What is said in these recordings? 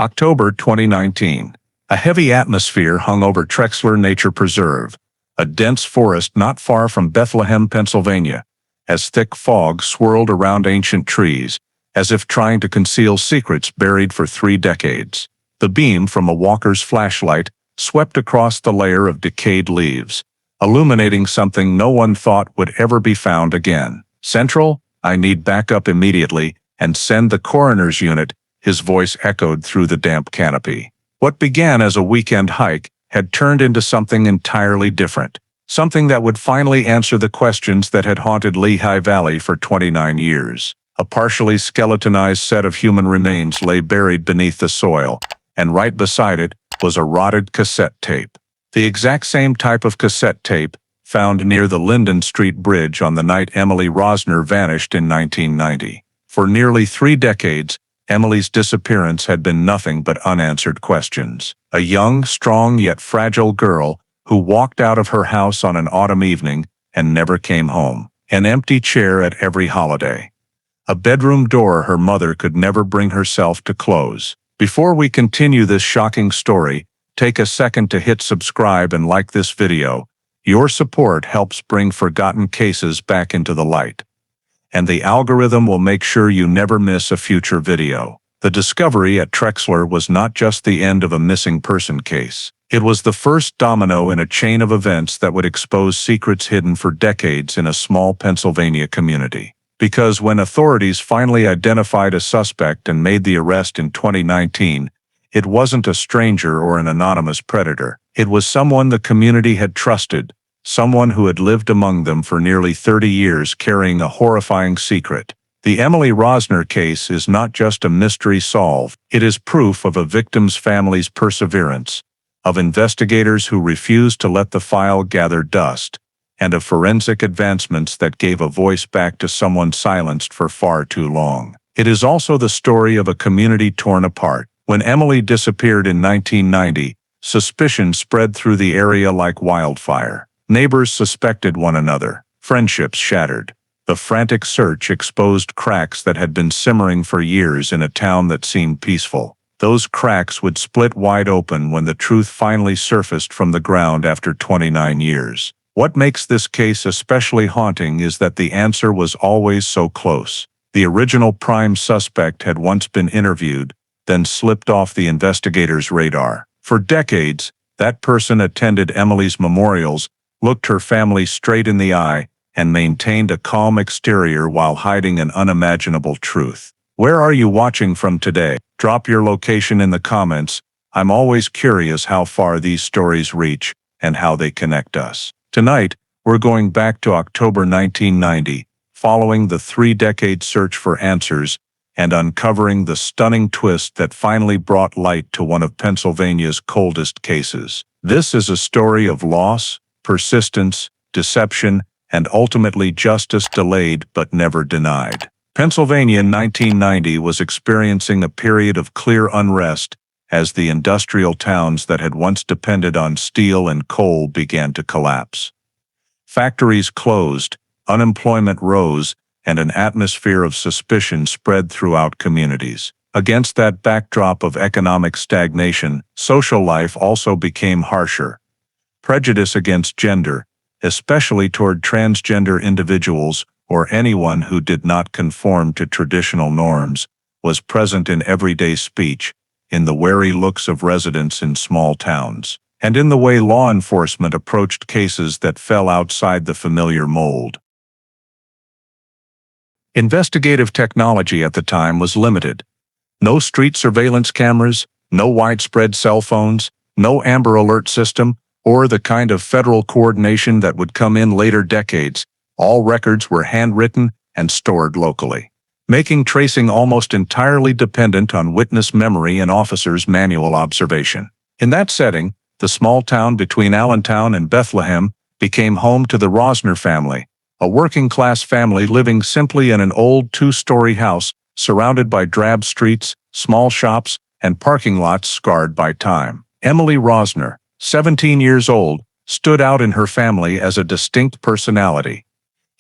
October 2019. A heavy atmosphere hung over Trexler Nature Preserve, a dense forest not far from Bethlehem, Pennsylvania, as thick fog swirled around ancient trees, as if trying to conceal secrets buried for 3 decades. The beam from a walker's flashlight swept across the layer of decayed leaves, illuminating something no one thought would ever be found again. "Central, I need backup immediately, and send the coroner's unit," his voice echoed through the damp canopy. What began as a weekend hike had turned into something entirely different, something that would finally answer the questions that had haunted Lehigh Valley for 29 years. A partially skeletonized set of human remains lay buried beneath the soil, and right beside it was a rotted cassette tape. The exact same type of cassette tape found near the Linden Street bridge on the night Emily Rosner vanished in 1990. For nearly 3 decades, Emily's disappearance had been nothing but unanswered questions. A young, strong yet fragile girl who walked out of her house on an autumn evening and never came home. An empty chair at every holiday. A bedroom door her mother could never bring herself to close. Before we continue this shocking story, take a second to hit subscribe and like this video. Your support helps bring forgotten cases back into the light, and the algorithm will make sure you never miss a future video. The discovery at Trexler was not just the end of a missing person case. It was the first domino in a chain of events that would expose secrets hidden for decades in a small Pennsylvania community. Because when authorities finally identified a suspect and made the arrest in 2019, it wasn't a stranger or an anonymous predator. It was someone the community had trusted, someone who had lived among them for nearly 30 years carrying a horrifying secret. The Emily Rosner case is not just a mystery solved, it is proof of a victim's family's perseverance, of investigators who refused to let the file gather dust, and of forensic advancements that gave a voice back to someone silenced for far too long. It is also the story of a community torn apart. When Emily disappeared in 1990, suspicion spread through the area like wildfire. Neighbors suspected one another. Friendships shattered. The frantic search exposed cracks that had been simmering for years in a town that seemed peaceful. Those cracks would split wide open when the truth finally surfaced from the ground after 29 years. What makes this case especially haunting is that the answer was always so close. The original prime suspect had once been interviewed, then slipped off the investigators' radar. For decades, that person attended Emily's memorials, looked her family straight in the eye, and maintained a calm exterior while hiding an unimaginable truth. Where are you watching from today? Drop your location in the comments. I'm always curious how far these stories reach and how they connect us. Tonight, we're going back to October 1990, following the 3-decade search for answers and uncovering the stunning twist that finally brought light to one of Pennsylvania's coldest cases. This is a story of loss, persistence, deception, and ultimately justice delayed but never denied. Pennsylvania in 1990 was experiencing a period of clear unrest as the industrial towns that had once depended on steel and coal began to collapse. Factories closed, unemployment rose, and an atmosphere of suspicion spread throughout communities. Against that backdrop of economic stagnation, social life also became harsher. Prejudice against gender, especially toward transgender individuals or anyone who did not conform to traditional norms, was present in everyday speech, in the wary looks of residents in small towns, and in the way law enforcement approached cases that fell outside the familiar mold. Investigative technology at the time was limited. No street surveillance cameras, no widespread cell phones, no Amber Alert system, or the kind of federal coordination that would come in later decades. All records were handwritten and stored locally, making tracing almost entirely dependent on witness memory and officers' manual observation. In that setting, the small town between Allentown and Bethlehem became home to the Rosner family, a working-class family living simply in an old 2-story house surrounded by drab streets, small shops, and parking lots scarred by time. Emily Rosner, 17 years old, stood out in her family as a distinct personality.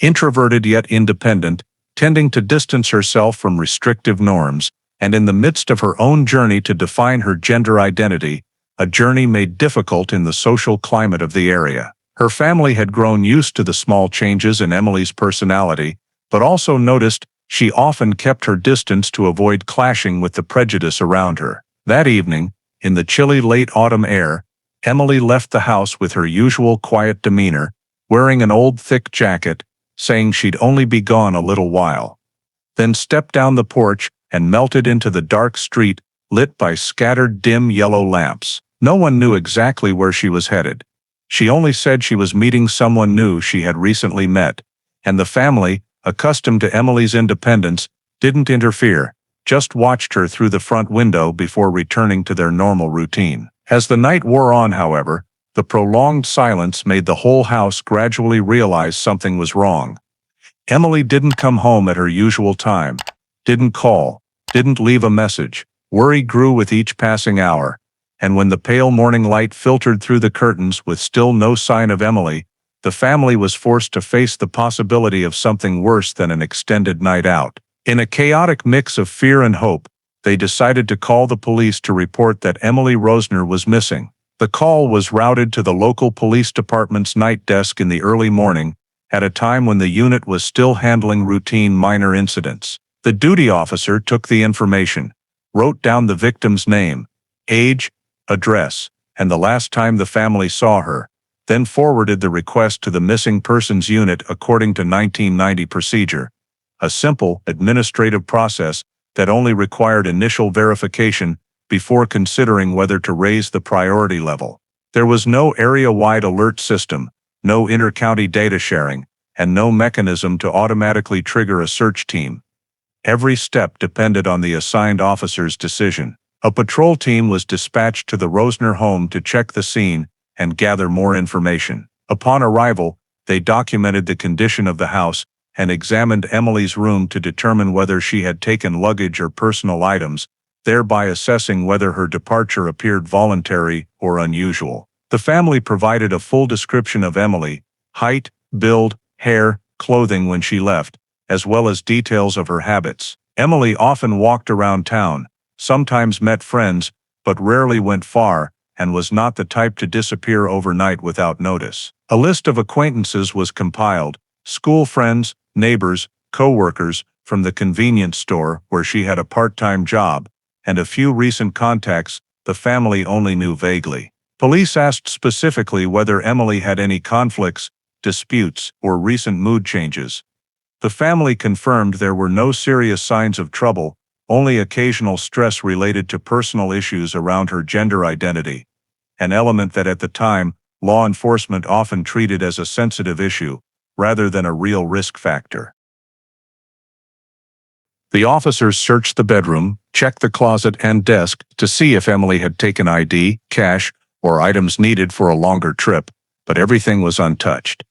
Introverted yet independent, tending to distance herself from restrictive norms, and in the midst of her own journey to define her gender identity, a journey made difficult in the social climate of the area. Her family had grown used to the small changes in Emily's personality, but also noticed she often kept her distance to avoid clashing with the prejudice around her. That evening, in the chilly late autumn air, Emily left the house with her usual quiet demeanor, wearing an old thick jacket, saying she'd only be gone a little while. Then stepped down the porch and melted into the dark street, lit by scattered dim yellow lamps. No one knew exactly where she was headed. She only said she was meeting someone new she had recently met, and the family, accustomed to Emily's independence, didn't interfere, just watched her through the front window before returning to their normal routine. As the night wore on, however, the prolonged silence made the whole house gradually realize something was wrong. Emily didn't come home at her usual time, didn't call, didn't leave a message. Worry grew with each passing hour, and when the pale morning light filtered through the curtains with still no sign of Emily, the family was forced to face the possibility of something worse than an extended night out. In a chaotic mix of fear and hope, they decided to call the police to report that Emily Rosner was missing. The call was routed to the local police department's night desk in the early morning, at a time when the unit was still handling routine minor incidents. The duty officer took the information, wrote down the victim's name, age, address, and the last time the family saw her, then forwarded the request to the missing persons unit according to 1990 procedure, a simple administrative process that only required initial verification before considering whether to raise the priority level. There was no area-wide alert system, no inter-county data sharing, and no mechanism to automatically trigger a search team. Every step depended on the assigned officer's decision. A patrol team was dispatched to the Rosner home to check the scene and gather more information. Upon arrival, they documented the condition of the house and examined Emily's room to determine whether she had taken luggage or personal items, thereby assessing whether her departure appeared voluntary or unusual. The family provided a full description of Emily, height, build, hair, clothing when she left, as well as details of her habits. Emily often walked around town, sometimes met friends, but rarely went far, and was not the type to disappear overnight without notice. A list of acquaintances was compiled, school friends, neighbors, co-workers, from the convenience store where she had a part-time job, and a few recent contacts the family only knew vaguely. Police asked specifically whether Emily had any conflicts, disputes, or recent mood changes. The family confirmed there were no serious signs of trouble, only occasional stress related to personal issues around her gender identity, an element that at the time, law enforcement often treated as a sensitive issue, rather than a real risk factor. The officers searched the bedroom, checked the closet and desk to see if Emily had taken ID, cash, or items needed for a longer trip, but everything was untouched.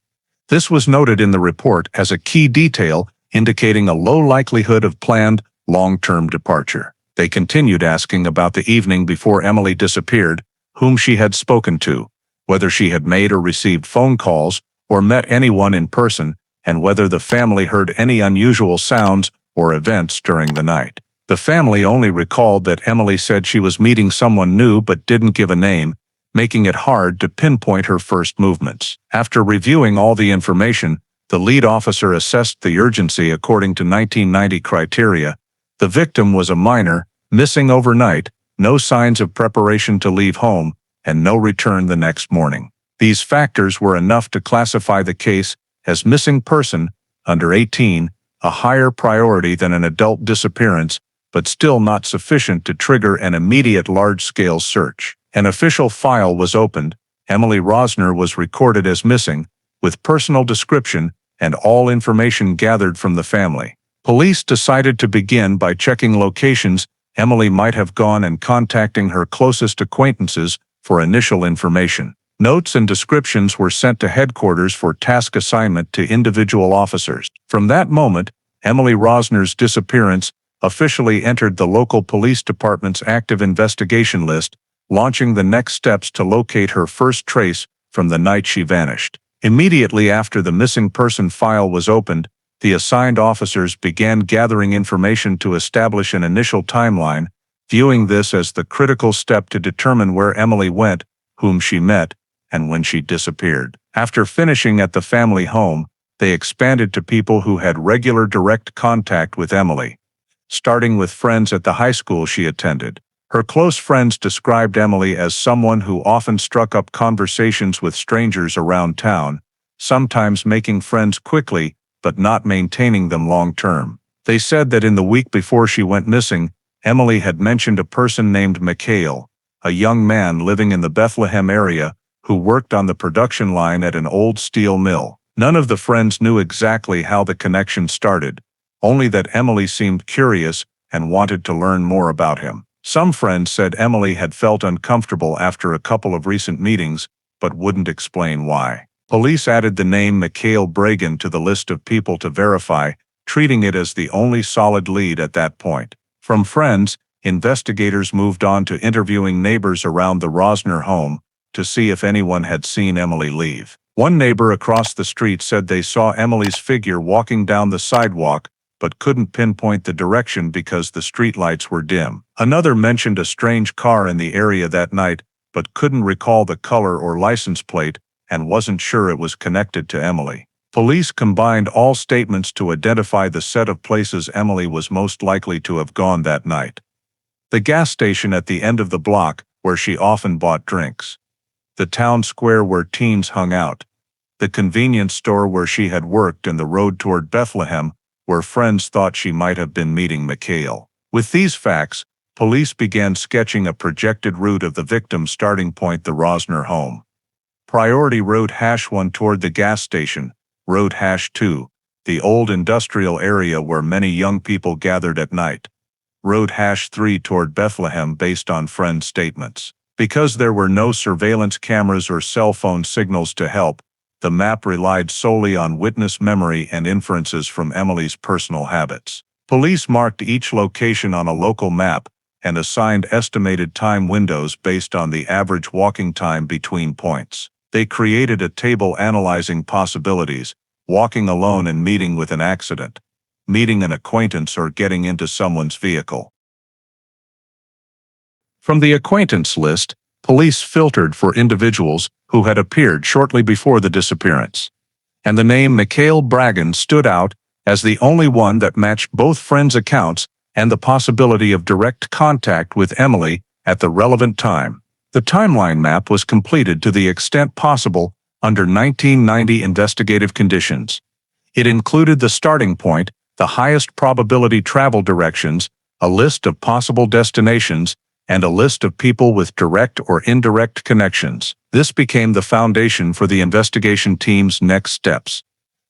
This was noted in the report as a key detail indicating a low likelihood of planned, long-term departure. They continued asking about the evening before Emily disappeared, whom she had spoken to, whether she had made or received phone calls or met anyone in person, and whether the family heard any unusual sounds or events during the night. The family only recalled that Emily said she was meeting someone new but didn't give a name, making it hard to pinpoint her first movements. After reviewing all the information, the lead officer assessed the urgency according to 1990 criteria. The victim was a minor, missing overnight, no signs of preparation to leave home, and no return the next morning. These factors were enough to classify the case as missing person, under 18, a higher priority than an adult disappearance, but still not sufficient to trigger an immediate large-scale search. An official file was opened. Emily Rosner was recorded as missing, with personal description and all information gathered from the family. Police decided to begin by checking locations Emily might have gone and contacting her closest acquaintances for initial information. Notes and descriptions were sent to headquarters for task assignment to individual officers. From that moment, Emily Rosner's disappearance officially entered the local police department's active investigation list, launching the next steps to locate her first trace from the night she vanished. Immediately after the missing person file was opened, The assigned officers began gathering information to establish an initial timeline, viewing this as the critical step to determine where Emily went, whom she met, and when she disappeared. After finishing at the family home, they expanded to people who had regular direct contact with Emily, starting with friends at the high school she attended. Her close friends described Emily as someone who often struck up conversations with strangers around town, sometimes making friends quickly, but not maintaining them long-term. They said that in the week before she went missing, Emily had mentioned a person named Mikhail, a young man living in the Bethlehem area, who worked on the production line at an old steel mill. None of the friends knew exactly how the connection started, only that Emily seemed curious and wanted to learn more about him. Some friends said Emily had felt uncomfortable after a couple of recent meetings, but wouldn't explain why. Police added the name Mikhail Bragan to the list of people to verify, treating it as the only solid lead at that point. From friends, investigators moved on to interviewing neighbors around the Rosner home to see if anyone had seen Emily leave. One neighbor across the street said they saw Emily's figure walking down the sidewalk, but couldn't pinpoint the direction because the streetlights were dim. Another mentioned a strange car in the area that night, but couldn't recall the color or license plate and wasn't sure it was connected to Emily. Police combined all statements to identify the set of places Emily was most likely to have gone that night. The gas station at the end of the block, where she often bought drinks. The town square where teens hung out. The convenience store where she had worked, and the road toward Bethlehem, where friends thought she might have been meeting Mikhail. With these facts, police began sketching a projected route of the victim's starting point, the Rosner home. Priority Road #1 toward the gas station, Road #2, the old industrial area where many young people gathered at night. Road #3 toward Bethlehem based on friends' statements. Because there were no surveillance cameras or cell phone signals to help, the map relied solely on witness memory and inferences from Emily's personal habits. Police marked each location on a local map and assigned estimated time windows based on the average walking time between points. They created a table analyzing possibilities: walking alone and meeting with an accident, meeting an acquaintance, or getting into someone's vehicle. From the acquaintance list, police filtered for individuals who had appeared shortly before the disappearance, and the name Mikhail Bragan stood out as the only one that matched both friends' accounts and the possibility of direct contact with Emily at the relevant time. The timeline map was completed to the extent possible under 1990 investigative conditions. It included the starting point, the highest probability travel directions, a list of possible destinations, and a list of people with direct or indirect connections. This became the foundation for the investigation team's next steps,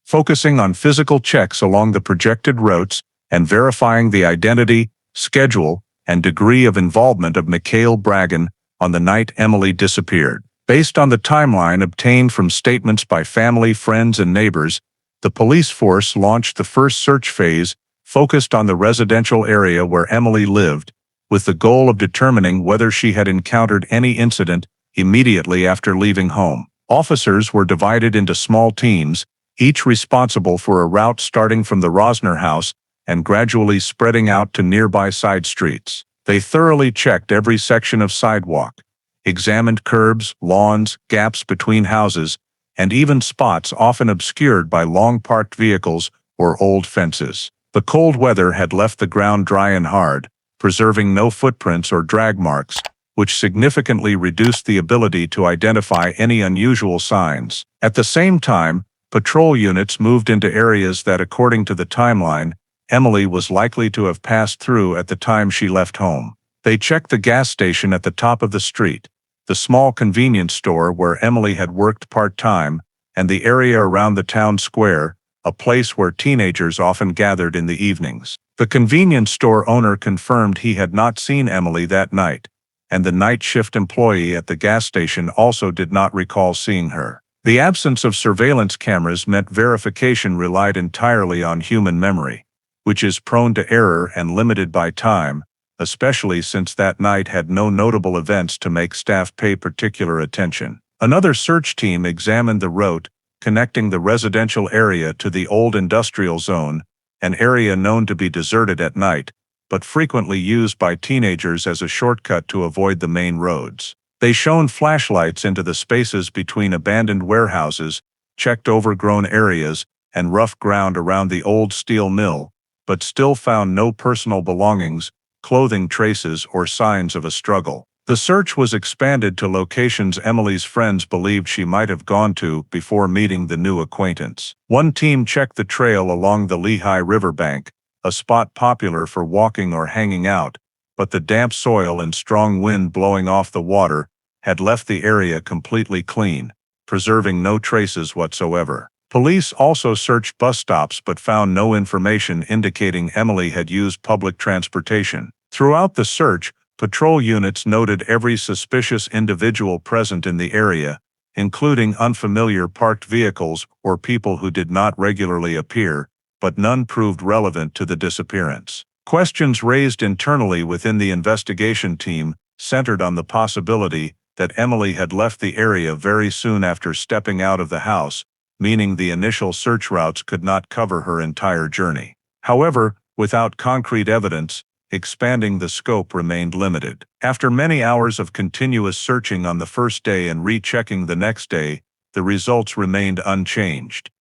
focusing on physical checks along the projected routes and verifying the identity, schedule, and degree of involvement of Mikhail Bragan on the night Emily disappeared. Based on the timeline obtained from statements by family, friends, and neighbors, the police force launched the first search phase, focused on the residential area where Emily lived, with the goal of determining whether she had encountered any incident immediately after leaving home. Officers were divided into small teams, each responsible for a route starting from the Rosner house and gradually spreading out to nearby side streets. They thoroughly checked every section of sidewalk, examined curbs, lawns, gaps between houses, and even spots often obscured by long parked vehicles or old fences. The cold weather had left the ground dry and hard, preserving no footprints or drag marks, which significantly reduced the ability to identify any unusual signs. At the same time, patrol units moved into areas that, according to the timeline, Emily was likely to have passed through at the time she left home. They checked the gas station at the top of the street, the small convenience store where Emily had worked part-time, and the area around the town square, a place where teenagers often gathered in the evenings. The convenience store owner confirmed he had not seen Emily that night, and the night shift employee at the gas station also did not recall seeing her. The absence of surveillance cameras meant verification relied entirely on human memory, which is prone to error and limited by time, especially since that night had no notable events to make staff pay particular attention. Another search team examined the route, connecting the residential area to the old industrial zone, an area known to be deserted at night, but frequently used by teenagers as a shortcut to avoid the main roads. They shone flashlights into the spaces between abandoned warehouses, checked overgrown areas, and rough ground around the old steel mill, but still found no personal belongings, clothing traces, or signs of a struggle. The search was expanded to locations Emily's friends believed she might have gone to before meeting the new acquaintance. One team checked the trail along the Lehigh riverbank, a spot popular for walking or hanging out, but the damp soil and strong wind blowing off the water had left the area completely clean, preserving no traces whatsoever. Police also searched bus stops but found no information indicating Emily had used public transportation. Throughout the search, patrol units noted every suspicious individual present in the area, including unfamiliar parked vehicles or people who did not regularly appear, but none proved relevant to the disappearance. Questions raised internally within the investigation team centered on the possibility that Emily had left the area very soon after stepping out of the house, meaning the initial search routes could not cover her entire journey. However, without concrete evidence, expanding the scope remained limited. After many hours of continuous searching on the first day and rechecking the next day, the results remained unchanged.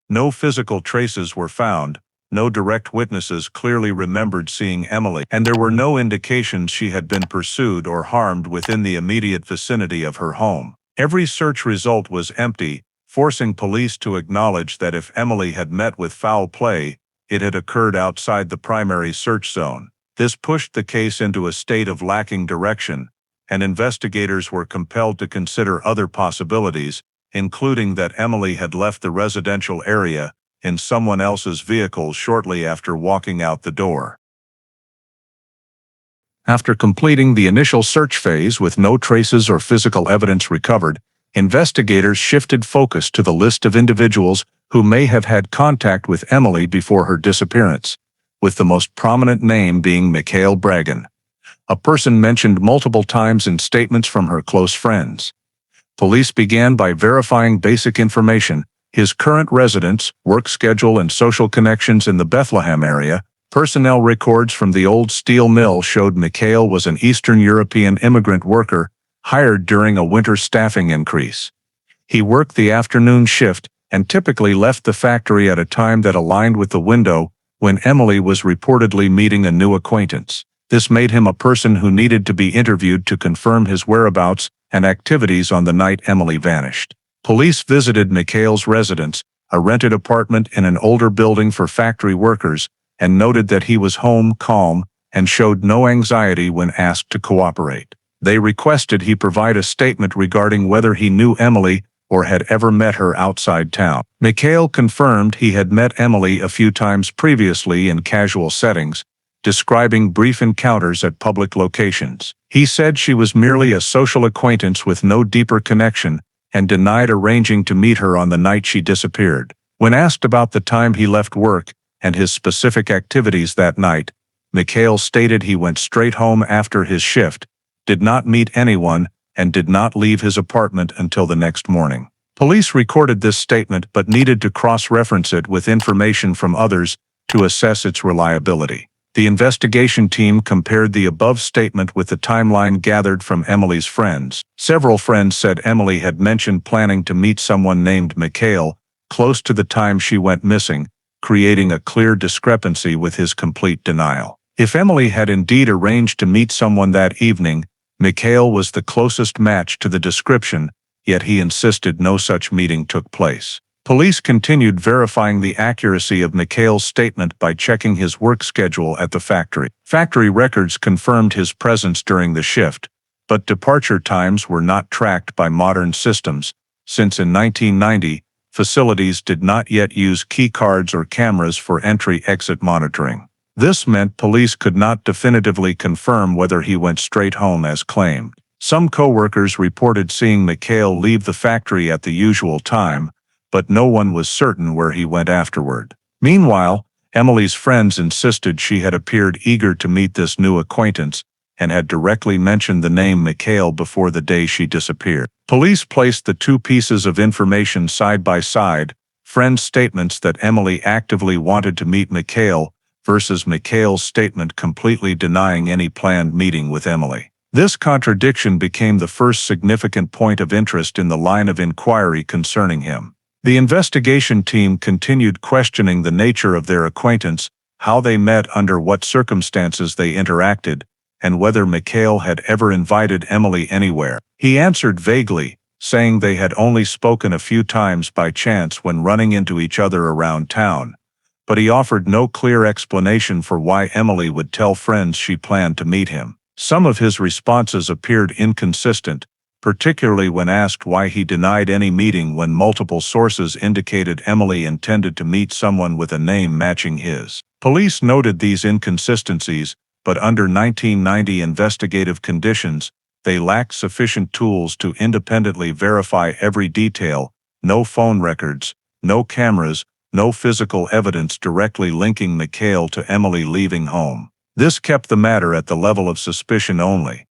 No physical traces were found, no direct witnesses clearly remembered seeing Emily, and there were no indications she had been pursued or harmed within the immediate vicinity of her home. Every search result was empty, forcing police to acknowledge that if Emily had met with foul play, it had occurred outside the primary search zone. This pushed the case into a state of lacking direction, and investigators were compelled to consider other possibilities, including that Emily had left the residential area in someone else's vehicle shortly after walking out the door. After completing the initial search phase with no traces or physical evidence recovered, investigators shifted focus to the list of individuals who may have had contact with Emily before her disappearance, with the most prominent name being Mikhail Bragin, a person mentioned multiple times in statements from her close friends. Police began by verifying basic information: his current residence, work schedule, and social connections in the Bethlehem area. Personnel records from the old steel mill showed Mikhail was an Eastern European immigrant worker hired during a winter staffing increase. He worked the afternoon shift and typically left the factory at a time that aligned with the window when Emily was reportedly meeting a new acquaintance. This made him a person who needed to be interviewed to confirm his whereabouts and activities on the night Emily vanished. Police visited Mikhail's residence, a rented apartment in an older building for factory workers, and noted that he was home, calm, and showed no anxiety when asked to cooperate. They requested he provide a statement regarding whether he knew Emily or had ever met her outside town. Mikhail confirmed he had met Emily a few times previously in casual settings, describing brief encounters at public locations. He said she was merely a social acquaintance with no deeper connection, and denied arranging to meet her on the night she disappeared. When asked about the time he left work and his specific activities that night, Mikhail stated he went straight home after his shift, did not meet anyone, and did not leave his apartment until the next morning. Police recorded this statement but needed to cross-reference it with information from others to assess its reliability. The investigation team compared the above statement with the timeline gathered from Emily's friends. Several friends said Emily had mentioned planning to meet someone named Mikhail close to the time she went missing, creating a clear discrepancy with his complete denial. If Emily had indeed arranged to meet someone that evening, Mikhail was the closest match to the description, yet he insisted no such meeting took place. Police continued verifying the accuracy of Mikhail's statement by checking his work schedule at the factory. Factory records confirmed his presence during the shift, but departure times were not tracked by modern systems, since in 1990, facilities did not yet use key cards or cameras for entry-exit monitoring. This meant police could not definitively confirm whether he went straight home as claimed. Some co-workers reported seeing Mikhail leave the factory at the usual time, but no one was certain where he went afterward. Meanwhile, Emily's friends insisted she had appeared eager to meet this new acquaintance, and had directly mentioned the name Mikhail before the day she disappeared. Police placed the two pieces of information side by side, friends' statements that Emily actively wanted to meet Mikhail versus Mikhail's statement completely denying any planned meeting with Emily. This contradiction became the first significant point of interest in the line of inquiry concerning him. The investigation team continued questioning the nature of their acquaintance, how they met, under what circumstances they interacted, and whether Mikhail had ever invited Emily anywhere. He answered vaguely, saying they had only spoken a few times by chance when running into each other around town, but he offered no clear explanation for why Emily would tell friends she planned to meet him. Some of his responses appeared inconsistent, particularly when asked why he denied any meeting when multiple sources indicated Emily intended to meet someone with a name matching his. Police noted these inconsistencies, but under 1990 investigative conditions, they lacked sufficient tools to independently verify every detail: no phone records, no cameras, no physical evidence directly linking Mikhail to Emily leaving home. This kept the matter at the level of suspicion only.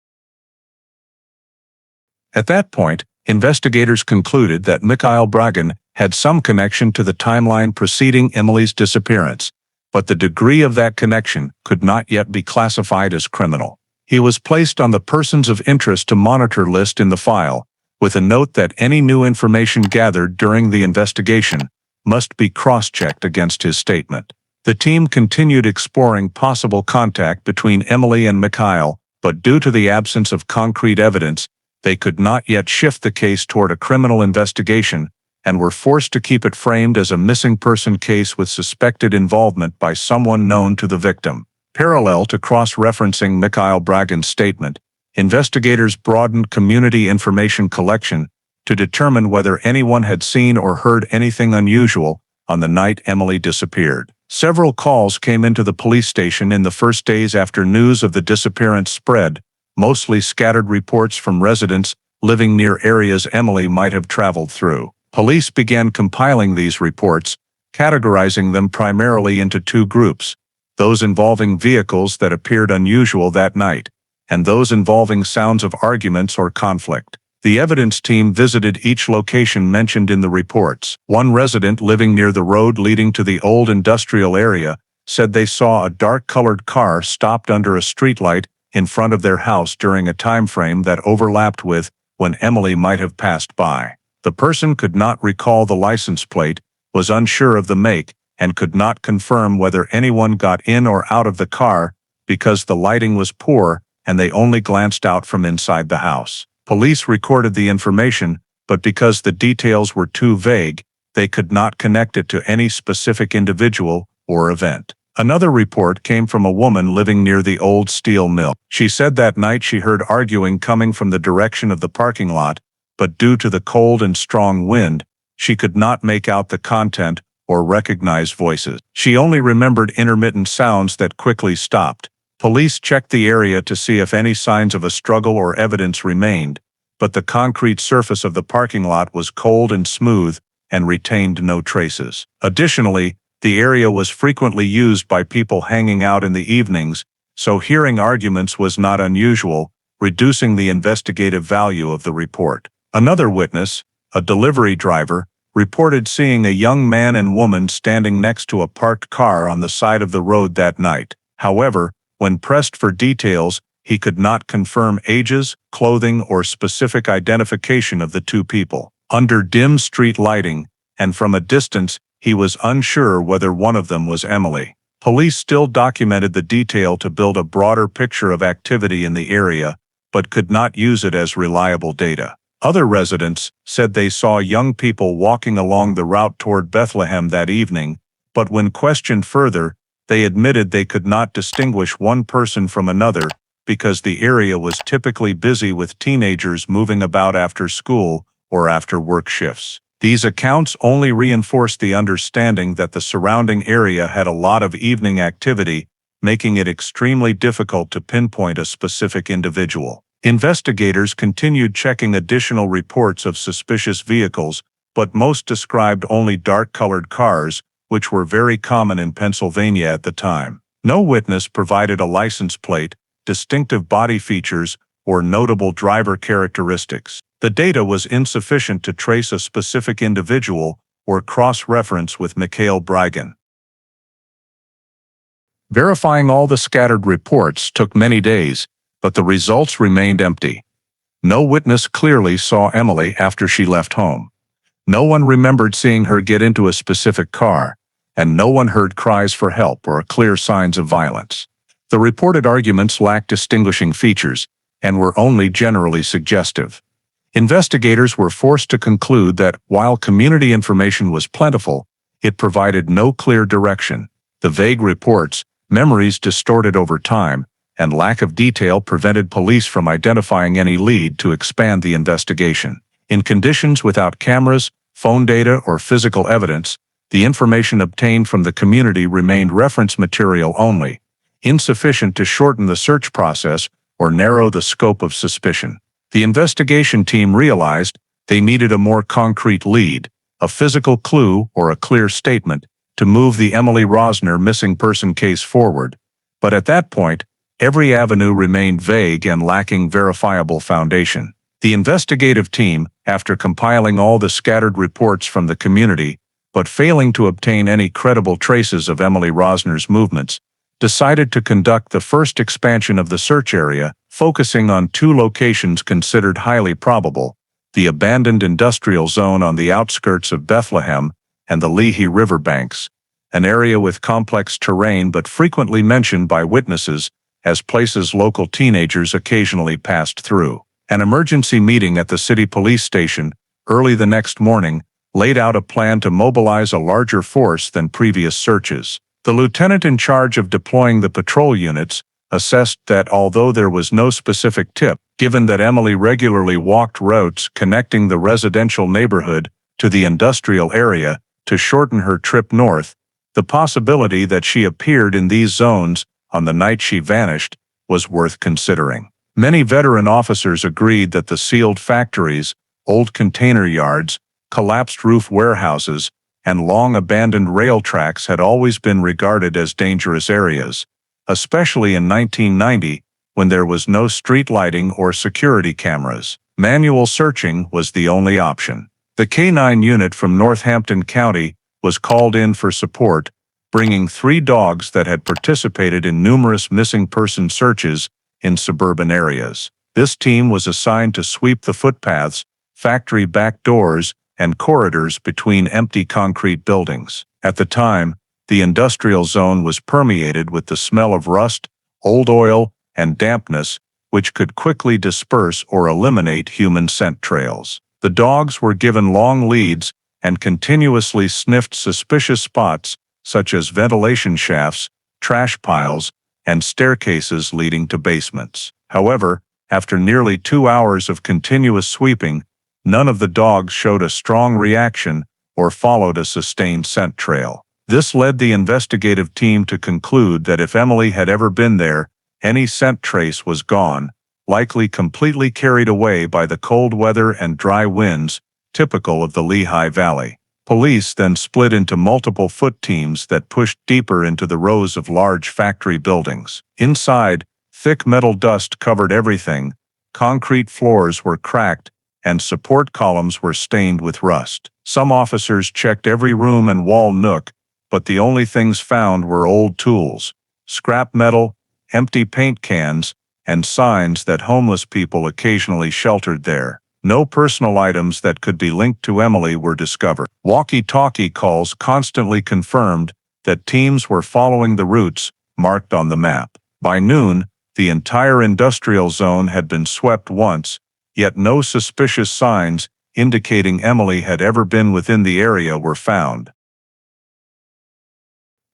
At that point, investigators concluded that Mikhail Bragin had some connection to the timeline preceding Emily's disappearance, but the degree of that connection could not yet be classified as criminal. He was placed on the persons of interest to monitor list in the file, with a note that any new information gathered during the investigation must be cross-checked against his statement. The team continued exploring possible contact between Emily and Mikhail, but due to the absence of concrete evidence, they could not yet shift the case toward a criminal investigation and were forced to keep it framed as a missing person case with suspected involvement by someone known to the victim. Parallel to cross-referencing Mikhail Bragin's statement, investigators broadened community information collection to determine whether anyone had seen or heard anything unusual on the night Emily disappeared. Several calls came into the police station in the first days after news of the disappearance spread, mostly scattered reports from residents living near areas Emily might have traveled through. Police began compiling these reports, categorizing them primarily into two groups: those involving vehicles that appeared unusual that night, and those involving sounds of arguments or conflict. The evidence team visited each location mentioned in the reports. One resident living near the road leading to the old industrial area said they saw a dark-colored car stopped under a streetlight in front of their house during a time frame that overlapped with when Emily might have passed by. The person could not recall the license plate, was unsure of the make, and could not confirm whether anyone got in or out of the car because the lighting was poor and they only glanced out from inside the house. Police recorded the information, but because the details were too vague, they could not connect it to any specific individual or event. Another report came from a woman living near the old steel mill. She said that night she heard arguing coming from the direction of the parking lot, but due to the cold and strong wind, she could not make out the content or recognize voices. She only remembered intermittent sounds that quickly stopped. Police checked the area to see if any signs of a struggle or evidence remained, but the concrete surface of the parking lot was cold and smooth and retained no traces. Additionally, the area was frequently used by people hanging out in the evenings, so hearing arguments was not unusual, reducing the investigative value of the report. Another witness, a delivery driver, reported seeing a young man and woman standing next to a parked car on the side of the road that night. However, when pressed for details, he could not confirm ages, clothing, or specific identification of the two people. Under dim street lighting, and from a distance, he was unsure whether one of them was Emily. Police still documented the detail to build a broader picture of activity in the area, but could not use it as reliable data. Other residents said they saw young people walking along the route toward Bethlehem that evening, but when questioned further, they admitted they could not distinguish one person from another because the area was typically busy with teenagers moving about after school or after work shifts. These accounts only reinforced the understanding that the surrounding area had a lot of evening activity, making it extremely difficult to pinpoint a specific individual. Investigators continued checking additional reports of suspicious vehicles, but most described only dark-colored cars, which were very common in Pennsylvania at the time. No witness provided a license plate, distinctive body features, or notable driver characteristics. The data was insufficient to trace a specific individual or cross-reference with Mikhail Brygin. Verifying all the scattered reports took many days, but the results remained empty. No witness clearly saw Emily after she left home. No one remembered seeing her get into a specific car, and no one heard cries for help or clear signs of violence. The reported arguments lacked distinguishing features and were only generally suggestive. Investigators were forced to conclude that while community information was plentiful, it provided no clear direction. The vague reports, memories distorted over time, and lack of detail prevented police from identifying any lead to expand the investigation. In conditions without cameras, phone data, or physical evidence, the information obtained from the community remained reference material only, insufficient to shorten the search process or narrow the scope of suspicion. The investigation team realized they needed a more concrete lead, a physical clue or a clear statement, to move the Emily Rosner missing person case forward. But at that point, every avenue remained vague and lacking verifiable foundation. The investigative team, after compiling all the scattered reports from the community, but failing to obtain any credible traces of Emily Rosner's movements, decided to conduct the first expansion of the search area, focusing on two locations considered highly probable: the abandoned industrial zone on the outskirts of Bethlehem and the Lehigh River banks, an area with complex terrain but frequently mentioned by witnesses as places local teenagers occasionally passed through. An emergency meeting at the city police station early the next morning laid out a plan to mobilize a larger force than previous searches. The lieutenant in charge of deploying the patrol units assessed that although there was no specific tip, given that Emily regularly walked routes connecting the residential neighborhood to the industrial area to shorten her trip north, the possibility that she appeared in these zones on the night she vanished was worth considering. Many veteran officers agreed that the sealed factories, old container yards, collapsed roof warehouses, and long abandoned rail tracks had always been regarded as dangerous areas, especially in 1990 when there was no street lighting or security cameras. Manual searching was the only option. The K-9 unit from Northampton County was called in for support, bringing 3 dogs that had participated in numerous missing person searches in suburban areas. This team was assigned to sweep the footpaths, factory back doors, and corridors between empty concrete buildings. At the time, the industrial zone was permeated with the smell of rust, old oil, and dampness, which could quickly disperse or eliminate human scent trails. The dogs were given long leads and continuously sniffed suspicious spots such as ventilation shafts, trash piles, and staircases leading to basements. However, after nearly 2 hours of continuous sweeping, none of the dogs showed a strong reaction or followed a sustained scent trail. This led the investigative team to conclude that if Emily had ever been there, any scent trace was gone, likely completely carried away by the cold weather and dry winds typical of the Lehigh Valley. Police then split into multiple foot teams that pushed deeper into the rows of large factory buildings. Inside, thick metal dust covered everything, concrete floors were cracked, and support columns were stained with rust. Some officers checked every room and wall nook, but the only things found were old tools, scrap metal, empty paint cans, and signs that homeless people occasionally sheltered there. No personal items that could be linked to Emily were discovered. Walkie-talkie calls constantly confirmed that teams were following the routes marked on the map. By noon, the entire industrial zone had been swept once, yet no suspicious signs indicating Emily had ever been within the area were found.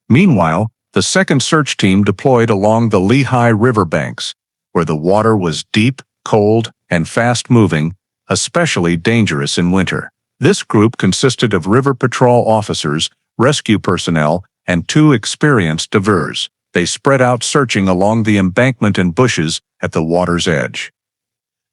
Meanwhile, the second search team deployed along the Lehigh River banks, where the water was deep, cold, and fast-moving, especially dangerous in winter. This group consisted of river patrol officers, rescue personnel, and 2 experienced divers. They spread out searching along the embankment and bushes at the water's edge.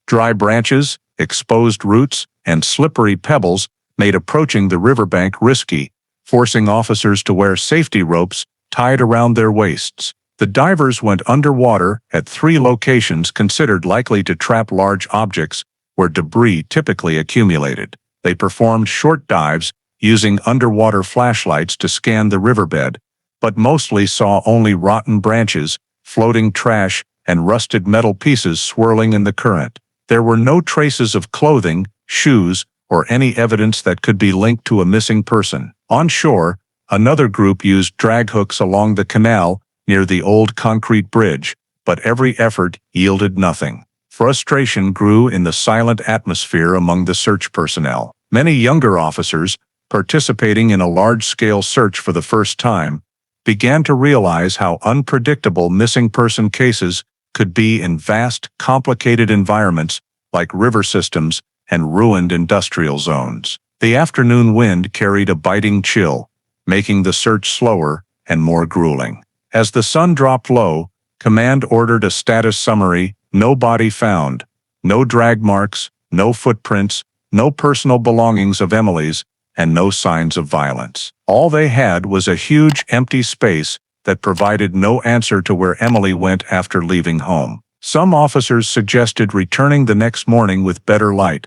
Dry branches, exposed roots, and slippery pebbles made approaching the riverbank risky, forcing officers to wear safety ropes tied around their waists. The The divers went underwater at 3 locations considered likely to trap large objects where debris typically accumulated. They performed short dives using underwater flashlights to scan the riverbed, but mostly saw only rotten branches, floating trash, and rusted metal pieces swirling in the current. There were no traces of clothing, shoes, or any evidence that could be linked to a missing person. On shore, another group used drag hooks along the canal near the old concrete bridge, but every effort yielded nothing. Frustration grew in the silent atmosphere among the search personnel. Many younger officers, participating in a large-scale search for the first time, began to realize how unpredictable missing person cases could be in vast, complicated environments like river systems and ruined industrial zones. The afternoon wind carried a biting chill, making the search slower and more grueling. As the sun dropped low, command ordered a status summary: no body found, no drag marks, no footprints, no personal belongings of Emily's, and no signs of violence. All they had was a huge empty space that provided no answer to where Emily went after leaving home. Some officers suggested returning the next morning with better light,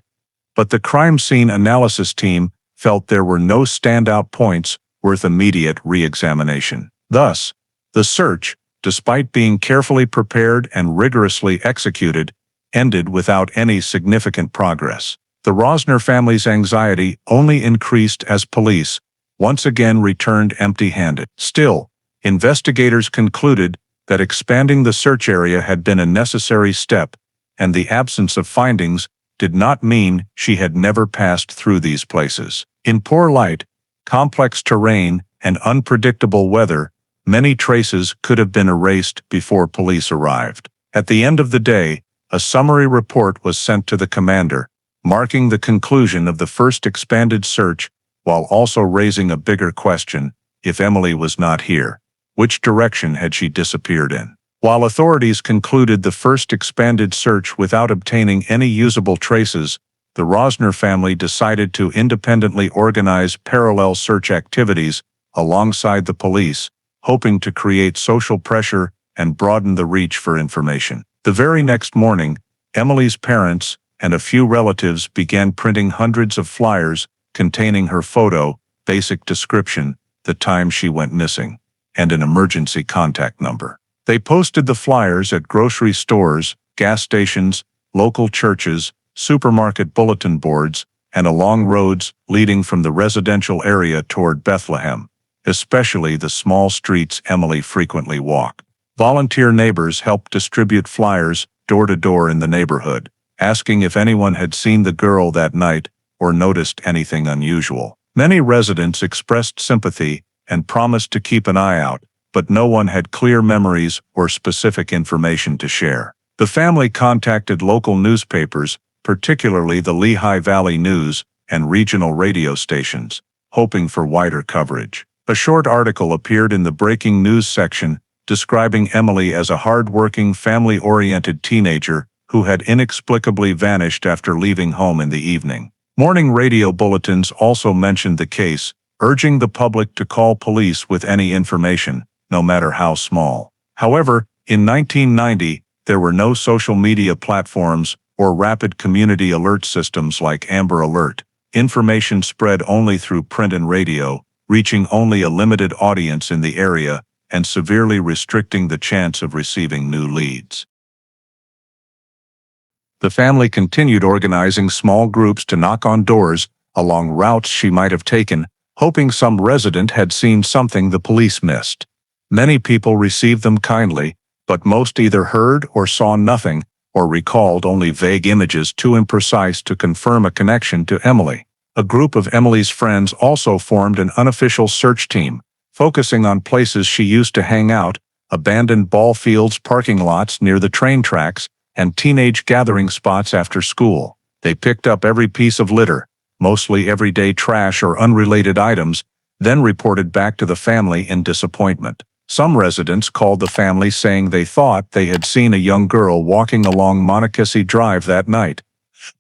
but the crime scene analysis team felt there were no standout points worth immediate re-examination. Thus, the search, despite being carefully prepared and rigorously executed, ended without any significant progress. The Rosner family's anxiety only increased as police once again returned empty-handed. Still, investigators concluded that expanding the search area had been a necessary step, and the absence of findings did not mean she had never passed through these places. In poor light, complex terrain, and unpredictable weather, many traces could have been erased before police arrived. At the end of the day, a summary report was sent to the commander, marking the conclusion of the first expanded search, while also raising a bigger question: if Emily was not here, which direction had she disappeared in? While authorities concluded the first expanded search without obtaining any usable traces, the Rosner family decided to independently organize parallel search activities alongside the police, hoping to create social pressure and broaden the reach for information. The very next morning, Emily's parents and a few relatives began printing hundreds of flyers containing her photo, basic description, the time she went missing, and an emergency contact number. They posted the flyers at grocery stores, gas stations, local churches, supermarket bulletin boards, and along roads leading from the residential area toward Bethlehem, especially the small streets Emily frequently walked. Volunteer neighbors helped distribute flyers door to door in the neighborhood, asking if anyone had seen the girl that night or noticed anything unusual. Many residents expressed sympathy and promised to keep an eye out, but no one had clear memories or specific information to share. The family contacted local newspapers, particularly the Lehigh Valley News and regional radio stations, hoping for wider coverage. A short article appeared in the breaking news section describing Emily as a hard-working, family-oriented teenager who had inexplicably vanished after leaving home in the evening. Morning radio bulletins also mentioned the case, urging the public to call police with any information, no matter how small. However, in 1990, there were no social media platforms or rapid community alert systems like Amber Alert. Information spread only through print and radio, reaching only a limited audience in the area and severely restricting the chance of receiving new leads. The family continued organizing small groups to knock on doors along routes she might have taken, hoping some resident had seen something the police missed. Many people received them kindly, but most either heard or saw nothing, or recalled only vague images too imprecise to confirm a connection to Emily. A group of Emily's friends also formed an unofficial search team, focusing on places she used to hang out, abandoned ball fields, parking lots near the train tracks, and teenage gathering spots after school. They picked up every piece of litter, mostly everyday trash or unrelated items, then reported back to the family in disappointment. Some residents called the family saying they thought they had seen a young girl walking along Monocacy Drive that night.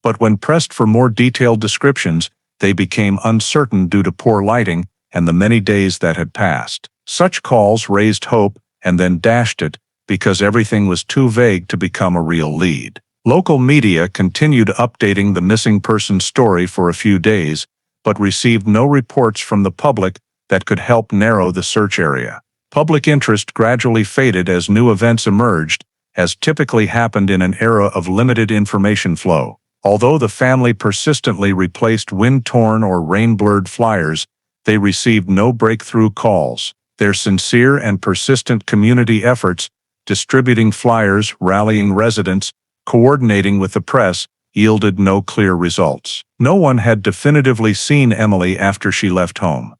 But when pressed for more detailed descriptions, they became uncertain due to poor lighting and the many days that had passed. Such calls raised hope and then dashed it because everything was too vague to become a real lead. Local media continued updating the missing person story for a few days, but received no reports from the public that could help narrow the search area. Public interest gradually faded as new events emerged, as typically happened in an era of limited information flow. Although the family persistently replaced wind-torn or rain-blurred flyers, they received no breakthrough calls. Their sincere and persistent community efforts, distributing flyers, rallying residents, coordinating with the press, yielded no clear results. No one had definitively seen Emily after she left home.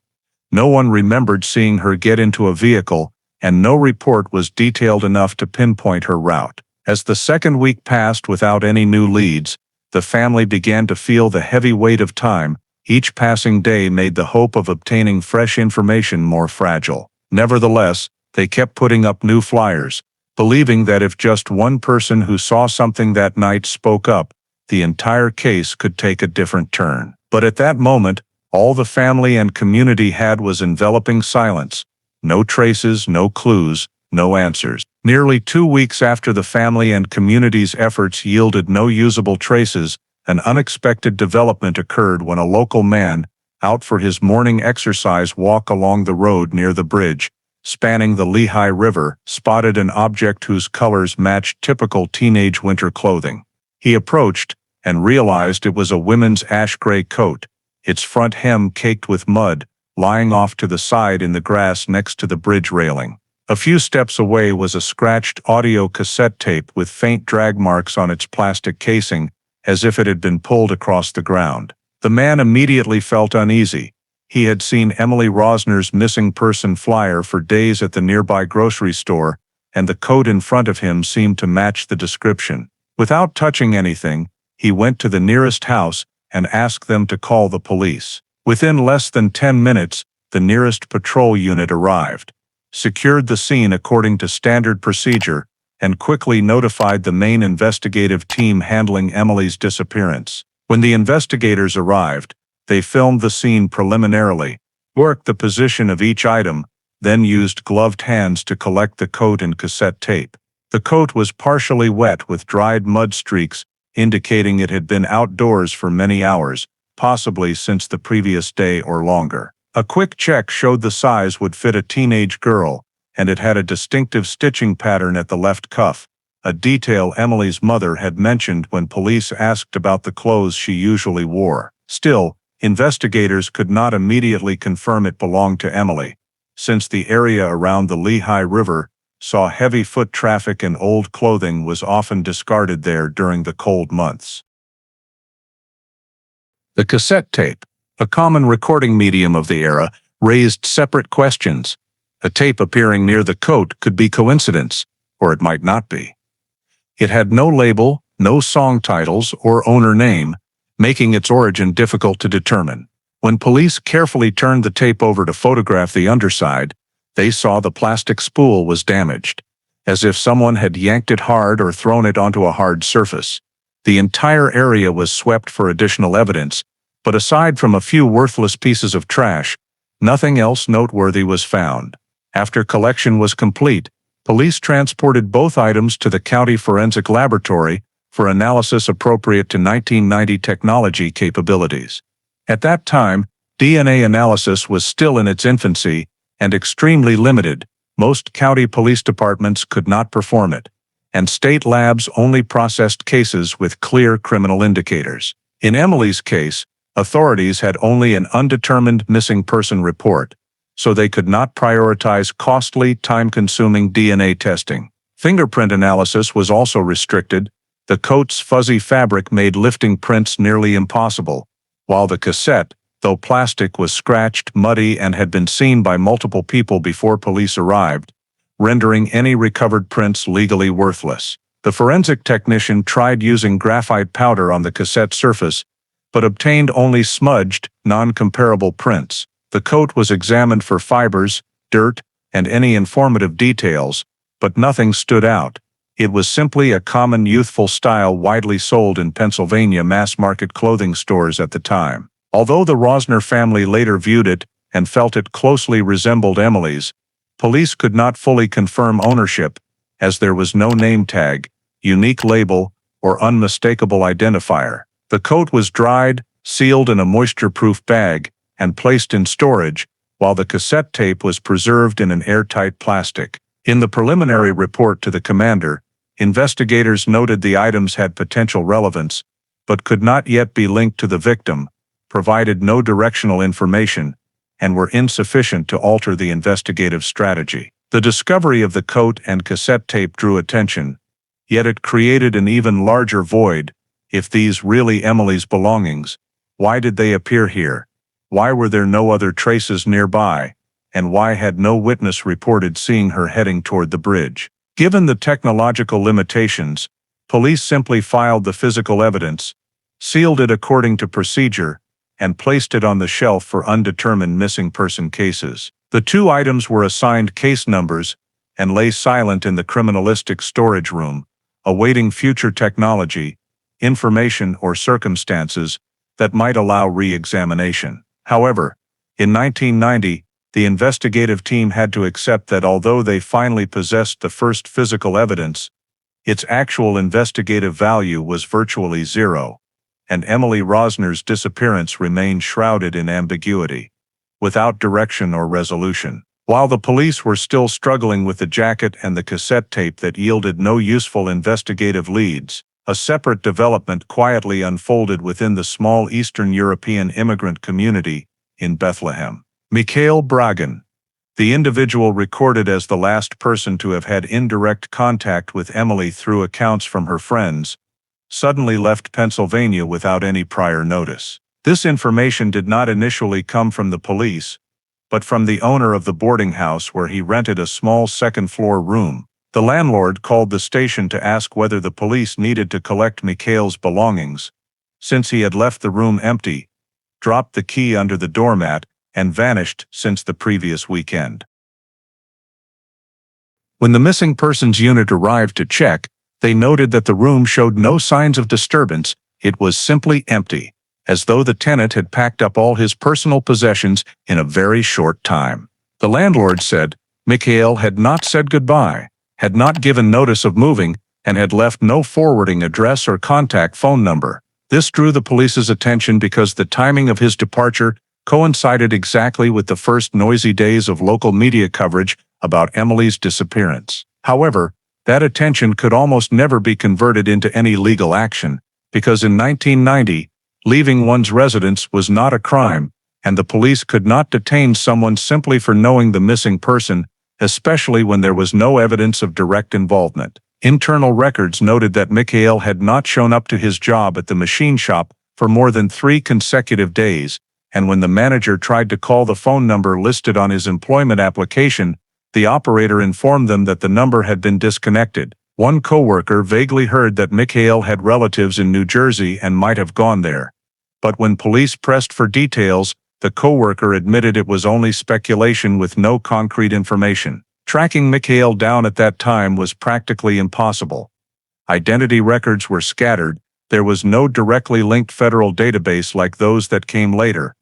No one remembered seeing her get into a vehicle, and no report was detailed enough to pinpoint her route. As the second week passed without any new leads, the family began to feel the heavy weight of time. Each passing day made the hope of obtaining fresh information more fragile. Nevertheless, they kept putting up new flyers, believing that if just one person who saw something that night spoke up, the entire case could take a different turn. But at that moment, all the family and community had was enveloping silence. No traces, no clues, no answers. Nearly 2 weeks after the family and community's efforts yielded no usable traces, an unexpected development occurred when a local man, out for his morning exercise walk along the road near the bridge, spanning the Lehigh River, spotted an object whose colors matched typical teenage winter clothing. He approached and realized it was a woman's ash-gray coat, its front hem caked with mud, lying off to the side in the grass next to the bridge railing. A few steps away was a scratched audio cassette tape with faint drag marks on its plastic casing, as if it had been pulled across the ground. The man immediately felt uneasy. He had seen Emily Rosner's missing person flyer for days at the nearby grocery store, and the coat in front of him seemed to match the description. Without touching anything, he went to the nearest house and asked them to call the police. Within less than 10 minutes, the nearest patrol unit arrived, secured the scene according to standard procedure, and quickly notified the main investigative team handling Emily's disappearance. When the investigators arrived, they filmed the scene preliminarily, worked the position of each item, then used gloved hands to collect the coat and cassette tape. The coat was partially wet with dried mud streaks, indicating it had been outdoors for many hours, possibly since the previous day or longer. A quick check showed the size would fit a teenage girl, and it had a distinctive stitching pattern at the left cuff, a detail Emily's mother had mentioned when police asked about the clothes she usually wore. Still, investigators could not immediately confirm it belonged to Emily, since the area around the Lehigh River saw heavy foot traffic and old clothing was often discarded there during the cold months. The cassette tape, a common recording medium of the era, raised separate questions. A tape appearing near the coat could be coincidence, or it might not be. It had no label, no song titles, or owner name, making its origin difficult to determine. When police carefully turned the tape over to photograph the underside, they saw the plastic spool was damaged, as if someone had yanked it hard or thrown it onto a hard surface. The entire area was swept for additional evidence, but aside from a few worthless pieces of trash, nothing else noteworthy was found. After collection was complete, police transported both items to the county forensic laboratory for analysis appropriate to 1990 technology capabilities. At that time, DNA analysis was still in its infancy and extremely limited. Most county police departments could not perform it, and state labs only processed cases with clear criminal indicators. In Emily's case, authorities had only an undetermined missing person report, so they could not prioritize costly, time-consuming DNA testing. Fingerprint analysis was also restricted. The coat's fuzzy fabric made lifting prints nearly impossible, while the cassette, though plastic, was scratched, muddy, and had been seen by multiple people before police arrived, rendering any recovered prints legally worthless. The forensic technician tried using graphite powder on the cassette surface, but obtained only smudged, non-comparable prints. The coat was examined for fibers, dirt, and any informative details, but nothing stood out. It was simply a common youthful style widely sold in Pennsylvania mass-market clothing stores at the time. Although the Rosner family later viewed it and felt it closely resembled Emily's, Police could not fully confirm ownership, as there was no name tag, unique label, or unmistakable identifier. The coat was dried, sealed in a moisture-proof bag, and placed in storage, while the cassette tape was preserved in an airtight plastic. In the preliminary report to the commander, investigators noted the items had potential relevance, but could not yet be linked to the victim, provided no directional information, and were insufficient to alter the investigative strategy. The discovery of the coat and cassette tape drew attention, yet it created an even larger void. If these really Emily's belongings, why did they appear here? Why were there no other traces nearby? And why had no witness reported seeing her heading toward the bridge? Given the technological limitations, police simply filed the physical evidence, sealed it according to procedure, and placed it on the shelf for undetermined missing person cases. The two items were assigned case numbers and lay silent in the criminalistic storage room, awaiting future technology, information, or circumstances that might allow re-examination. However, in 1990, the investigative team had to accept that although they finally possessed the first physical evidence, its actual investigative value was virtually zero, and Emily Rosner's disappearance remained shrouded in ambiguity, without direction or resolution. While the police were still struggling with the jacket and the cassette tape that yielded no useful investigative leads, a separate development quietly unfolded within the small Eastern European immigrant community in Bethlehem. Mikhail Bragan, the individual recorded as the last person to have had indirect contact with Emily through accounts from her friends, suddenly left Pennsylvania without any prior notice. This information did not initially come from the police, but from the owner of the boarding house where he rented a small second-floor room. The landlord called the station to ask whether the police needed to collect Mikhail's belongings, since he had left the room empty, dropped the key under the doormat, and vanished since the previous weekend. When the missing persons unit arrived to check, they noted that the room showed no signs of disturbance. It was simply empty, as though the tenant had packed up all his personal possessions in a very short time. The landlord said Mikhail had not said goodbye, had not given notice of moving, and had left no forwarding address or contact phone number. This drew the police's attention because the timing of his departure coincided exactly with the first noisy days of local media coverage about Emily's disappearance. However, that attention could almost never be converted into any legal action, because in 1990, leaving one's residence was not a crime, and the police could not detain someone simply for knowing the missing person, especially when there was no evidence of direct involvement. Internal records noted that Mikhail had not shown up to his job at the machine shop for more than 3 consecutive days, and when the manager tried to call the phone number listed on his employment application, the operator informed them that the number had been disconnected. One coworker vaguely heard that Mikhail had relatives in New Jersey and might have gone there. But when police pressed for details, the coworker admitted it was only speculation with no concrete information. Tracking Mikhail down at that time was practically impossible. Identity records were scattered, there was no directly linked federal database like those that came later,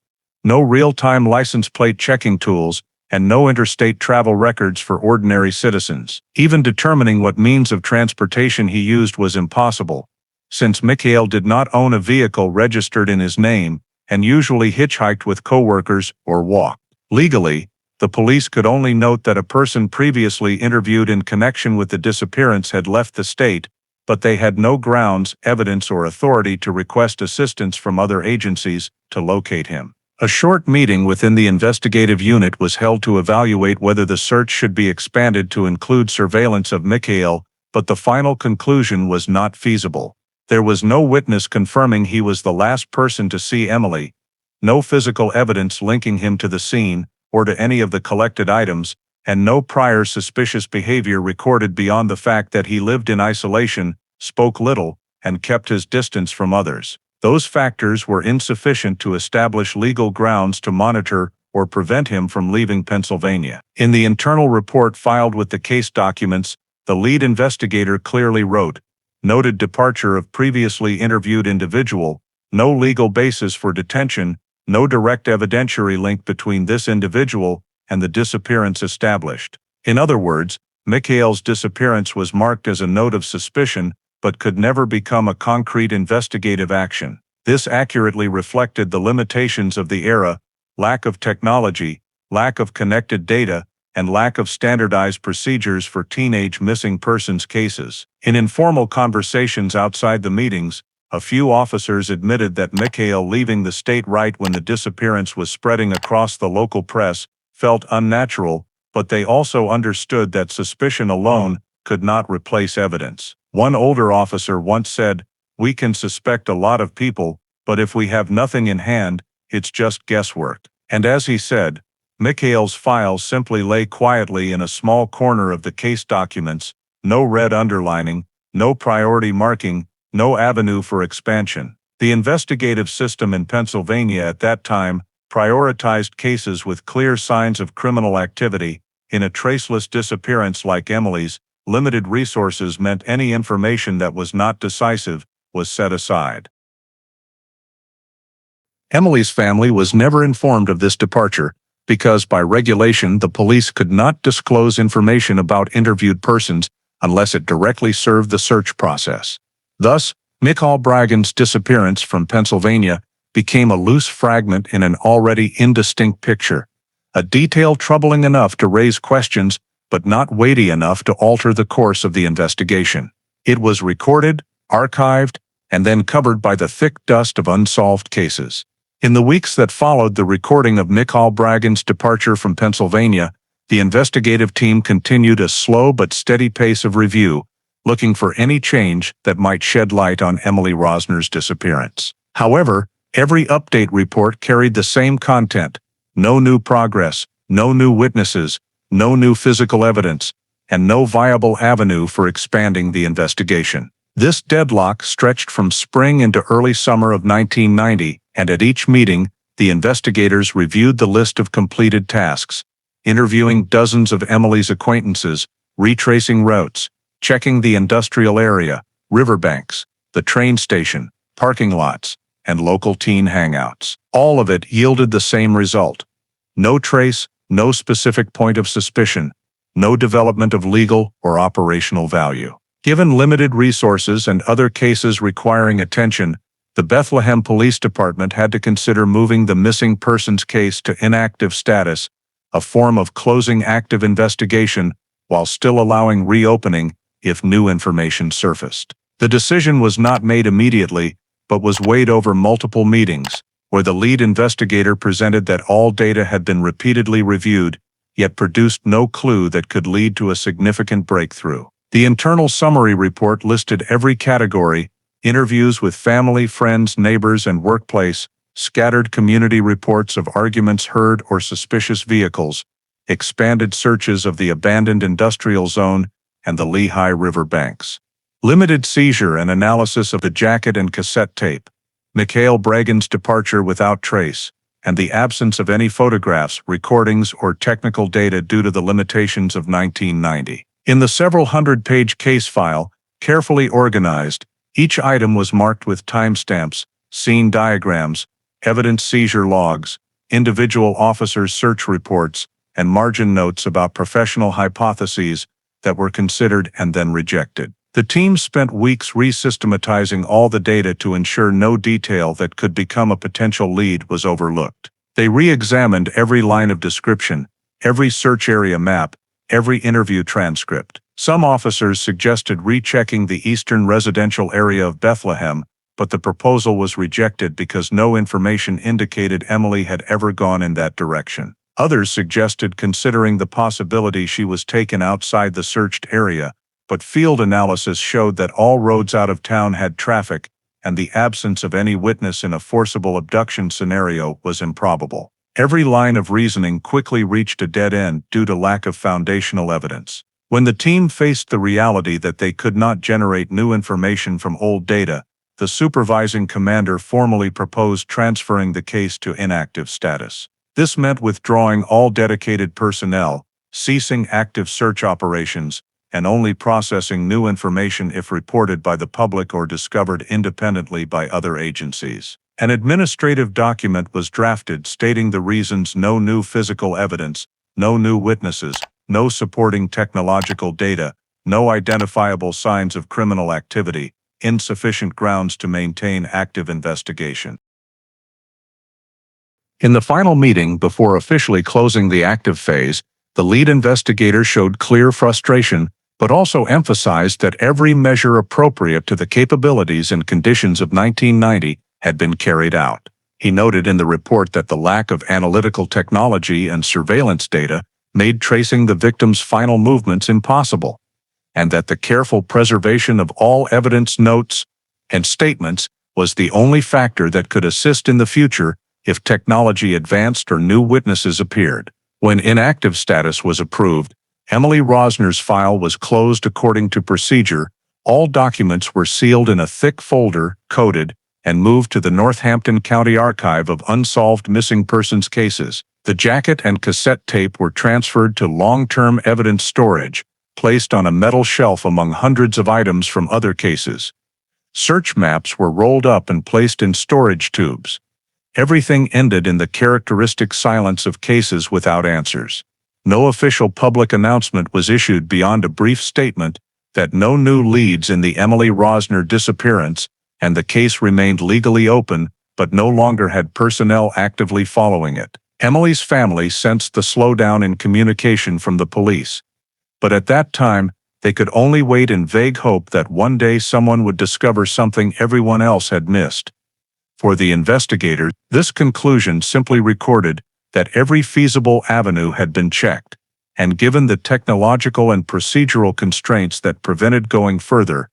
no real-time license plate checking tools, and no interstate travel records for ordinary citizens. Even determining what means of transportation he used was impossible, since Mikhail did not own a vehicle registered in his name and usually hitchhiked with coworkers or walked. Legally, the police could only note that a person previously interviewed in connection with the disappearance had left the state, but they had no grounds, evidence, or authority to request assistance from other agencies to locate him. A short meeting within the investigative unit was held to evaluate whether the search should be expanded to include surveillance of Mikhail, but the final conclusion was not feasible. There was no witness confirming he was the last person to see Emily, no physical evidence linking him to the scene or to any of the collected items, and no prior suspicious behavior recorded beyond the fact that he lived in isolation, spoke little, and kept his distance from others. Those factors were insufficient to establish legal grounds to monitor or prevent him from leaving Pennsylvania. In the internal report filed with the case documents, the lead investigator clearly wrote, "Noted departure of previously interviewed individual, no legal basis for detention, no direct evidentiary link between this individual and the disappearance established." In other words, Mikhail's disappearance was marked as a note of suspicion, but could never become a concrete investigative action. This accurately reflected the limitations of the era: lack of technology, lack of connected data, and lack of standardized procedures for teenage missing persons cases. In informal conversations outside the meetings, a few officers admitted that Mikhail leaving the state right when the disappearance was spreading across the local press felt unnatural, but they also understood that suspicion alone could not replace evidence. One older officer once said, "We can suspect a lot of people, but if we have nothing in hand, it's just guesswork." And as he said, Mikhail's files simply lay quietly in a small corner of the case documents, no red underlining, no priority marking, no avenue for expansion. The investigative system in Pennsylvania at that time prioritized cases with clear signs of criminal activity. In a traceless disappearance like Emily's, limited resources meant any information that was not decisive was set aside. Emily's family was never informed of this departure, because by regulation the police could not disclose information about interviewed persons unless it directly served the search process. Thus, Mikhail Bragin's disappearance from Pennsylvania became a loose fragment in an already indistinct picture, a detail troubling enough to raise questions but not weighty enough to alter the course of the investigation. It was recorded, archived, and then covered by the thick dust of unsolved cases. In the weeks that followed the recording of Mikhail Bragin's departure from Pennsylvania, the investigative team continued a slow but steady pace of review, looking for any change that might shed light on Emily Rosner's disappearance. However, every update report carried the same content: no new progress, no new witnesses, no new physical evidence, and no viable avenue for expanding the investigation. This deadlock stretched from spring into early summer of 1990, and at each meeting, the investigators reviewed the list of completed tasks, interviewing dozens of Emily's acquaintances, retracing routes, checking the industrial area, riverbanks, the train station, parking lots, and local teen hangouts. All of it yielded the same result: no trace, no specific point of suspicion, no development of legal or operational value. Given limited resources and other cases requiring attention, the Bethlehem Police Department had to consider moving the missing persons case to inactive status, a form of closing active investigation while still allowing reopening if new information surfaced. The decision was not made immediately, but was weighed over multiple meetings, where the lead investigator presented that all data had been repeatedly reviewed, yet produced no clue that could lead to a significant breakthrough. The internal summary report listed every category: interviews with family, friends, neighbors, and workplace, scattered community reports of arguments heard or suspicious vehicles, expanded searches of the abandoned industrial zone and the Lehigh River banks, limited seizure and analysis of the jacket and cassette tape, Mikhail Bragin's departure without trace, and the absence of any photographs, recordings, or technical data due to the limitations of 1990. In the several hundred-page case file, carefully organized, each item was marked with timestamps, scene diagrams, evidence seizure logs, individual officers' search reports, and margin notes about professional hypotheses that were considered and then rejected. The team spent weeks resystematizing all the data to ensure no detail that could become a potential lead was overlooked. They re-examined every line of description, every search area map, every interview transcript. Some officers suggested rechecking the eastern residential area of Bethlehem, but the proposal was rejected because no information indicated Emily had ever gone in that direction. Others suggested considering the possibility she was taken outside the searched area, but field analysis showed that all roads out of town had traffic, and the absence of any witness in a forcible abduction scenario was improbable. Every line of reasoning quickly reached a dead end due to lack of foundational evidence. When the team faced the reality that they could not generate new information from old data, the supervising commander formally proposed transferring the case to inactive status. This meant withdrawing all dedicated personnel, ceasing active search operations, and only processing new information if reported by the public or discovered independently by other agencies. An administrative document was drafted stating the reasons: no new physical evidence, no new witnesses, no supporting technological data, no identifiable signs of criminal activity, insufficient grounds to maintain active investigation. In the final meeting before officially closing the active phase, the lead investigator showed clear frustration, but also emphasized that every measure appropriate to the capabilities and conditions of 1990 had been carried out. He noted in the report that the lack of analytical technology and surveillance data made tracing the victim's final movements impossible, and that the careful preservation of all evidence, notes, and statements was the only factor that could assist in the future if technology advanced or new witnesses appeared. When inactive status was approved, Emily Rosner's file was closed according to procedure. All documents were sealed in a thick folder, coded, and moved to the Northampton County Archive of Unsolved Missing Persons Cases. The jacket and cassette tape were transferred to long-term evidence storage, placed on a metal shelf among hundreds of items from other cases. Search maps were rolled up and placed in storage tubes. Everything ended in the characteristic silence of cases without answers. No official public announcement was issued beyond a brief statement that no new leads in the Emily Rosner disappearance, and the case remained legally open, but no longer had personnel actively following it. Emily's family sensed the slowdown in communication from the police, but at that time, they could only wait in vague hope that one day someone would discover something everyone else had missed. For the investigators, this conclusion simply recorded that every feasible avenue had been checked, and given the technological and procedural constraints that prevented going further,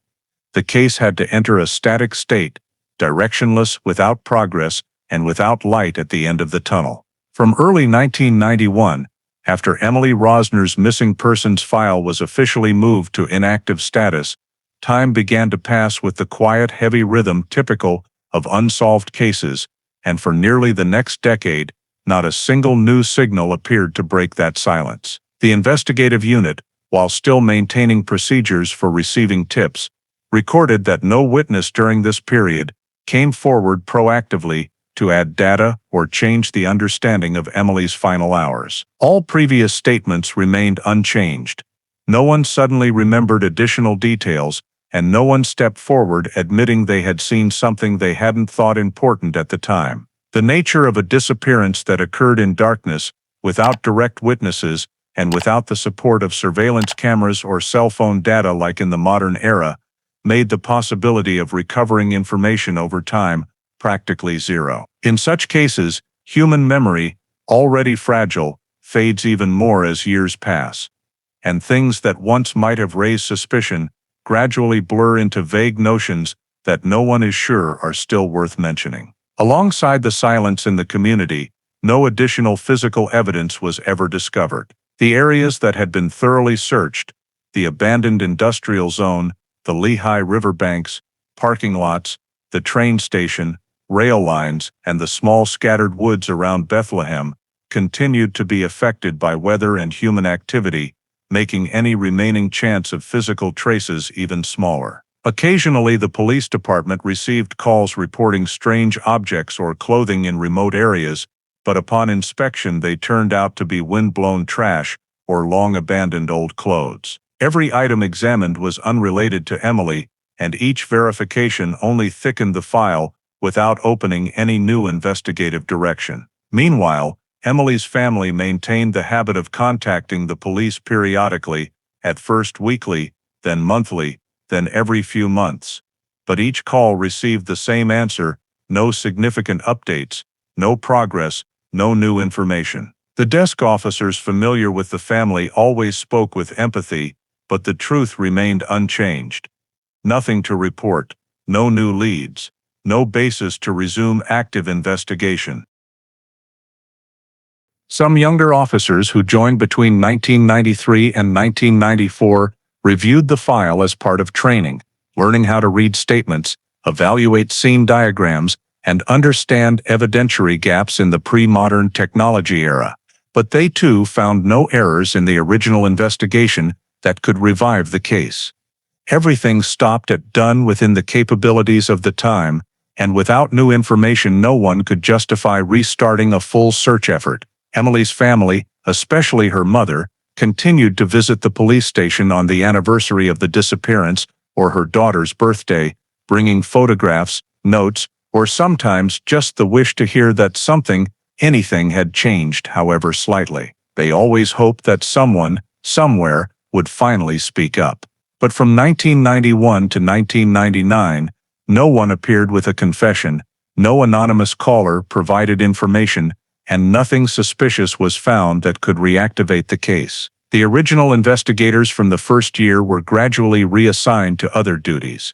the case had to enter a static state, directionless, without progress, and without light at the end of the tunnel. From early 1991, after Emily Rosner's missing persons file was officially moved to inactive status, time began to pass with the quiet, heavy rhythm typical of unsolved cases, and for nearly the next decade, not a single new signal appeared to break that silence. The investigative unit, while still maintaining procedures for receiving tips, recorded that no witness during this period came forward proactively to add data or change the understanding of Emily's final hours. All previous statements remained unchanged. No one suddenly remembered additional details, and no one stepped forward admitting they had seen something they hadn't thought important at the time. The nature of a disappearance that occurred in darkness, without direct witnesses, and without the support of surveillance cameras or cell phone data like in the modern era, made the possibility of recovering information over time practically zero. In such cases, human memory, already fragile, fades even more as years pass, and things that once might have raised suspicion gradually blur into vague notions that no one is sure are still worth mentioning. Alongside the silence in the community, no additional physical evidence was ever discovered. The areas that had been thoroughly searched, the abandoned industrial zone, the Lehigh River banks, parking lots, the train station, rail lines, and the small scattered woods around Bethlehem, continued to be affected by weather and human activity, making any remaining chance of physical traces even smaller. Occasionally, the police department received calls reporting strange objects or clothing in remote areas, but upon inspection they turned out to be wind-blown trash or long-abandoned old clothes. Every item examined was unrelated to Emily, and each verification only thickened the file without opening any new investigative direction. Meanwhile, Emily's family maintained the habit of contacting the police periodically, at first weekly, then monthly, then every few months. But each call received the same answer: no significant updates, no progress, no new information. The desk officers familiar with the family always spoke with empathy, but the truth remained unchanged. Nothing to report, no new leads, no basis to resume active investigation. Some younger officers who joined between 1993 and 1994 reviewed the file as part of training, learning how to read statements, evaluate scene diagrams, and understand evidentiary gaps in the pre-modern technology era. But they too found no errors in the original investigation that could revive the case. Everything stopped at done within the capabilities of the time, and without new information no one could justify restarting a full search effort. Emily's family, especially her mother, continued to visit the police station on the anniversary of the disappearance or her daughter's birthday, bringing photographs, notes, or sometimes just the wish to hear that something, anything had changed, however slightly. They always hoped that someone, somewhere, would finally speak up. But from 1991 to 1999, no one appeared with a confession, no anonymous caller provided information, and nothing suspicious was found that could reactivate the case. The original investigators from the first year were gradually reassigned to other duties.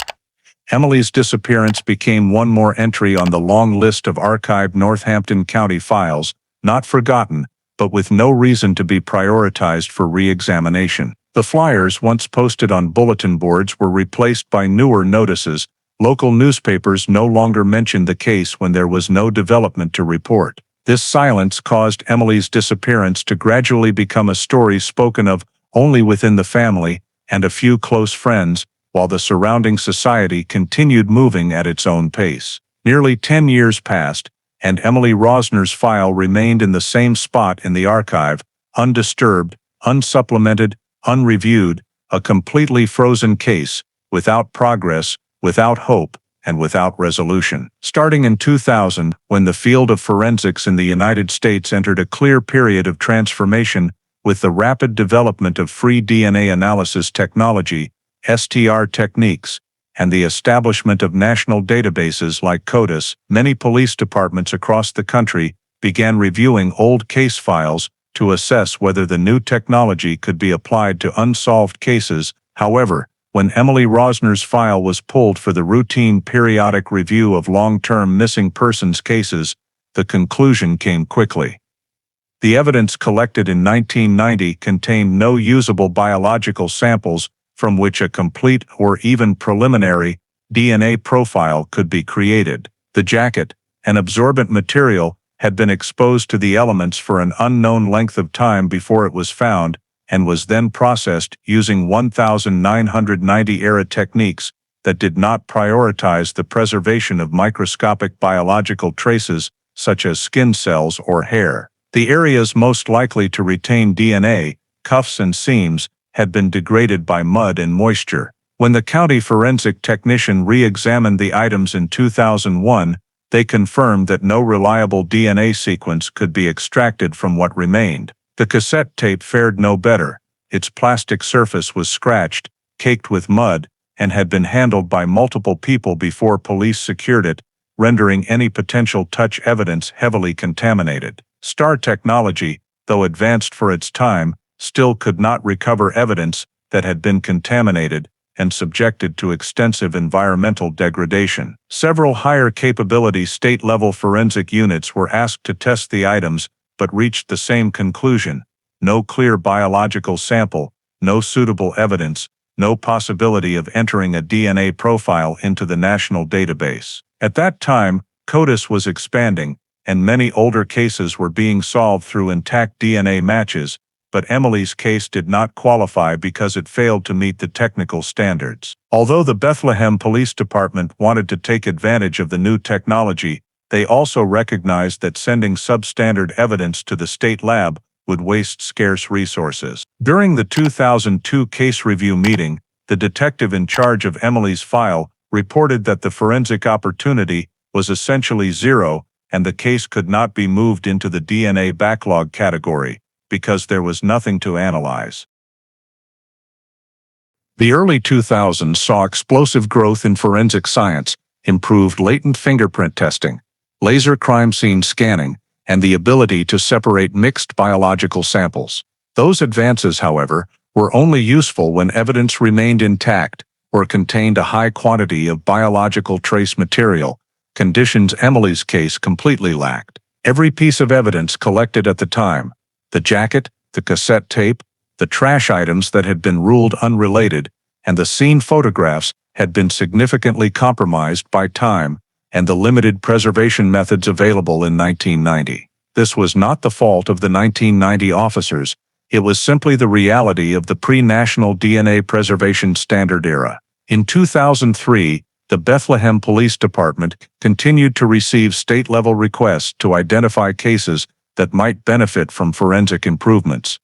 Emily's disappearance became one more entry on the long list of archived Northampton County files, not forgotten, but with no reason to be prioritized for re-examination. The flyers once posted on bulletin boards were replaced by newer notices. Local newspapers no longer mentioned the case when there was no development to report. This silence caused Emily's disappearance to gradually become a story spoken of only within the family and a few close friends, while the surrounding society continued moving at its own pace. Nearly 10 years passed, and Emily Rosner's file remained in the same spot in the archive, undisturbed, unsupplemented, unreviewed, a completely frozen case, without progress, without hope, and without resolution. Starting in 2000, when the field of forensics in the United States entered a clear period of transformation with the rapid development of free DNA analysis technology, STR techniques, and the establishment of national databases like CODIS, many police departments across the country began reviewing old case files to assess whether the new technology could be applied to unsolved cases. However, when Emily Rosner's file was pulled for the routine periodic review of long-term missing persons cases, the conclusion came quickly. The evidence collected in 1990 contained no usable biological samples from which a complete or even preliminary DNA profile could be created. The jacket, an absorbent material, had been exposed to the elements for an unknown length of time before it was found, and was then processed using 1990-era techniques that did not prioritize the preservation of microscopic biological traces such as skin cells or hair. The areas most likely to retain DNA, cuffs and seams, had been degraded by mud and moisture. When the county forensic technician re-examined the items in 2001, they confirmed that no reliable DNA sequence could be extracted from what remained. The cassette tape fared no better. Its plastic surface was scratched, caked with mud, and had been handled by multiple people before police secured it, rendering any potential touch evidence heavily contaminated. STAR technology, though advanced for its time, still could not recover evidence that had been contaminated and subjected to extensive environmental degradation. Several higher capability state-level forensic units were asked to test the items, but reached the same conclusion: no clear biological sample, no suitable evidence, no possibility of entering a DNA profile into the national database. At that time, CODIS was expanding, and many older cases were being solved through intact DNA matches, but Emily's case did not qualify because it failed to meet the technical standards. Although the Bethlehem Police Department wanted to take advantage of the new technology, they also recognized that sending substandard evidence to the state lab would waste scarce resources. During the 2002 case review meeting, the detective in charge of Emily's file reported that the forensic opportunity was essentially zero and the case could not be moved into the DNA backlog category because there was nothing to analyze. The early 2000s saw explosive growth in forensic science, improved latent fingerprint testing, laser crime scene scanning, and the ability to separate mixed biological samples. Those advances, however, were only useful when evidence remained intact or contained a high quantity of biological trace material, conditions Emily's case completely lacked. Every piece of evidence collected at the time, the jacket, the cassette tape, the trash items that had been ruled unrelated, and the scene photographs had been significantly compromised by time and the limited preservation methods available in 1990. This was not the fault of the 1990 officers, it was simply the reality of the pre-national DNA preservation standard era. In 2003, the Bethlehem Police Department continued to receive state-level requests to identify cases that might benefit from forensic improvements.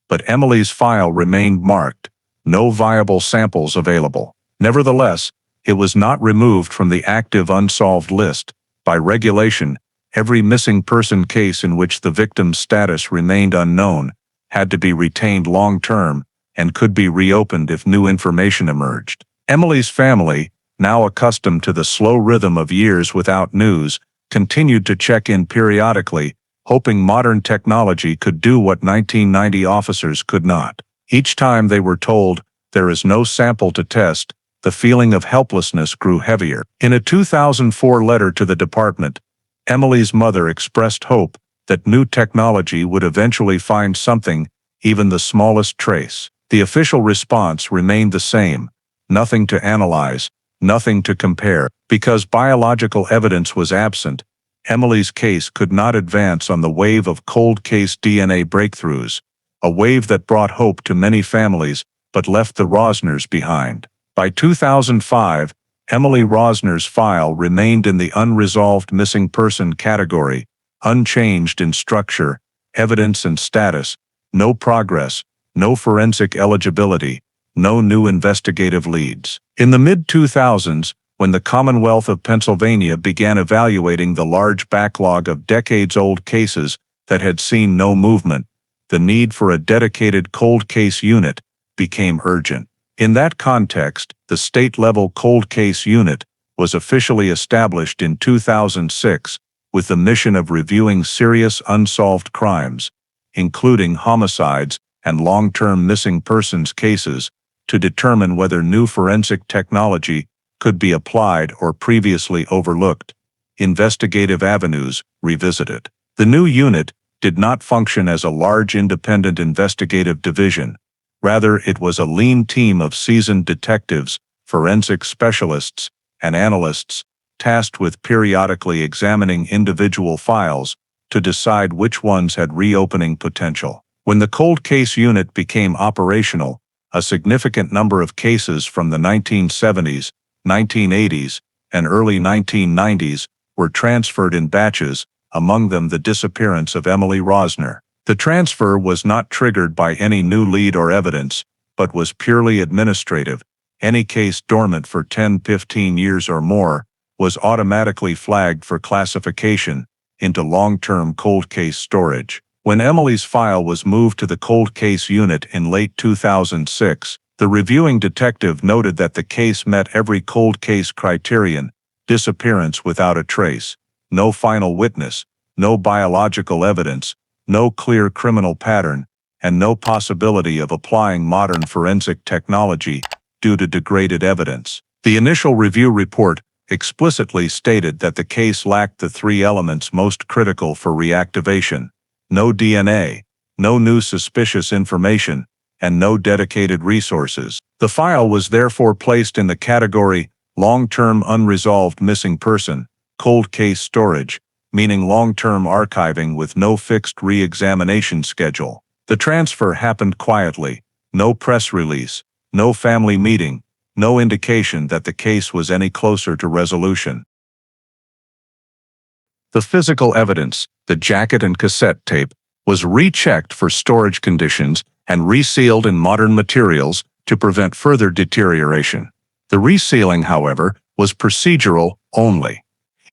but Emily's file remained marked, "No viable samples available." Nevertheless, it was not removed from the active unsolved list. By regulation, every missing person case in which the victim's status remained unknown had to be retained long-term and could be reopened if new information emerged. Emily's family, now accustomed to the slow rhythm of years without news, continued to check in periodically, hoping modern technology could do what 1990 officers could not. Each time they were told, "There is no sample to test," the feeling of helplessness grew heavier. In a 2004 letter to the department, Emily's mother expressed hope that new technology would eventually find something, even the smallest trace. The official response remained the same: nothing to analyze, nothing to compare. Because biological evidence was absent, Emily's case could not advance on the wave of cold case DNA breakthroughs, a wave that brought hope to many families but left the Rosners behind. By 2005, Emily Rosner's file remained in the unresolved missing person category, unchanged in structure, evidence and status, no progress, no forensic eligibility, no new investigative leads. In the mid-2000s, when the Commonwealth of Pennsylvania began evaluating the large backlog of decades-old cases that had seen no movement, the need for a dedicated cold case unit became urgent. In that context, the state-level cold case unit was officially established in 2006 with the mission of reviewing serious unsolved crimes, including homicides and long-term missing persons cases, to determine whether new forensic technology could be applied or previously overlooked investigative avenues revisited. The new unit did not function as a large independent investigative division. Rather, it was a lean team of seasoned detectives, forensic specialists, and analysts tasked with periodically examining individual files to decide which ones had reopening potential. When the cold case unit became operational, a significant number of cases from the 1970s, 1980s, and early 1990s were transferred in batches, among them the disappearance of Emily Rosner. The transfer was not triggered by any new lead or evidence, but was purely administrative. Any case dormant for 10-15 years or more was automatically flagged for classification into long-term cold case storage. When Emily's file was moved to the cold case unit in late 2006, the reviewing detective noted that the case met every cold case criterion: disappearance without a trace, no final witness, no biological evidence, no clear criminal pattern, and no possibility of applying modern forensic technology due to degraded evidence. The initial review report explicitly stated that the case lacked the three elements most critical for reactivation: no DNA, no new suspicious information, and no dedicated resources. The file was therefore placed in the category long-term unresolved missing person, cold case storage, meaning long-term archiving with no fixed re-examination schedule. The transfer happened quietly: no press release, no family meeting, no indication that the case was any closer to resolution. The physical evidence, the jacket and cassette tape, was rechecked for storage conditions and resealed in modern materials to prevent further deterioration. The resealing, however, was procedural only.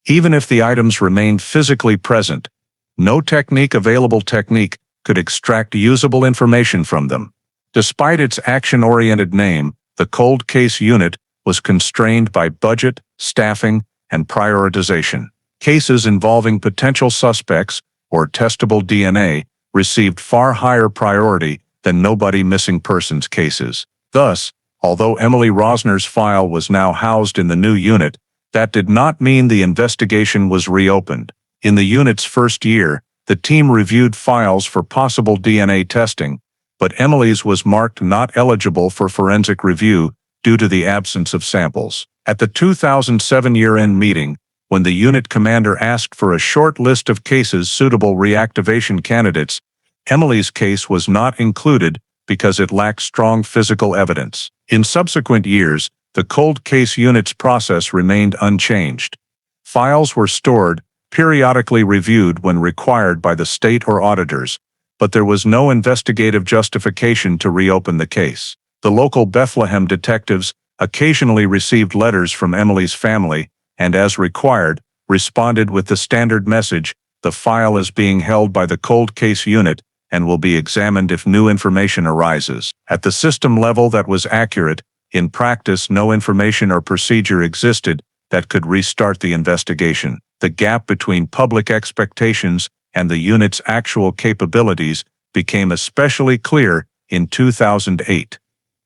Even if the items remained physically present, no available technique could extract usable information from them. Despite its action-oriented name, the cold case unit was constrained by budget, staffing, and prioritization. Cases involving potential suspects or testable DNA received far higher priority than nobody missing persons cases. Thus, although Emily Rosner's file was now housed in the new unit, that did not mean the investigation was reopened. In the unit's first year, the team reviewed files for possible DNA testing, but Emily's was marked not eligible for forensic review due to the absence of samples. At the 2007 year-end meeting, when the unit commander asked for a short list of cases suitable reactivation candidates, Emily's case was not included because it lacked strong physical evidence. In subsequent years, the cold case unit's process remained unchanged. Files were stored, periodically reviewed when required by the state or auditors, but there was no investigative justification to reopen the case. The local Bethlehem detectives occasionally received letters from Emily's family and, as required, responded with the standard message, "The file is being held by the cold case unit and will be examined if new information arises." At the system level, that was accurate. In practice, no information or procedure existed that could restart the investigation. The gap between public expectations and the unit's actual capabilities became especially clear in 2008.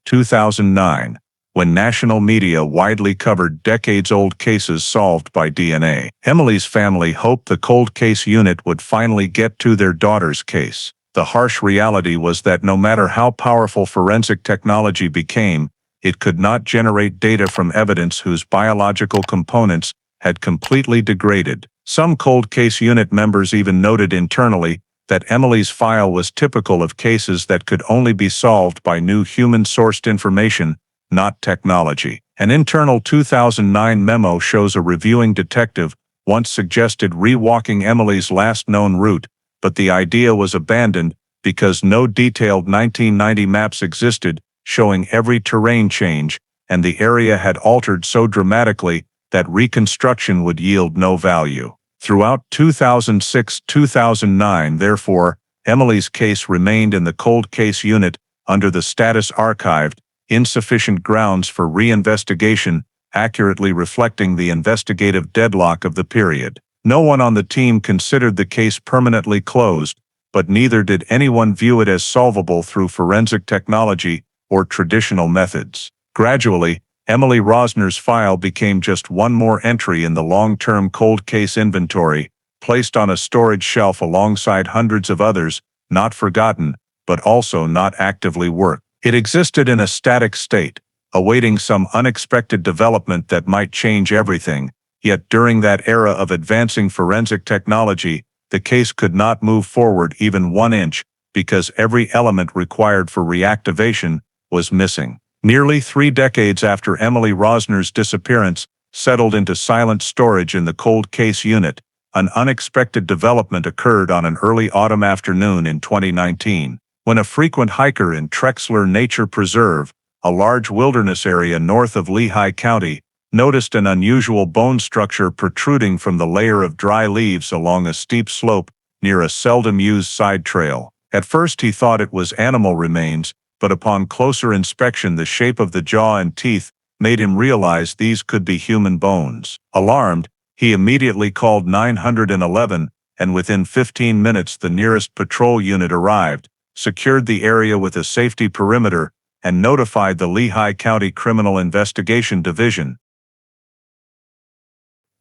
2009, when national media widely covered decades-old cases solved by DNA. Emily's family hoped the cold case unit would finally get to their daughter's case. The harsh reality was that no matter how powerful forensic technology became, it could not generate data from evidence whose biological components had completely degraded. Some cold case unit members even noted internally that Emily's file was typical of cases that could only be solved by new human-sourced information, not technology. An internal 2009 memo shows a reviewing detective once suggested rewalking Emily's last known route, but the idea was abandoned because no detailed 1990 maps existed showing every terrain change, and the area had altered so dramatically that reconstruction would yield no value. Throughout 2006-2009, therefore, Emily's case remained in the cold case unit under the status archived, insufficient grounds for reinvestigation, accurately reflecting the investigative deadlock of the period. No one on the team considered the case permanently closed, but neither did anyone view it as solvable through forensic technology or traditional methods. Gradually, Emily Rosner's file became just one more entry in the long-term cold case inventory, placed on a storage shelf alongside hundreds of others, not forgotten, but also not actively worked. It existed in a static state, awaiting some unexpected development that might change everything, yet during that era of advancing forensic technology, the case could not move forward even 1 inch because every element required for reactivation was missing. Nearly 3 decades after Emily Rosner's disappearance settled into silent storage in the cold case unit, an unexpected development occurred on an early autumn afternoon in 2019, when a frequent hiker in Trexler Nature Preserve, a large wilderness area north of Lehigh County, noticed an unusual bone structure protruding from the layer of dry leaves along a steep slope near a seldom-used side trail. At first he thought it was animal remains, but upon closer inspection the shape of the jaw and teeth made him realize these could be human bones. Alarmed, he immediately called 911, and within 15 minutes the nearest patrol unit arrived, secured the area with a safety perimeter, and notified the Lehigh County Criminal Investigation Division.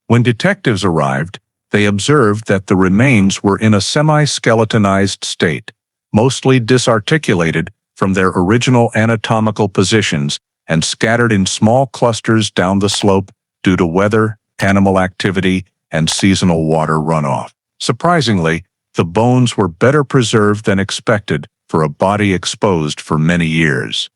When detectives arrived, they observed that the remains were in a semi-skeletonized state, mostly disarticulated from their original anatomical positions and scattered in small clusters down the slope due to weather, animal activity, and seasonal water runoff. Surprisingly, the bones were better preserved than expected for a body exposed for many years.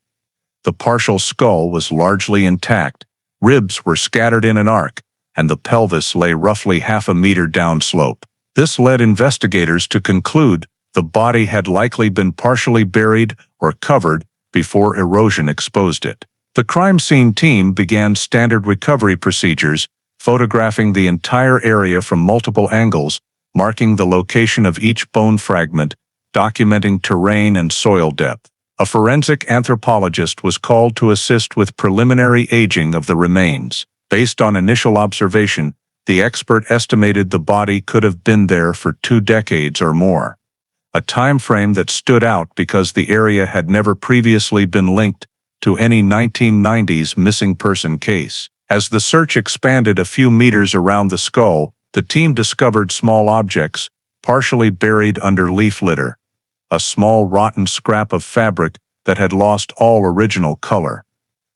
The partial skull was largely intact, ribs were scattered in an arc, and the pelvis lay roughly half a meter downslope. This led investigators to conclude the body had likely been partially buried or covered before erosion exposed it. The crime scene team began standard recovery procedures, photographing the entire area from multiple angles, marking the location of each bone fragment, documenting terrain and soil depth. A forensic anthropologist was called to assist with preliminary aging of the remains. Based on initial observation, the expert estimated the body could have been there for 2 decades or more, a time frame that stood out because the area had never previously been linked to any 1990s missing person case. As the search expanded a few meters around the skull, the team discovered small objects, partially buried under leaf litter. A small rotten scrap of fabric that had lost all original color.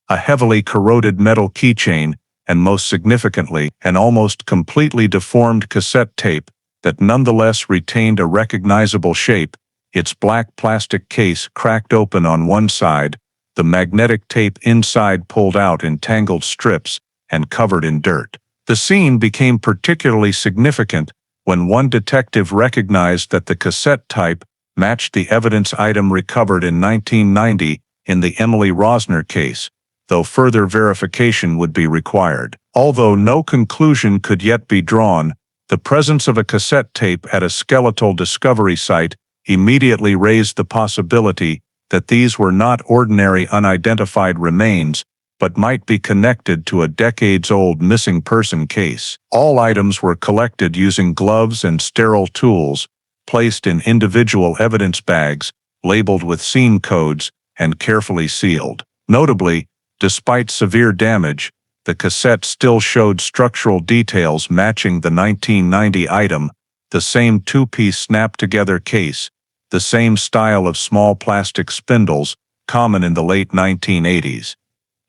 A heavily corroded metal keychain, and most significantly, an almost completely deformed cassette tape that nonetheless retained a recognizable shape, its black plastic case cracked open on one side, the magnetic tape inside pulled out in tangled strips and covered in dirt. The scene became particularly significant when one detective recognized that the cassette type matched the evidence item recovered in 1990 in the Emily Rosner case, though further verification would be required. Although no conclusion could yet be drawn, the presence of a cassette tape at a skeletal discovery site immediately raised the possibility that these were not ordinary unidentified remains, but might be connected to a decades-old missing person case. All items were collected using gloves and sterile tools, placed in individual evidence bags, labeled with scene codes, and carefully sealed. Notably, despite severe damage, the cassette still showed structural details matching the 1990 item, the same two-piece snap-together case, the same style of small plastic spindles, common in the late 1980s,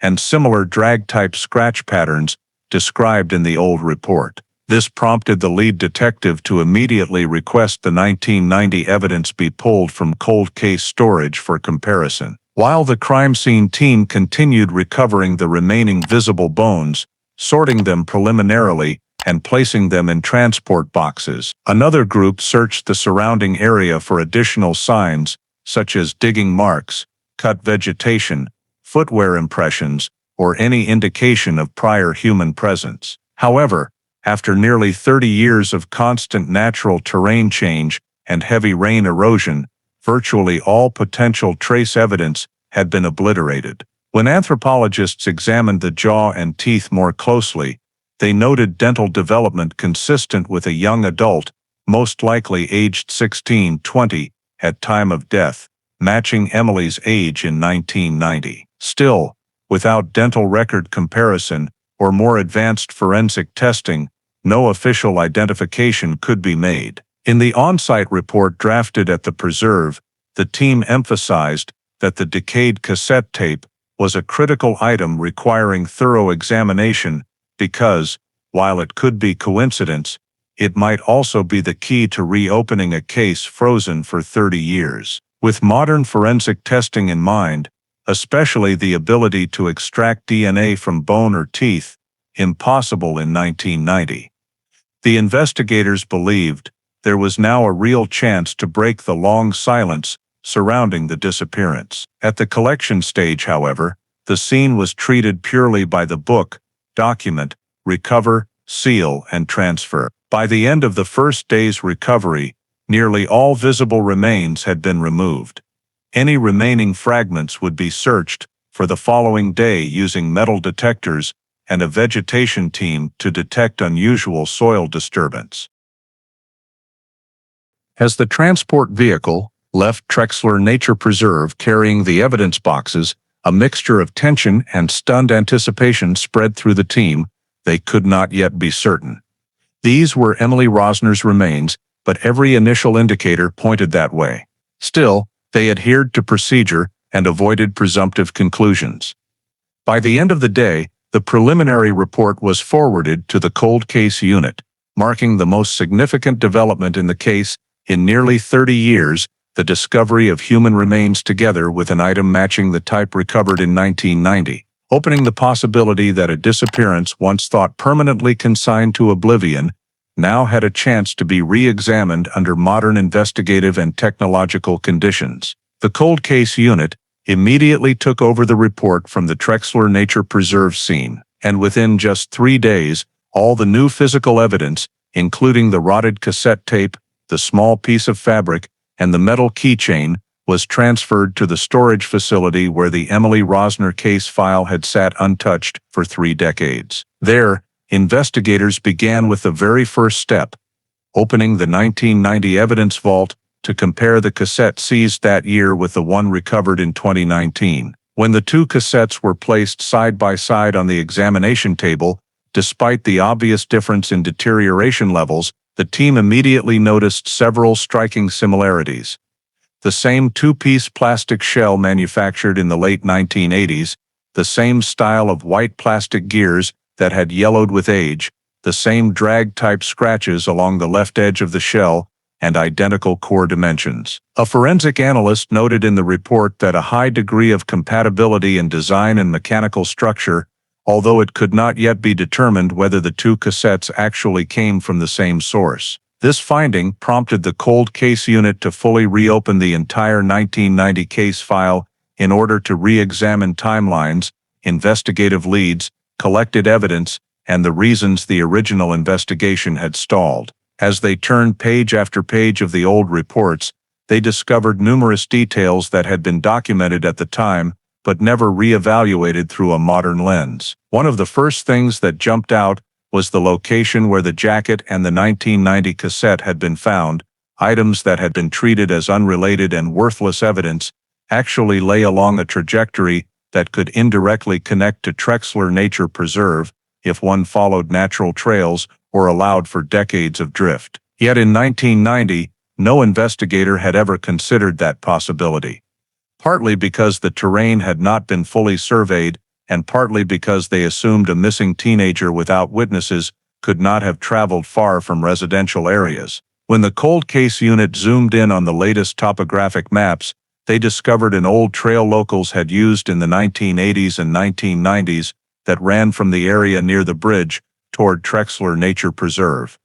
and similar drag-type scratch patterns described in the old report. This prompted the lead detective to immediately request the 1990 evidence be pulled from cold case storage for comparison. While the crime scene team continued recovering the remaining visible bones, sorting them preliminarily, and placing them in transport boxes, another group searched the surrounding area for additional signs, such as digging marks, cut vegetation, footwear impressions, or any indication of prior human presence. However, after nearly 30 years of constant natural terrain change and heavy rain erosion, virtually all potential trace evidence had been obliterated. When anthropologists examined the jaw and teeth more closely, they noted dental development consistent with a young adult, most likely aged 16-20, at time of death, matching Emily's age in 1990. Still, without dental record comparison or more advanced forensic testing, no official identification could be made. In the on-site report drafted at the preserve, the team emphasized that the decayed cassette tape was a critical item requiring thorough examination because, while it could be coincidence, it might also be the key to reopening a case frozen for 30 years. With modern forensic testing in mind, especially the ability to extract DNA from bone or teeth, impossible in 1990, the investigators believed there was now a real chance to break the long silence surrounding the disappearance. At the collection stage, however, the scene was treated purely by the book, document, recover, seal, and transfer. By the end of the first day's recovery, nearly all visible remains had been removed. Any remaining fragments would be searched for the following day using metal detectors and a vegetation team to detect unusual soil disturbance. As the transport vehicle left Trexler Nature Preserve carrying the evidence boxes, a mixture of tension and stunned anticipation spread through the team. They could not yet be certain. These were Emily Rosner's remains, but every initial indicator pointed that way. Still, they adhered to procedure and avoided presumptive conclusions. By the end of the day, the preliminary report was forwarded to the cold case unit, marking the most significant development in the case in nearly 30 years, the discovery of human remains together with an item matching the type recovered in 1990, opening the possibility that a disappearance once thought permanently consigned to oblivion now had a chance to be re-examined under modern investigative and technological conditions. The cold case unit immediately took over the report from the Trexler Nature Preserve scene, and within just 3 days, all the new physical evidence, including the rotted cassette tape, the small piece of fabric, and the metal keychain, was transferred to the storage facility where the Emily Rosner case file had sat untouched for 3 decades. There, investigators began with the very first step, opening the 1990 evidence vault to compare the cassette seized that year with the one recovered in 2019. When the two cassettes were placed side by side on the examination table, despite the obvious difference in deterioration levels, the team immediately noticed several striking similarities. The same two-piece plastic shell manufactured in the late 1980s, the same style of white plastic gears that had yellowed with age, the same drag-type scratches along the left edge of the shell, and identical core dimensions. A forensic analyst noted in the report that a high degree of compatibility in design and mechanical structure, although it could not yet be determined whether the two cassettes actually came from the same source. This finding prompted the cold case unit to fully reopen the entire 1990 case file in order to re-examine timelines, investigative leads, collected evidence, and the reasons the original investigation had stalled. As they turned page after page of the old reports, they discovered numerous details that had been documented at the time, but never re-evaluated through a modern lens. One of the first things that jumped out was the location where the jacket and the 1990 cassette had been found. Items that had been treated as unrelated and worthless evidence actually lay along a trajectory that could indirectly connect to Trexler Nature Preserve if one followed natural trails or allowed for decades of drift. Yet in 1990, no investigator had ever considered that possibility. Partly because the terrain had not been fully surveyed, and partly because they assumed a missing teenager without witnesses could not have traveled far from residential areas. When the cold case unit zoomed in on the latest topographic maps, they discovered an old trail locals had used in the 1980s and 1990s that ran from the area near the bridge toward Trexler Nature Preserve.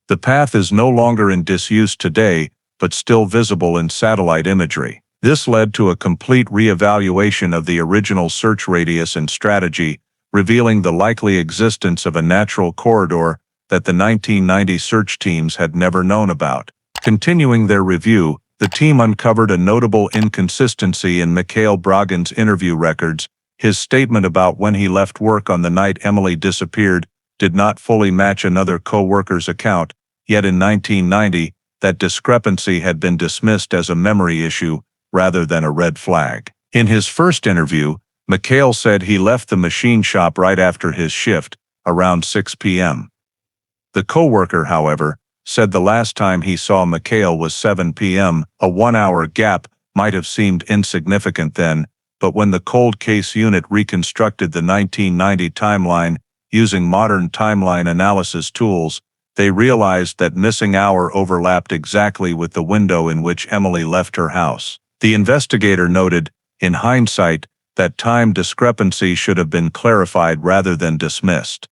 The path is no longer in disuse today, but still visible in satellite imagery. This led to a complete re-evaluation of the original search radius and strategy, revealing the likely existence of a natural corridor that the 1990 search teams had never known about. Continuing their review, the team uncovered a notable inconsistency in Mikhail Bragin's interview records. His statement about when he left work on the night Emily disappeared did not fully match another co-worker's account, yet in 1990, that discrepancy had been dismissed as a memory issue rather than a red flag. In his first interview, Mikhail said he left the machine shop right after his shift, around 6 p.m. The co-worker, however, said the last time he saw Mikhail was 7 p.m. A 1-hour gap might have seemed insignificant then, but when the cold case unit reconstructed the 1990 timeline using modern timeline analysis tools, they realized that missing hour overlapped exactly with the window in which Emily left her house. The investigator noted, in hindsight, that time discrepancy should have been clarified rather than dismissed.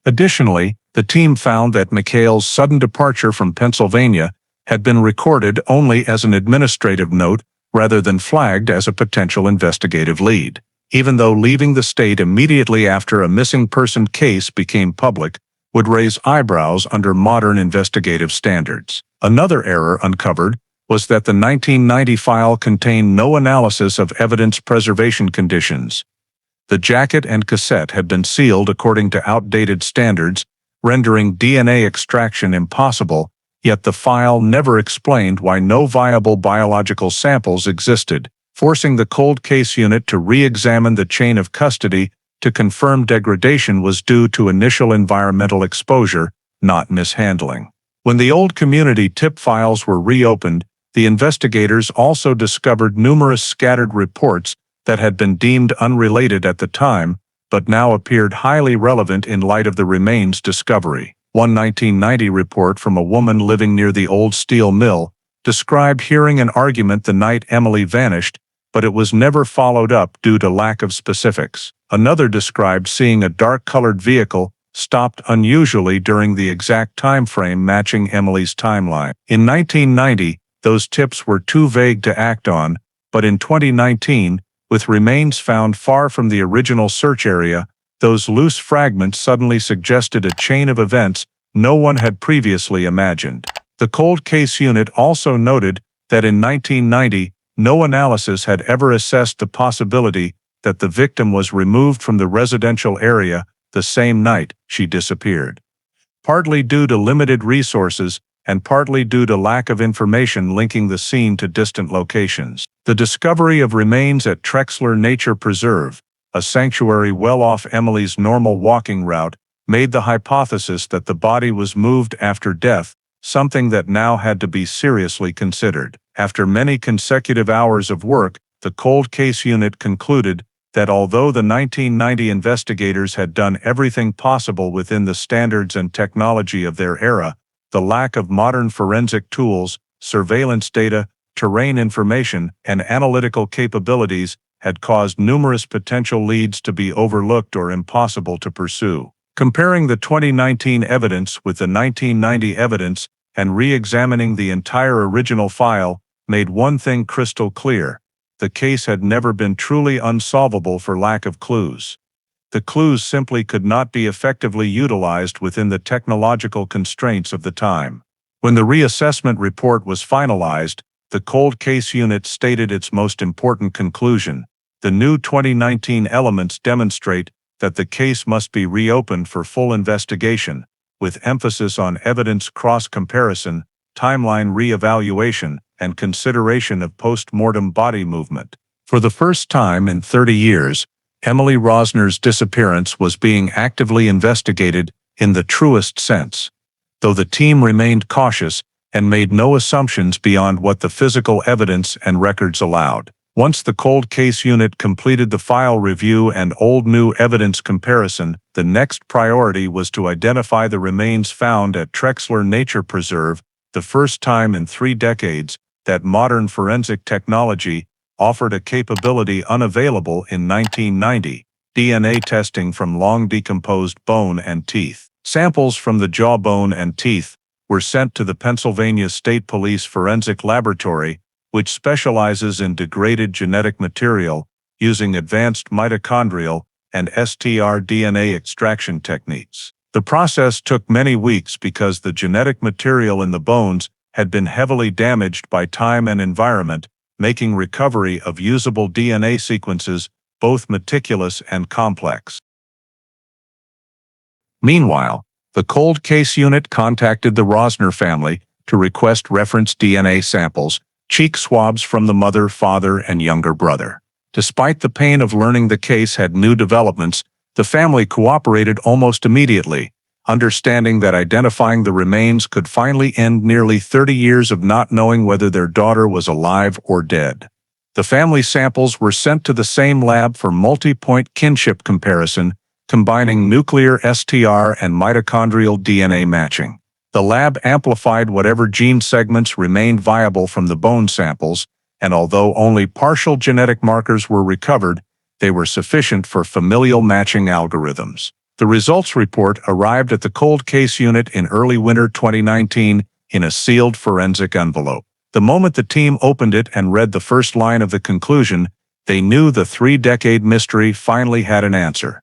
Additionally, the team found that Mikhail's sudden departure from Pennsylvania had been recorded only as an administrative note rather than flagged as a potential investigative lead. Even though leaving the state immediately after a missing person case became public would raise eyebrows under modern investigative standards. Another error uncovered was that the 1990 file contained no analysis of evidence preservation conditions. The jacket and cassette had been sealed according to outdated standards, rendering DNA extraction impossible, yet the file never explained why no viable biological samples existed, forcing the cold case unit to re-examine the chain of custody to confirm degradation was due to initial environmental exposure, not mishandling. When the old community tip files were reopened, the investigators also discovered numerous scattered reports that had been deemed unrelated at the time, but now appeared highly relevant in light of the remains discovery. One 1990 report from a woman living near the old steel mill described hearing an argument the night Emily vanished, but it was never followed up due to lack of specifics. Another described seeing a dark-colored vehicle stopped unusually during the exact time frame matching Emily's timeline. In 1990, those tips were too vague to act on, but in 2019, with remains found far from the original search area, those loose fragments suddenly suggested a chain of events no one had previously imagined. The cold case unit also noted that in 1990, no analysis had ever assessed the possibility that the victim was removed from the residential area the same night she disappeared. Partly due to limited resources, and partly due to lack of information linking the scene to distant locations. The discovery of remains at Trexler Nature Preserve, a sanctuary well off Emily's normal walking route, made the hypothesis that the body was moved after death, something that now had to be seriously considered. After many consecutive hours of work, the cold case unit concluded that although the 1990 investigators had done everything possible within the standards and technology of their era, the lack of modern forensic tools, surveillance data, terrain information, and analytical capabilities had caused numerous potential leads to be overlooked or impossible to pursue. Comparing the 2019 evidence with the 1990 evidence and re-examining the entire original file made one thing crystal clear: the case had never been truly unsolvable for lack of clues. The clues simply could not be effectively utilized within the technological constraints of the time. When the reassessment report was finalized, the cold case unit stated its most important conclusion: the new 2019 elements demonstrate that the case must be reopened for full investigation, with emphasis on evidence cross-comparison, timeline re-evaluation, and consideration of post-mortem body movement. For the first time in 30 years, Emily Rosner's disappearance was being actively investigated in the truest sense, though the team remained cautious and made no assumptions beyond what the physical evidence and records allowed. Once the cold case unit completed the file review and old-new evidence comparison, the next priority was to identify the remains found at Trexler Nature Preserve, the first time in 3 decades that modern forensic technology offered a capability unavailable in 1990: DNA testing from long-decomposed bone and teeth. Samples from the jawbone and teeth were sent to the Pennsylvania State Police Forensic Laboratory, which specializes in degraded genetic material using advanced mitochondrial and stRDNA extraction techniques. The process took many weeks because the genetic material in the bones had been heavily damaged by time and environment, making recovery of usable DNA sequences both meticulous and complex. Meanwhile, the cold case unit contacted the Rosner family to request reference DNA samples, cheek swabs from the mother, father, and younger brother. Despite the pain of learning the case had new developments, the family cooperated almost immediately, understanding that identifying the remains could finally end nearly 30 years of not knowing whether their daughter was alive or dead. The family samples were sent to the same lab for multi-point kinship comparison, combining nuclear STR and mitochondrial DNA matching. The lab amplified whatever gene segments remained viable from the bone samples, and although only partial genetic markers were recovered, they were sufficient for familial matching algorithms. The results report arrived at the cold case unit in early winter 2019 in a sealed forensic envelope. The moment the team opened it and read the first line of the conclusion, they knew the 3-decade mystery finally had an answer.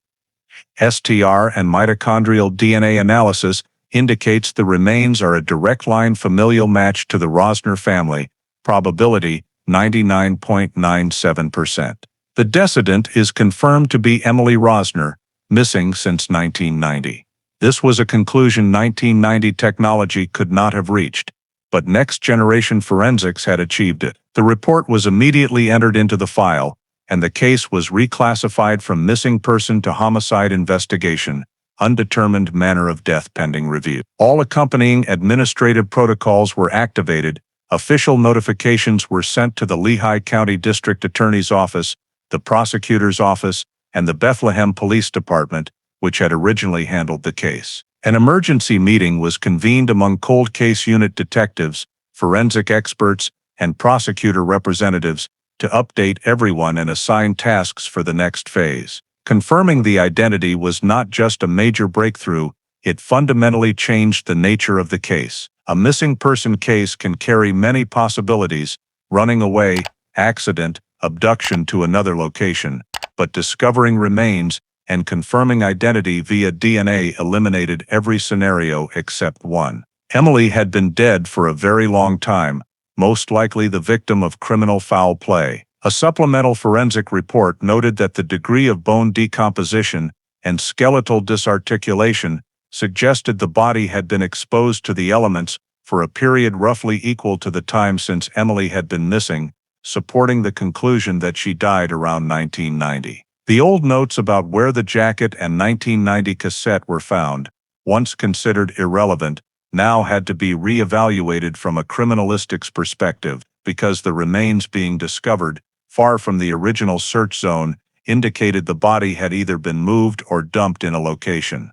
STR and mitochondrial DNA analysis indicates the remains are a direct line familial match to the Rosner family, probability 99.97%. The decedent is confirmed to be Emily Rosner, missing since 1990. This was a conclusion 1990 technology could not have reached, but next-generation forensics had achieved it. The report was immediately entered into the file, and the case was reclassified from missing person to homicide investigation, undetermined manner of death pending review. All accompanying administrative protocols were activated, official notifications were sent to the Lehigh County District Attorney's Office, the Prosecutor's Office, and the Bethlehem Police Department, which had originally handled the case. An emergency meeting was convened among cold case unit detectives, forensic experts, and prosecutor representatives to update everyone and assign tasks for the next phase. Confirming the identity was not just a major breakthrough, it fundamentally changed the nature of the case. A missing person case can carry many possibilities: running away, accident, abduction to another location, but discovering remains and confirming identity via DNA eliminated every scenario except one. Emily had been dead for a very long time, most likely the victim of criminal foul play. A supplemental forensic report noted that the degree of bone decomposition and skeletal disarticulation suggested the body had been exposed to the elements for a period roughly equal to the time since Emily had been missing, supporting the conclusion that she died around 1990. The old notes about where the jacket and 1990 cassette were found, once considered irrelevant, now had to be re-evaluated from a criminalistics perspective, because the remains being discovered, far from the original search zone, indicated the body had either been moved or dumped in a location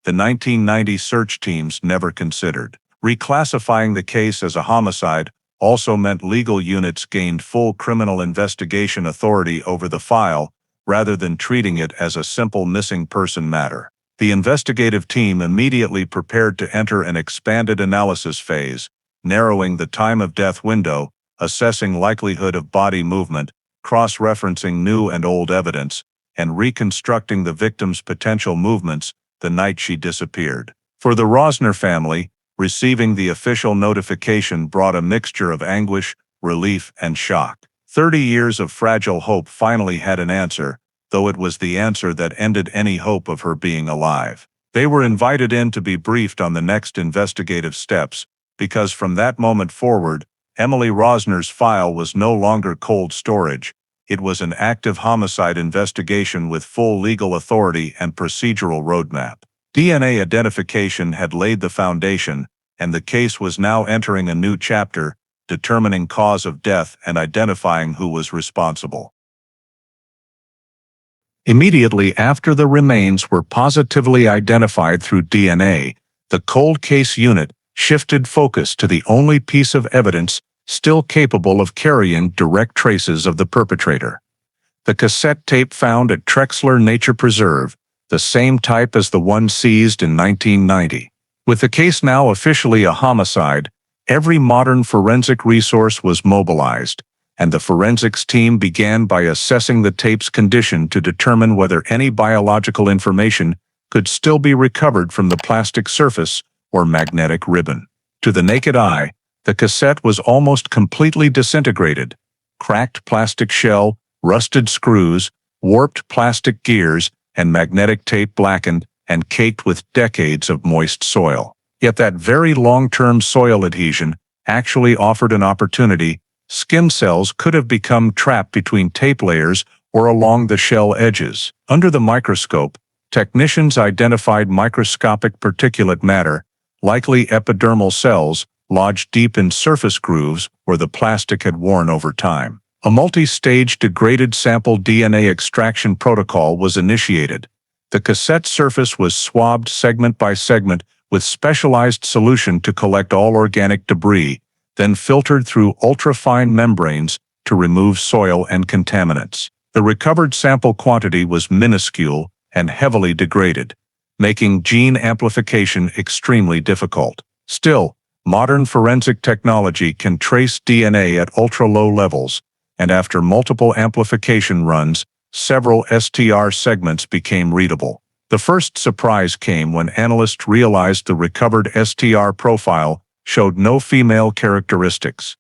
the 1990 search teams never considered. Reclassifying the case as a homicide also meant legal units gained full criminal investigation authority over the file, rather than treating it as a simple missing person matter. The investigative team immediately prepared to enter an expanded analysis phase, narrowing the time of death window, assessing likelihood of body movement, cross-referencing new and old evidence, and reconstructing the victim's potential movements the night she disappeared. For the Rosner family, receiving the official notification brought a mixture of anguish, relief, and shock. 30 years of fragile hope finally had an answer, though it was the answer that ended any hope of her being alive. They were invited in to be briefed on the next investigative steps, because from that moment forward, Emily Rosner's file was no longer cold storage. It was an active homicide investigation with full legal authority and procedural roadmap. DNA identification had laid the foundation, and the case was now entering a new chapter, determining cause of death and identifying who was responsible. Immediately after the remains were positively identified through DNA, the cold case unit shifted focus to the only piece of evidence still capable of carrying direct traces of the perpetrator. The cassette tape found at Trexler Nature Preserve, the same type as the one seized in 1990. With the case now officially a homicide, every modern forensic resource was mobilized, and the forensics team began by assessing the tape's condition to determine whether any biological information could still be recovered from the plastic surface or magnetic ribbon. To the naked eye, the cassette was almost completely disintegrated. Cracked plastic shell, rusted screws, warped plastic gears, and magnetic tape blackened and caked with decades of moist soil. Yet that very long-term soil adhesion actually offered an opportunity. Skin cells could have become trapped between tape layers or along the shell edges. Under the microscope, technicians identified microscopic particulate matter, likely epidermal cells, lodged deep in surface grooves where the plastic had worn over time. A multi-stage degraded sample DNA extraction protocol was initiated. The cassette surface was swabbed segment by segment with specialized solution to collect all organic debris, then filtered through ultrafine membranes to remove soil and contaminants. The recovered sample quantity was minuscule and heavily degraded, making gene amplification extremely difficult. Still, modern forensic technology can trace DNA at ultra-low levels, and after multiple amplification runs, several STR segments became readable. The first surprise came when analysts realized the recovered STR profile showed no female characteristics.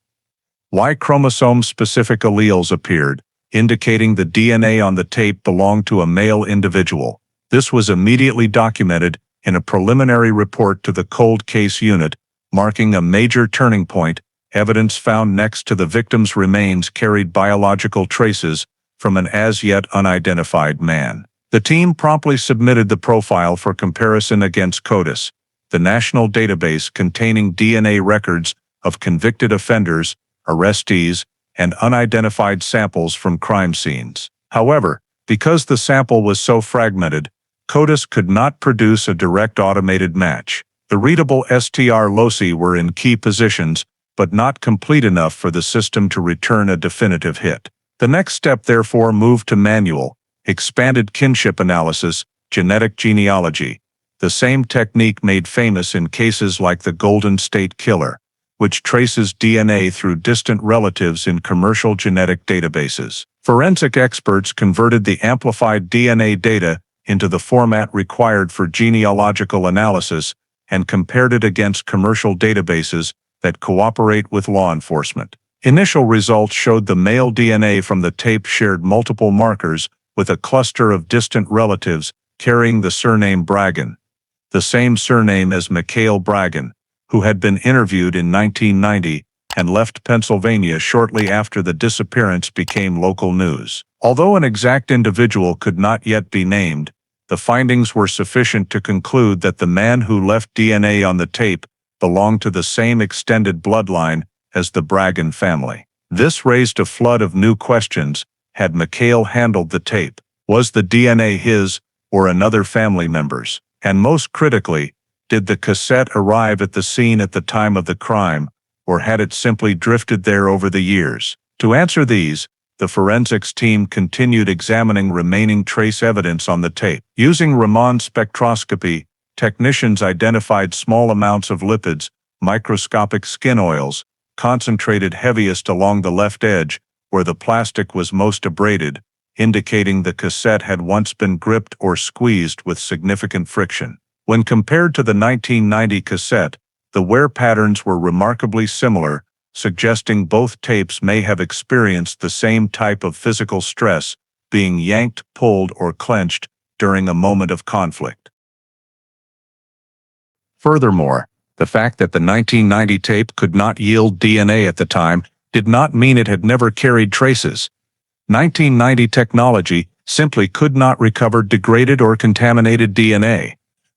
Y chromosome-specific alleles appeared, indicating the DNA on the tape belonged to a male individual. This was immediately documented in a preliminary report to the cold case unit, marking a major turning point. Evidence found next to the victim's remains carried biological traces from an as-yet unidentified man. The team promptly submitted the profile for comparison against CODIS, the national database containing DNA records of convicted offenders, arrestees, and unidentified samples from crime scenes. However, because the sample was so fragmented, CODIS could not produce a direct automated match. The readable STR loci were in key positions, but not complete enough for the system to return a definitive hit. The next step therefore moved to manual, expanded kinship analysis, genetic genealogy, the same technique made famous in cases like the Golden State Killer, which traces DNA through distant relatives in commercial genetic databases. Forensic experts converted the amplified DNA data into the format required for genealogical analysis and compared it against commercial databases that cooperate with law enforcement. Initial results showed the male DNA from the tape shared multiple markers with a cluster of distant relatives carrying the surname Bragin, the same surname as Mikhail Bragin, who had been interviewed in 1990 and left Pennsylvania shortly after the disappearance became local news. Although an exact individual could not yet be named, the findings were sufficient to conclude that the man who left DNA on the tape belonged to the same extended bloodline as the Bragin family. This raised a flood of new questions. Had Mikhail handled the tape? Was the DNA his or another family member's? And most critically, did the cassette arrive at the scene at the time of the crime, or had it simply drifted there over the years? To answer these, the forensics team continued examining remaining trace evidence on the tape. Using Raman spectroscopy, technicians identified small amounts of lipids, microscopic skin oils, concentrated heaviest along the left edge, where the plastic was most abraded, indicating the cassette had once been gripped or squeezed with significant friction. When compared to the 1990 cassette, the wear patterns were remarkably similar, suggesting both tapes may have experienced the same type of physical stress, being yanked, pulled, or clenched during a moment of conflict. Furthermore, the fact that the 1990 tape could not yield DNA at the time did not mean it had never carried traces. 1990 technology simply could not recover degraded or contaminated DNA.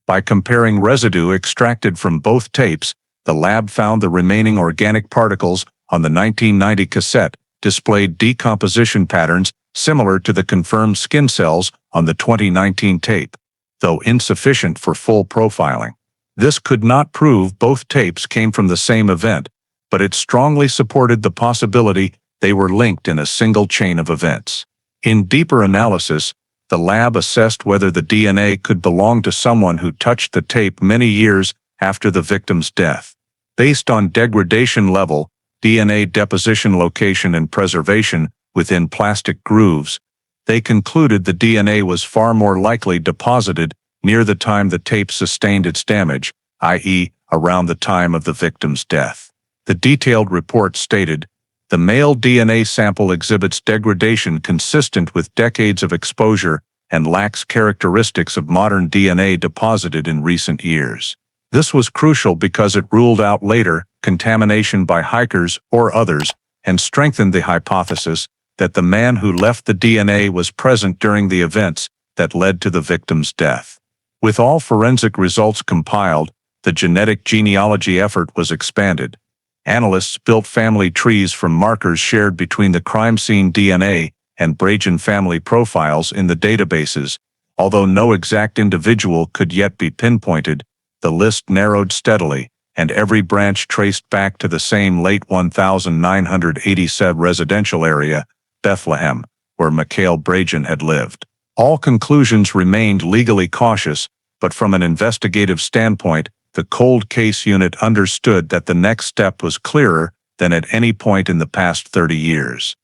By comparing residue extracted from both tapes, the lab found the remaining organic particles on the 1990 cassette displayed decomposition patterns similar to the confirmed skin cells on the 2019 tape, though insufficient for full profiling. This could not prove both tapes came from the same event, but it strongly supported the possibility they were linked in a single chain of events. In deeper analysis, the lab assessed whether the DNA could belong to someone who touched the tape many years after the victim's death. Based on degradation level, DNA deposition location and preservation within plastic grooves, they concluded the DNA was far more likely deposited near the time the tape sustained its damage, i.e., around the time of the victim's death. The detailed report stated, "The male DNA sample exhibits degradation consistent with decades of exposure and lacks characteristics of modern DNA deposited in recent years." This was crucial because it ruled out later contamination by hikers or others and strengthened the hypothesis that the man who left the DNA was present during the events that led to the victim's death. With all forensic results compiled, the genetic genealogy effort was expanded. Analysts built family trees from markers shared between the crime scene DNA and Bragen family profiles in the databases. Although no exact individual could yet be pinpointed, the list narrowed steadily, and every branch traced back to the same late 1987 residential area, Bethlehem, where Mikhail Bragen had lived. All conclusions remained legally cautious, but from an investigative standpoint, the cold case unit understood that the next step was clearer than at any point in the past 30 years.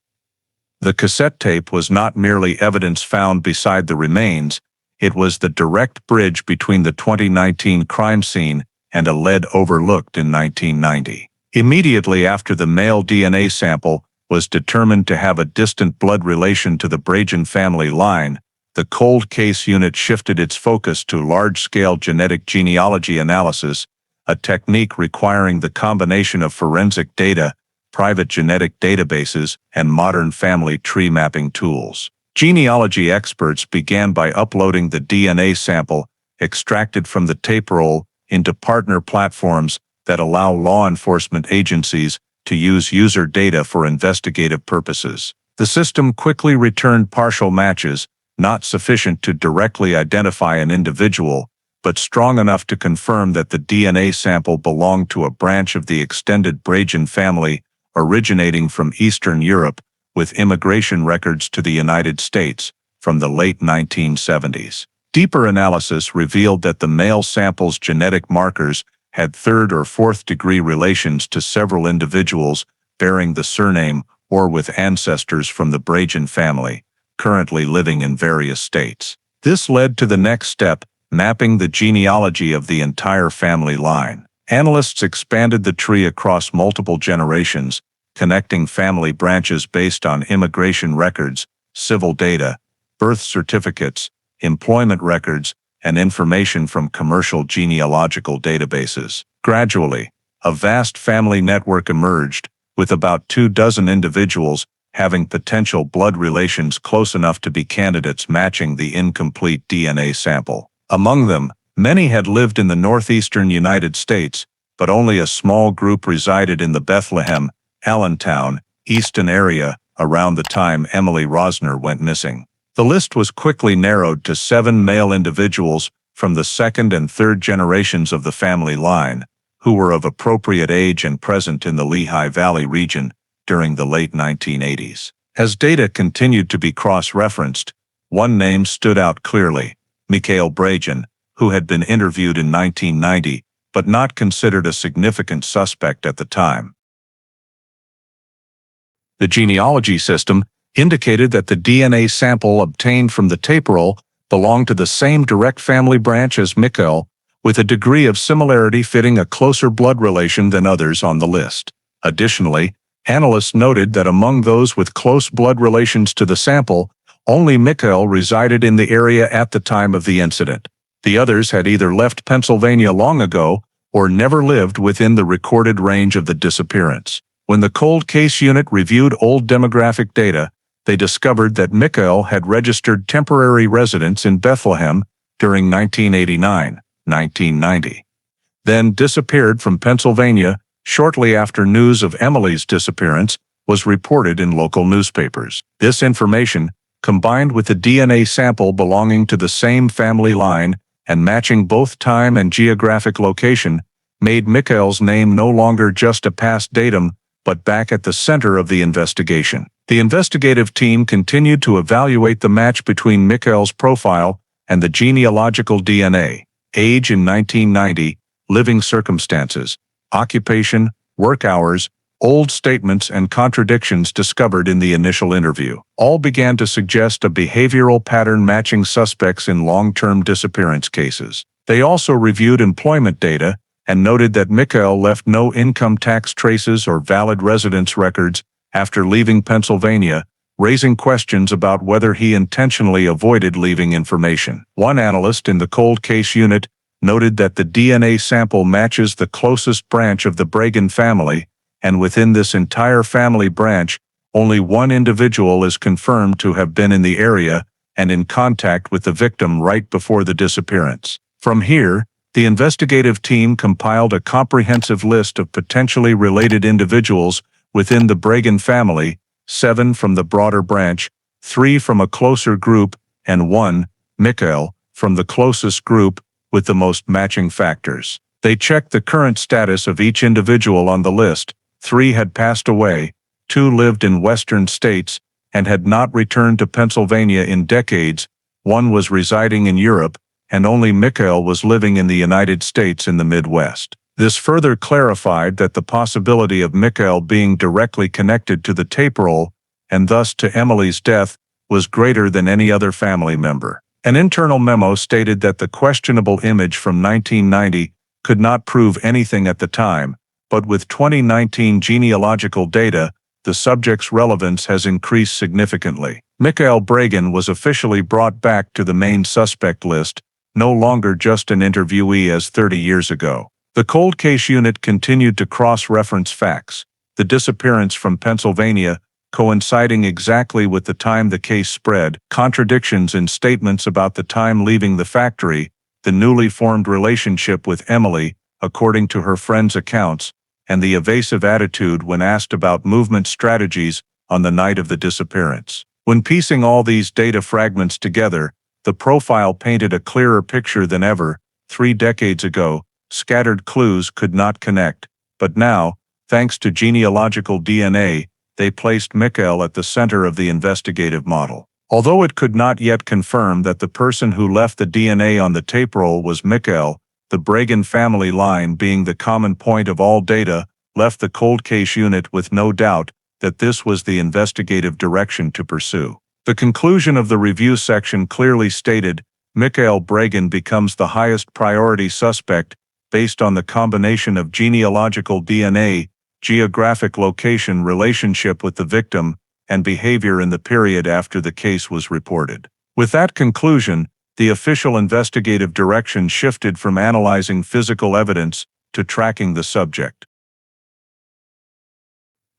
The cassette tape was not merely evidence found beside the remains, it was the direct bridge between the 2019 crime scene and a lead overlooked in 1990. Immediately after the male DNA sample was determined to have a distant blood relation to the Bragen family line, the cold case unit shifted its focus to large-scale genetic genealogy analysis, a technique requiring the combination of forensic data, private genetic databases, and modern family tree mapping tools. Genealogy experts began by uploading the DNA sample extracted from the tape roll into partner platforms that allow law enforcement agencies to use user data for investigative purposes. The system quickly returned partial matches, not sufficient to directly identify an individual, but strong enough to confirm that the DNA sample belonged to a branch of the extended Bragen family originating from Eastern Europe, with immigration records to the United States from the late 1970s. Deeper analysis revealed that the male sample's genetic markers had third or fourth degree relations to several individuals bearing the surname or with ancestors from the Bragen family, currently living in various states. This led to the next step, mapping the genealogy of the entire family line. Analysts expanded the tree across multiple generations, connecting family branches based on immigration records, civil data, birth certificates, employment records, and information from commercial genealogical databases. Gradually, a vast family network emerged, with about 24 individuals having potential blood relations close enough to be candidates matching the incomplete DNA sample. Among them, many had lived in the northeastern United States, but only a small group resided in the Bethlehem, Allentown, Easton area around the time Emily Rosner went missing. The list was quickly narrowed to 7 male individuals from the second and third generations of the family line, who were of appropriate age and present in the Lehigh Valley region during the late 1980s. As data continued to be cross-referenced, one name stood out clearly: Mikhail Bragin, who had been interviewed in 1990, but not considered a significant suspect at the time. The genealogy system indicated that the DNA sample obtained from the tape roll belonged to the same direct family branch as Mikhail, with a degree of similarity fitting a closer blood relation than others on the list. Additionally, analysts noted that among those with close blood relations to the sample, only Mikhail resided in the area at the time of the incident. The others had either left Pennsylvania long ago or never lived within the recorded range of the disappearance. When the cold case unit reviewed old demographic data, they discovered that Mikhail had registered temporary residence in Bethlehem during 1989-1990, then disappeared from Pennsylvania shortly after news of Emily's disappearance was reported in local newspapers. This information, combined with the DNA sample belonging to the same family line and matching both time and geographic location, made Mikhail's name no longer just a past datum, but back at the center of the investigation. The investigative team continued to evaluate the match between Mikhail's profile and the genealogical DNA, age in 1990, living circumstances, occupation, work hours, old statements and contradictions discovered in the initial interview. All began to suggest a behavioral pattern matching suspects in long-term disappearance cases. They also reviewed employment data and noted that Mikhail left no income tax traces or valid residence records after leaving Pennsylvania, raising questions about whether he intentionally avoided leaving information. One analyst in the cold case unit noted that the DNA sample matches the closest branch of the Bragin family, and within this entire family branch, only one individual is confirmed to have been in the area and in contact with the victim right before the disappearance. From here, the investigative team compiled a comprehensive list of potentially related individuals within the Bragin family, 7 from the broader branch, 3 from a closer group, and 1, Mikhail, from the closest group, with the most matching factors. They checked the current status of each individual on the list. 3 had passed away, 2 lived in western states, and had not returned to Pennsylvania in decades, 1 was residing in Europe, and only Mikhail was living in the United States in the Midwest. This further clarified that the possibility of Mikhail being directly connected to the tape roll, and thus to Emily's death, was greater than any other family member. An internal memo stated that the questionable image from 1990 could not prove anything at the time, but with 2019 genealogical data, the subject's relevance has increased significantly. Mikhail Bragin was officially brought back to the main suspect list, no longer just an interviewee as 30 years ago. The cold case unit continued to cross-reference facts, the disappearance from Pennsylvania coinciding exactly with the time the case spread, contradictions in statements about the time leaving the factory, the newly formed relationship with Emily, according to her friends' accounts, and the evasive attitude when asked about movement strategies on the night of the disappearance. When piecing all these data fragments together, the profile painted a clearer picture than ever. 3 decades ago, scattered clues could not connect, but now, thanks to genealogical DNA, they placed Mikhail at the center of the investigative model. Although it could not yet confirm that the person who left the DNA on the tape roll was Mikhail, the Bragin family line being the common point of all data, left the cold case unit with no doubt that this was the investigative direction to pursue. The conclusion of the review section clearly stated, Mikhail Bragin becomes the highest priority suspect based on the combination of genealogical DNA, geographic location relationship with the victim, and behavior in the period after the case was reported. With that conclusion, the official investigative direction shifted from analyzing physical evidence to tracking the subject.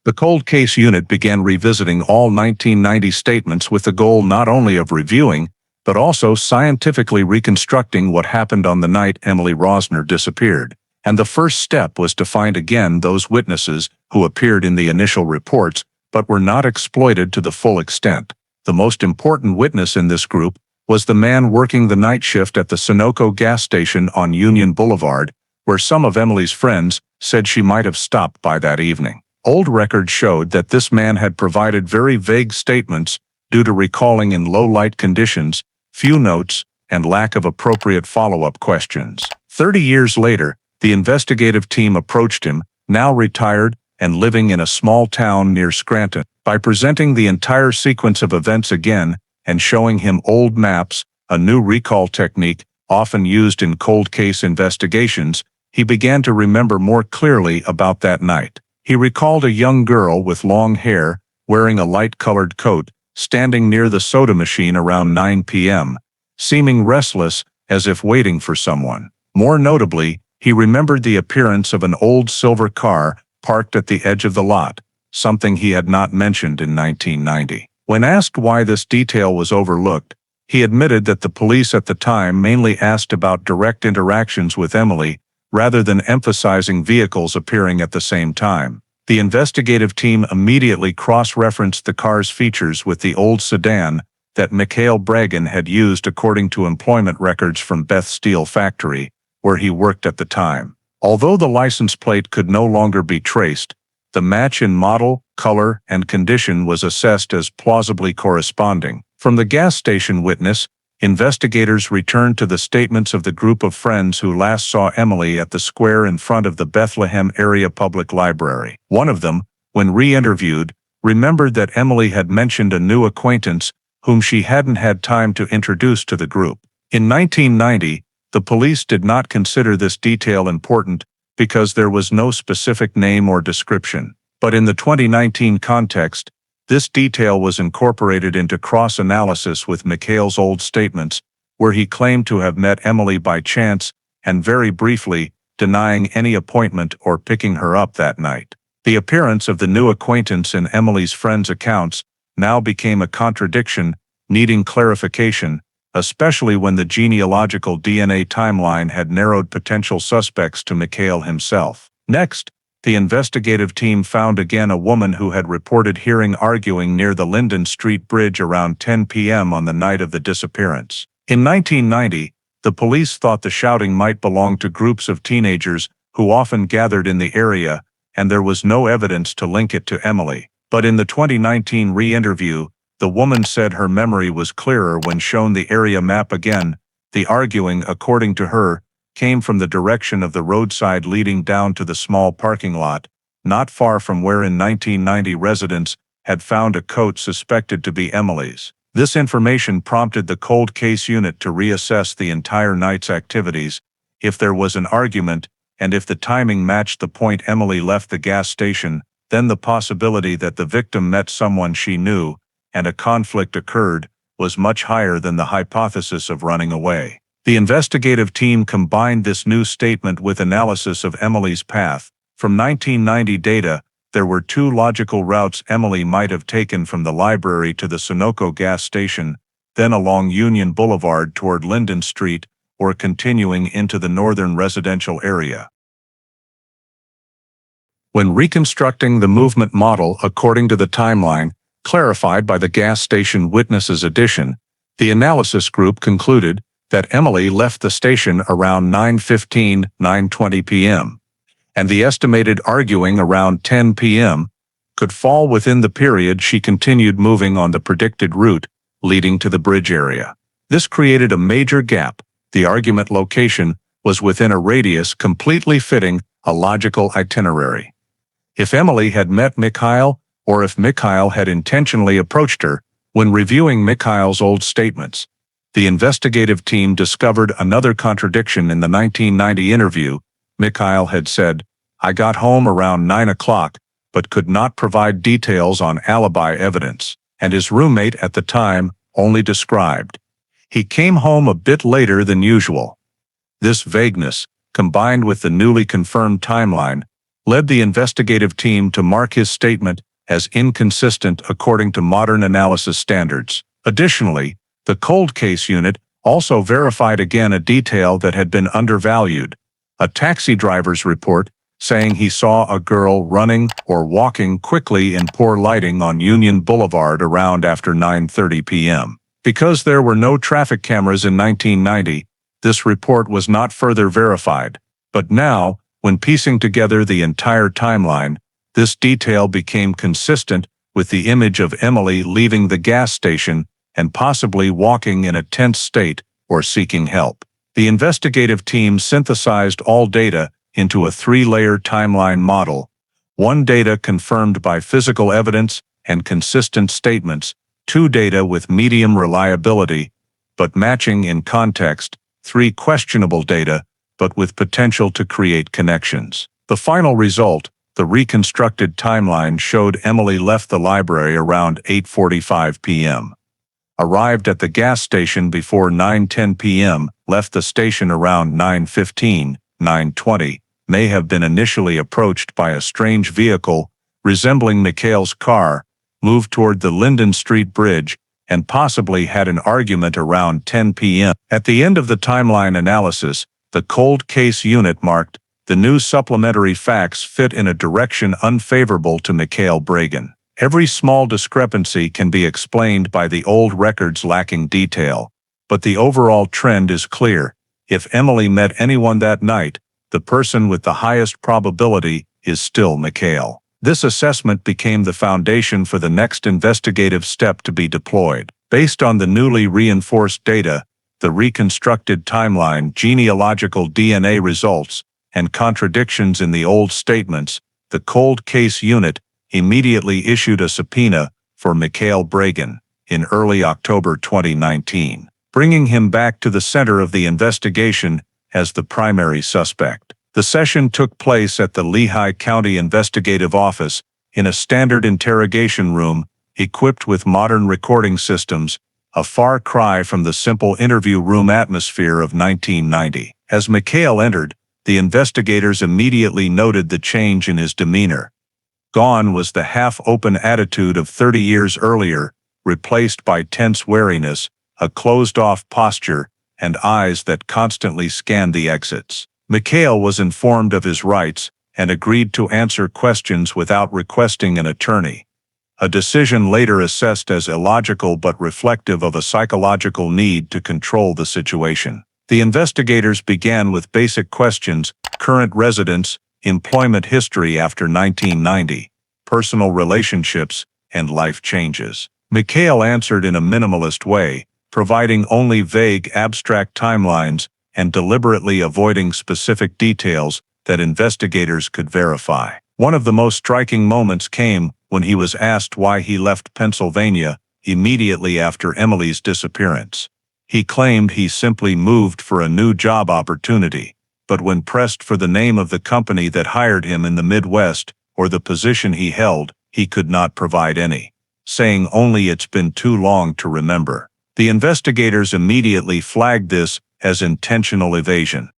The cold case unit began revisiting all 1990 statements with the goal not only of reviewing, but also scientifically reconstructing what happened on the night Emily Rosner disappeared. And the first step was to find again those witnesses who appeared in the initial reports but were not exploited to the full extent. The most important witness in this group was the man working the night shift at the Sunoco gas station on Union Boulevard, where some of Emily's friends said she might have stopped by that evening. Old records showed that this man had provided very vague statements due to recalling in low-light conditions, few notes, and lack of appropriate follow-up questions. 30 years later, the investigative team approached him, now retired and living in a small town near Scranton. By presenting the entire sequence of events again and showing him old maps, a new recall technique often used in cold case investigations, he began to remember more clearly about that night. He recalled a young girl with long hair, wearing a light-colored coat, standing near the soda machine around 9 p.m., seeming restless, as if waiting for someone. More notably, he remembered the appearance of an old silver car parked at the edge of the lot, something he had not mentioned in 1990. When asked why this detail was overlooked, he admitted that the police at the time mainly asked about direct interactions with Emily, rather than emphasizing vehicles appearing at the same time. The investigative team immediately cross-referenced the car's features with the old sedan that Mikhail Bragin had used according to employment records from Beth Steel Factory, where he worked at the time. Although the license plate could no longer be traced, the match in model, color, and condition was assessed as plausibly corresponding. From the gas station witness, investigators returned to the statements of the group of friends who last saw Emily at the square in front of the Bethlehem Area Public Library. One of them, when re-interviewed, remembered that Emily had mentioned a new acquaintance whom she hadn't had time to introduce to the group. In 1990, the police did not consider this detail important because there was no specific name or description. But in the 2019 context, this detail was incorporated into cross-analysis with Mikhail's old statements, where he claimed to have met Emily by chance and very briefly, denying any appointment or picking her up that night. The appearance of the new acquaintance in Emily's friends' accounts now became a contradiction, needing clarification, especially when the genealogical DNA timeline had narrowed potential suspects to Mikhail himself. Next, the investigative team found again a woman who had reported hearing arguing near the Linden Street bridge around 10 p.m. on the night of the disappearance. In 1990, the police thought the shouting might belong to groups of teenagers who often gathered in the area, and there was no evidence to link it to Emily. But in the 2019 re-interview, the woman said her memory was clearer when shown the area map again. The arguing, according to her, came from the direction of the roadside leading down to the small parking lot, not far from where in 1990 residents had found a coat suspected to be Emily's. This information prompted the cold case unit to reassess the entire night's activities, if there was an argument, and if the timing matched the point Emily left the gas station, then the possibility that the victim met someone she knew, and a conflict occurred, was much higher than the hypothesis of running away. The investigative team combined this new statement with analysis of Emily's path. From 1990 data, there were two logical routes Emily might have taken from the library to the Sunoco gas station, then along Union Boulevard toward Linden Street, or continuing into the northern residential area. When reconstructing the movement model according to the timeline, clarified by the gas station witnesses addition, the analysis group concluded that Emily left the station around 9:20 p.m., and the estimated arguing around 10 p.m. could fall within the period she continued moving on the predicted route leading to the bridge area. This created a major gap. The argument location was within a radius completely fitting a logical itinerary. If Emily had met Mikhail, or if Mikhail had intentionally approached her, when reviewing Mikhail's old statements, the investigative team discovered another contradiction in the 1990 interview. Mikhail had said, "I got home around 9 o'clock, but could not provide details on alibi evidence," and his roommate at the time only described, "He came home a bit later than usual." This vagueness, combined with the newly confirmed timeline, led the investigative team to mark his statement as inconsistent according to modern analysis standards. Additionally, the cold case unit also verified again a detail that had been undervalued: a taxi driver's report saying he saw a girl running or walking quickly in poor lighting on Union Boulevard around after 9:30 p.m. Because there were no traffic cameras in 1990, this report was not further verified. But now, when piecing together the entire timeline, This detail became consistent with the image of Emily leaving the gas station and possibly walking in a tense state or seeking help. The investigative team synthesized all data into a three-layer timeline model: one data confirmed by physical evidence and consistent statements, two data with medium reliability but matching in context, three questionable data but with potential to create connections. The final result, the reconstructed timeline, showed Emily left the library around 8:45 p.m. Arrived at the gas station before 9:10 p.m., left the station around 9:15, 9:20, may have been initially approached by a strange vehicle resembling Mikhail's car, moved toward the Linden Street bridge, and possibly had an argument around 10 p.m. At the end of the timeline analysis, the cold case unit marked, "The new supplementary facts fit in a direction unfavorable to Mikhail Bragan. Every small discrepancy can be explained by the old records lacking detail, but the overall trend is clear. If Emily met anyone that night, the person with the highest probability is still Mikhail." This assessment became the foundation for the next investigative step to be deployed. Based on the newly reinforced data, the reconstructed timeline, genealogical DNA results, and contradictions in the old statements, the cold case unit immediately issued a subpoena for Mikhail Bragan in early October 2019, bringing him back to the center of the investigation as the primary suspect. The session took place at the Lehigh County Investigative Office in a standard interrogation room equipped with modern recording systems, a far cry from the simple interview room atmosphere of 1990. As Mikhail entered, the investigators immediately noted the change in his demeanor. Gone was the half-open attitude of 30 years earlier, replaced by tense wariness, a closed-off posture, and eyes that constantly scanned the exits. Mikhail was informed of his rights and agreed to answer questions without requesting an attorney, a decision later assessed as illogical but reflective of a psychological need to control the situation. The investigators began with basic questions: current residence, employment history after 1990, personal relationships, and life changes. Mikhail answered in a minimalist way, providing only vague, abstract timelines and deliberately avoiding specific details that investigators could verify. One of the most striking moments came when he was asked why he left Pennsylvania immediately after Emily's disappearance. He claimed he simply moved for a new job opportunity, but when pressed for the name of the company that hired him in the Midwest or the position he held, he could not provide any, saying only it's been too long to remember. The investigators immediately flagged this as intentional evasion.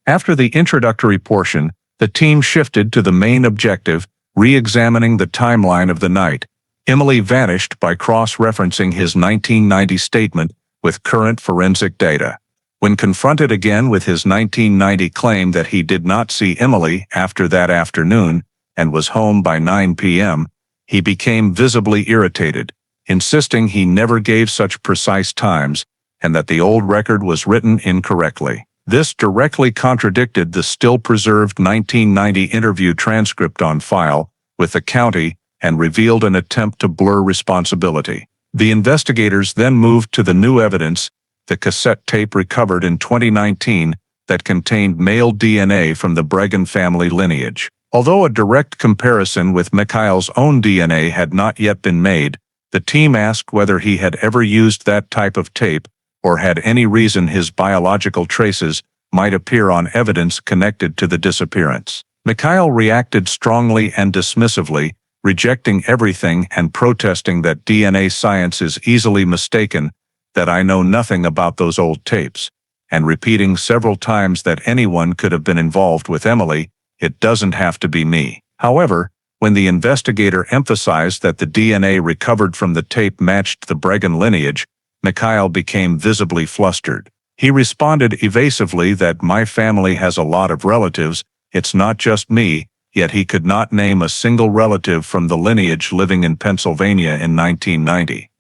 After the introductory portion, the team shifted to the main objective, re-examining the timeline of the night. Emily vanished by cross-referencing his 1990 statement with current forensic data. When confronted again with his 1990 claim that he did not see Emily after that afternoon and was home by 9 p.m., he became visibly irritated, insisting he never gave such precise times and that the old record was written incorrectly. This directly contradicted the still-preserved 1990 interview transcript on file with the county and revealed an attempt to blur responsibility. The investigators then moved to the new evidence, the cassette tape recovered in 2019 that contained male DNA from the Bragan family lineage. Although a direct comparison with Mikhail's own DNA had not yet been made, the team asked whether he had ever used that type of tape or had any reason his biological traces might appear on evidence connected to the disappearance. Mikhail reacted strongly and dismissively, rejecting everything and protesting that DNA science is easily mistaken, that I know nothing about those old tapes, and repeating several times that anyone could have been involved with Emily, it doesn't have to be me. However, when the investigator emphasized that the DNA recovered from the tape matched the Bragan lineage, Mikhail became visibly flustered. He responded evasively that my family has a lot of relatives, it's not just me, yet he could not name a single relative from the lineage living in Pennsylvania in 1990.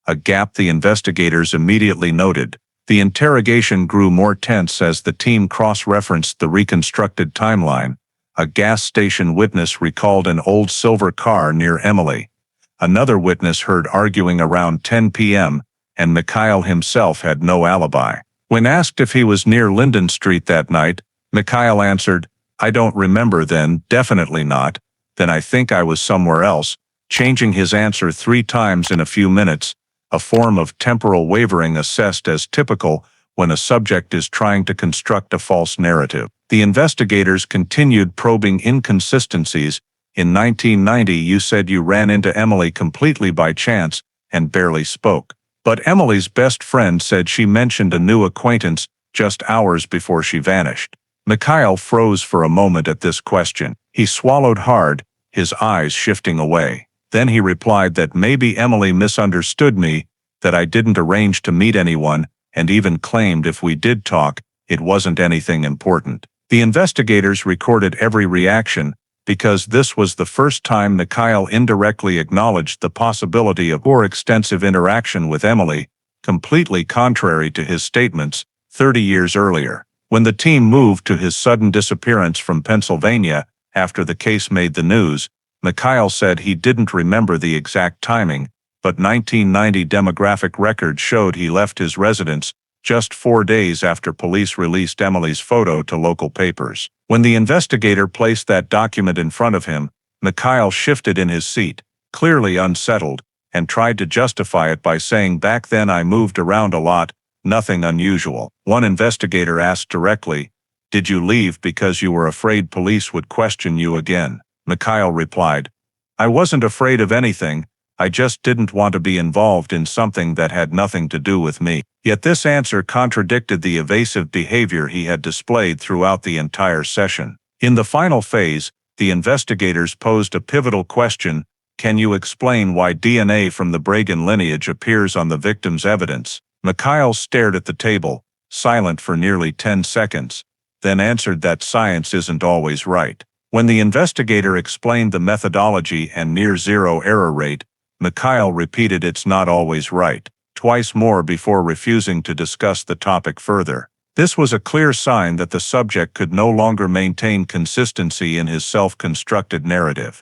A gap the investigators immediately noted. The interrogation grew more tense as the team cross-referenced the reconstructed timeline, A gas station witness recalled an old silver car near Emily. Another witness heard arguing around 10 p.m., and Mikhail himself had no alibi. When asked if he was near Linden Street that night, Mikhail answered, "I don't remember then, definitely not. Then I think I was somewhere else," changing his answer 3 times in a few minutes, a form of temporal wavering assessed as typical when a subject is trying to construct a false narrative. The investigators continued probing inconsistencies. In 1990, you said you ran into Emily completely by chance and barely spoke. But Emily's best friend said she mentioned a new acquaintance just hours before she vanished. Mikhail froze for a moment at this question. He swallowed hard, his eyes shifting away. Then he replied that maybe Emily misunderstood me, that I didn't arrange to meet anyone, and even claimed if we did talk, it wasn't anything important. The investigators recorded every reaction, because this was the first time Mikhail indirectly acknowledged the possibility of more extensive interaction with Emily, completely contrary to his statements 30 years earlier. When the team moved to his sudden disappearance from Pennsylvania after the case made the news, Mikhail said he didn't remember the exact timing, but 1990 demographic records showed he left his residence just 4 days after police released Emily's photo to local papers. When the investigator placed that document in front of him, Mikhail shifted in his seat, clearly unsettled, and tried to justify it by saying, "Back then I moved around a lot, nothing unusual." One investigator asked directly, "Did you leave because you were afraid police would question you again?" Mikhail replied, "I wasn't afraid of anything, I just didn't want to be involved in something that had nothing to do with me." Yet this answer contradicted the evasive behavior he had displayed throughout the entire session. In the final phase, the investigators posed a pivotal question: can you explain why DNA from the Bragan lineage appears on the victim's evidence? Mikhail stared at the table, silent for nearly 10 seconds, then answered that science isn't always right. When the investigator explained the methodology and near-zero error rate, Mikhail repeated "it's not always right" twice more before refusing to discuss the topic further. This was a clear sign that the subject could no longer maintain consistency in his self-constructed narrative.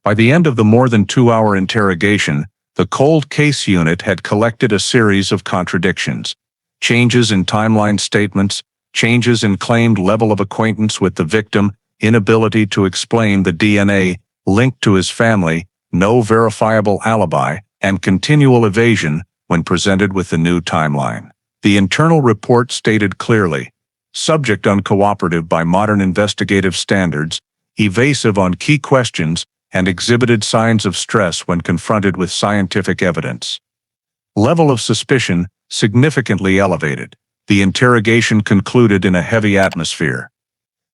By the end of the more than 2-hour interrogation, the cold case unit had collected a series of contradictions. Changes in timeline statements, changes in claimed level of acquaintance with the victim, inability to explain the DNA linked to his family, no verifiable alibi, and continual evasion when presented with the new timeline. The internal report stated clearly, subject uncooperative by modern investigative standards, evasive on key questions, and exhibited signs of stress when confronted with scientific evidence. Level of suspicion significantly elevated. The interrogation concluded in a heavy atmosphere.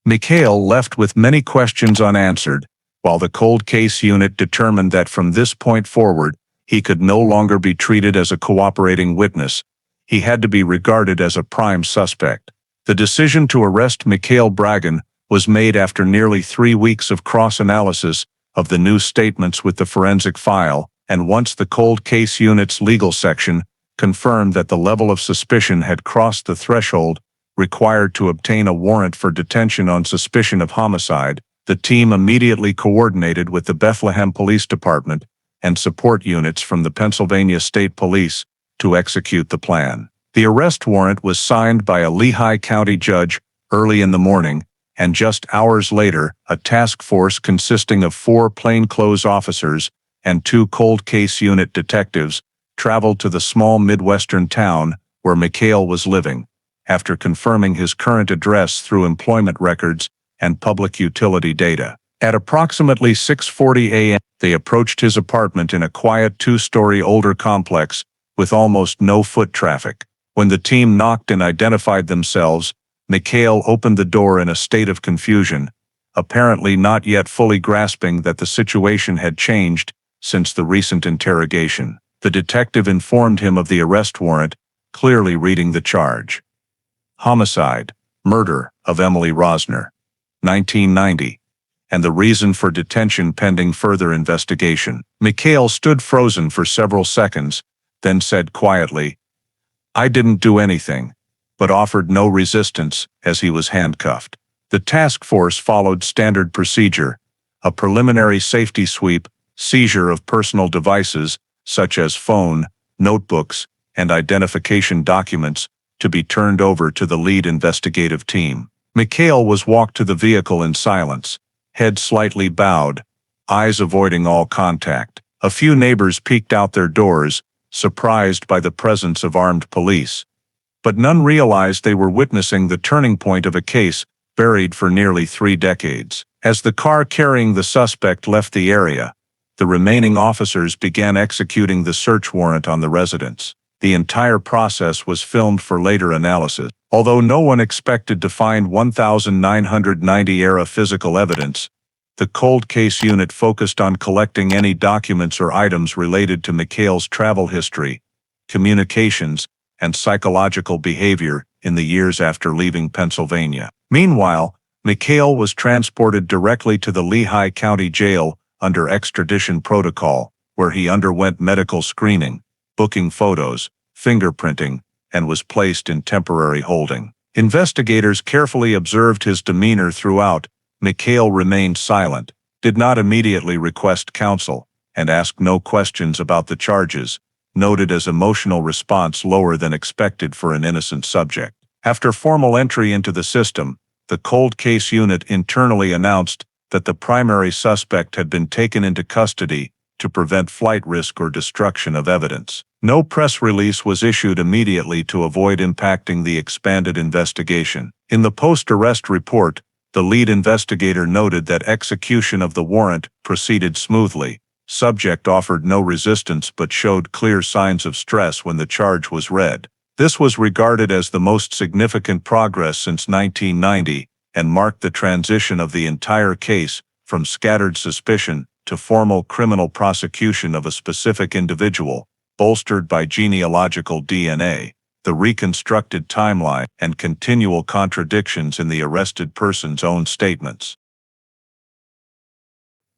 Mikhail left with many questions unanswered, while the cold case unit determined that from this point forward, he could no longer be treated as a cooperating witness. He had to be regarded as a prime suspect. The decision to arrest Mikhail Bragan was made after nearly 3 weeks of cross-analysis of the new statements with the forensic file, and once the cold case unit's legal section confirmed that the level of suspicion had crossed the threshold required to obtain a warrant for detention on suspicion of homicide, the team immediately coordinated with the Bethlehem Police Department and support units from the Pennsylvania State Police to execute the plan. The arrest warrant was signed by a Lehigh County judge early in the morning, and just hours later, a task force consisting of 4 plainclothes officers and 2 cold case unit detectives traveled to the small Midwestern town where Mikhail was living, after confirming his current address through employment records and public utility data. At approximately 6:40 a.m., they approached his apartment in a quiet 2-story older complex with almost no foot traffic. When the team knocked and identified themselves, Mikhail opened the door in a state of confusion, apparently not yet fully grasping that the situation had changed since the recent interrogation. The detective informed him of the arrest warrant, clearly reading the charge. Homicide, murder of Emily Rosner, 1990. And the reason for detention pending further investigation. Mikhail stood frozen for several seconds, then said quietly, "I didn't do anything," but offered no resistance as he was handcuffed. The task force followed standard procedure: a preliminary safety sweep, seizure of personal devices, such as phone, notebooks, and identification documents, to be turned over to the lead investigative team. Mikhail was walked to the vehicle in silence, head slightly bowed, eyes avoiding all contact. A few neighbors peeked out their doors, surprised by the presence of armed police. But none realized they were witnessing the turning point of a case buried for nearly 3 decades. As the car carrying the suspect left the area, the remaining officers began executing the search warrant on the residence. The entire process was filmed for later analysis. Although no one expected to find 1990-era physical evidence, the cold case unit focused on collecting any documents or items related to Mikhail's travel history, communications, and psychological behavior in the years after leaving Pennsylvania. Meanwhile, Mikhail was transported directly to the Lehigh County Jail under extradition protocol, where he underwent medical screening, booking photos, fingerprinting, and was placed in temporary holding. Investigators carefully observed his demeanor throughout. Mikhail remained silent, did not immediately request counsel, and asked no questions about the charges, noted as emotional response lower than expected for an innocent subject. After formal entry into the system, the cold case unit internally announced that the primary suspect had been taken into custody to prevent flight risk or destruction of evidence. No press release was issued immediately to avoid impacting the expanded investigation. In the post-arrest report, the lead investigator noted that execution of the warrant proceeded smoothly. Subject offered no resistance but showed clear signs of stress when the charge was read. This was regarded as the most significant progress since 1990 and marked the transition of the entire case from scattered suspicion to formal criminal prosecution of a specific individual, bolstered by genealogical DNA, the reconstructed timeline, and continual contradictions in the arrested person's own statements.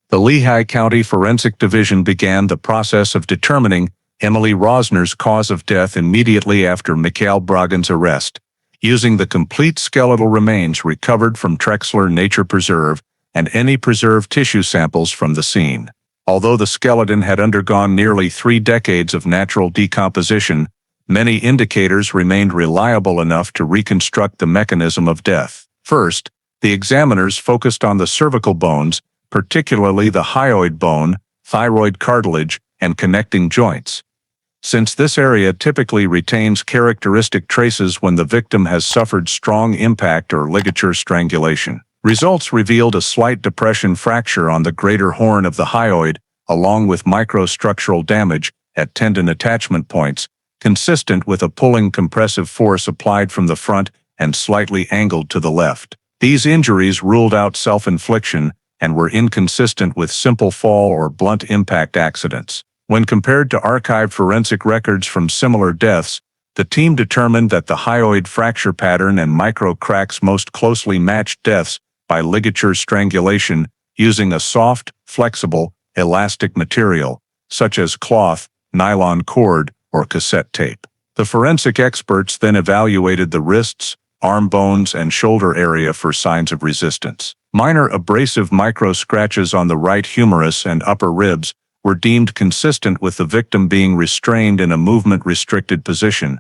The Lehigh County Forensic Division began the process of determining Emily Rosner's cause of death immediately after Mikhail Bragan's arrest, using the complete skeletal remains recovered from Trexler Nature Preserve and any preserved tissue samples from the scene. Although the skeleton had undergone nearly 3 decades of natural decomposition, many indicators remained reliable enough to reconstruct the mechanism of death. First, the examiners focused on the cervical bones, particularly the hyoid bone, thyroid cartilage, and connecting joints. Since this area typically retains characteristic traces when the victim has suffered strong impact or ligature strangulation. Results revealed a slight depression fracture on the greater horn of the hyoid, along with microstructural damage at tendon attachment points, consistent with a pulling compressive force applied from the front and slightly angled to the left. These injuries ruled out self-infliction and were inconsistent with simple fall or blunt impact accidents. When compared to archived forensic records from similar deaths, the team determined that the hyoid fracture pattern and micro cracks most closely matched deaths by ligature strangulation using a soft, flexible, elastic material, such as cloth, nylon cord, or cassette tape. The forensic experts then evaluated the wrists, arm bones, and shoulder area for signs of resistance. Minor abrasive micro scratches on the right humerus and upper ribs were deemed consistent with the victim being restrained in a movement-restricted position.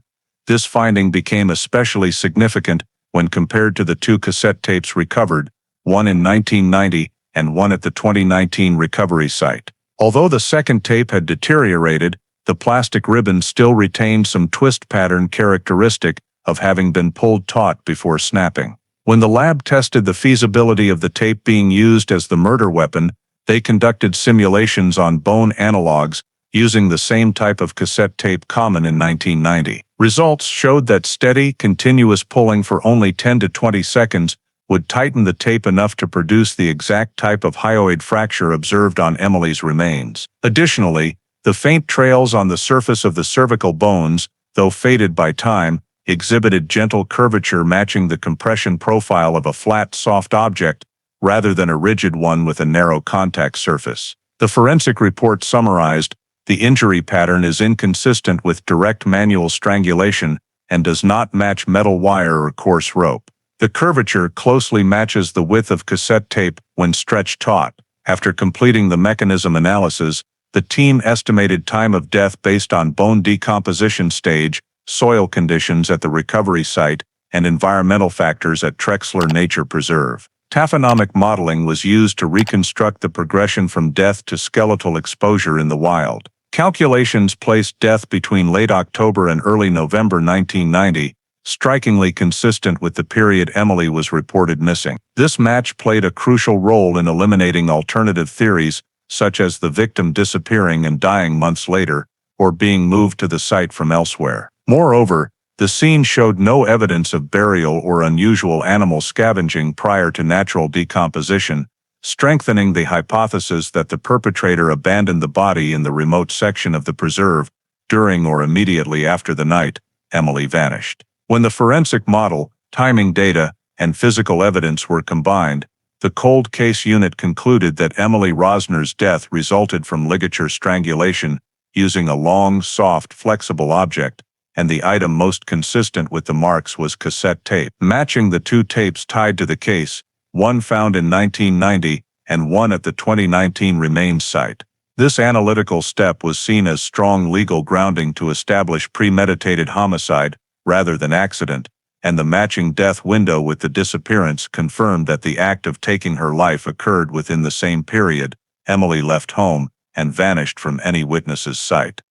This finding became especially significant when compared to the 2 cassette tapes recovered, one in 1990 and one at the 2019 recovery site. Although the second tape had deteriorated, the plastic ribbon still retained some twist pattern characteristic of having been pulled taut before snapping. When the lab tested the feasibility of the tape being used as the murder weapon, they conducted simulations on bone analogs using the same type of cassette tape common in 1990. Results showed that steady, continuous pulling for only 10 to 20 seconds would tighten the tape enough to produce the exact type of hyoid fracture observed on Emily's remains. Additionally, the faint trails on the surface of the cervical bones, though faded by time, exhibited gentle curvature matching the compression profile of a flat, soft object rather than a rigid one with a narrow contact surface. The forensic report summarized, the injury pattern is inconsistent with direct manual strangulation and does not match metal wire or coarse rope. The curvature closely matches the width of cassette tape when stretched taut. After completing the mechanism analysis, the team estimated time of death based on bone decomposition stage, soil conditions at the recovery site, and environmental factors at Trexler Nature Preserve. Taphonomic modeling was used to reconstruct the progression from death to skeletal exposure in the wild. Calculations placed death between late October and early November 1990, strikingly consistent with the period Emily was reported missing. This match played a crucial role in eliminating alternative theories, such as the victim disappearing and dying months later, or being moved to the site from elsewhere. Moreover, the scene showed no evidence of burial or unusual animal scavenging prior to natural decomposition, strengthening the hypothesis that the perpetrator abandoned the body in the remote section of the preserve during or immediately after the night Emily vanished. When the forensic model, timing data, and physical evidence were combined, the cold case unit concluded that Emily Rosner's death resulted from ligature strangulation using a long, soft, flexible object, and the item most consistent with the marks was cassette tape. Matching the two tapes tied to the case, one found in 1990 and one at the 2019 remains site. This analytical step was seen as strong legal grounding to establish premeditated homicide rather than accident, and the matching death window with the disappearance confirmed that the act of taking her life occurred within the same period Emily left home and vanished from any witness's sight.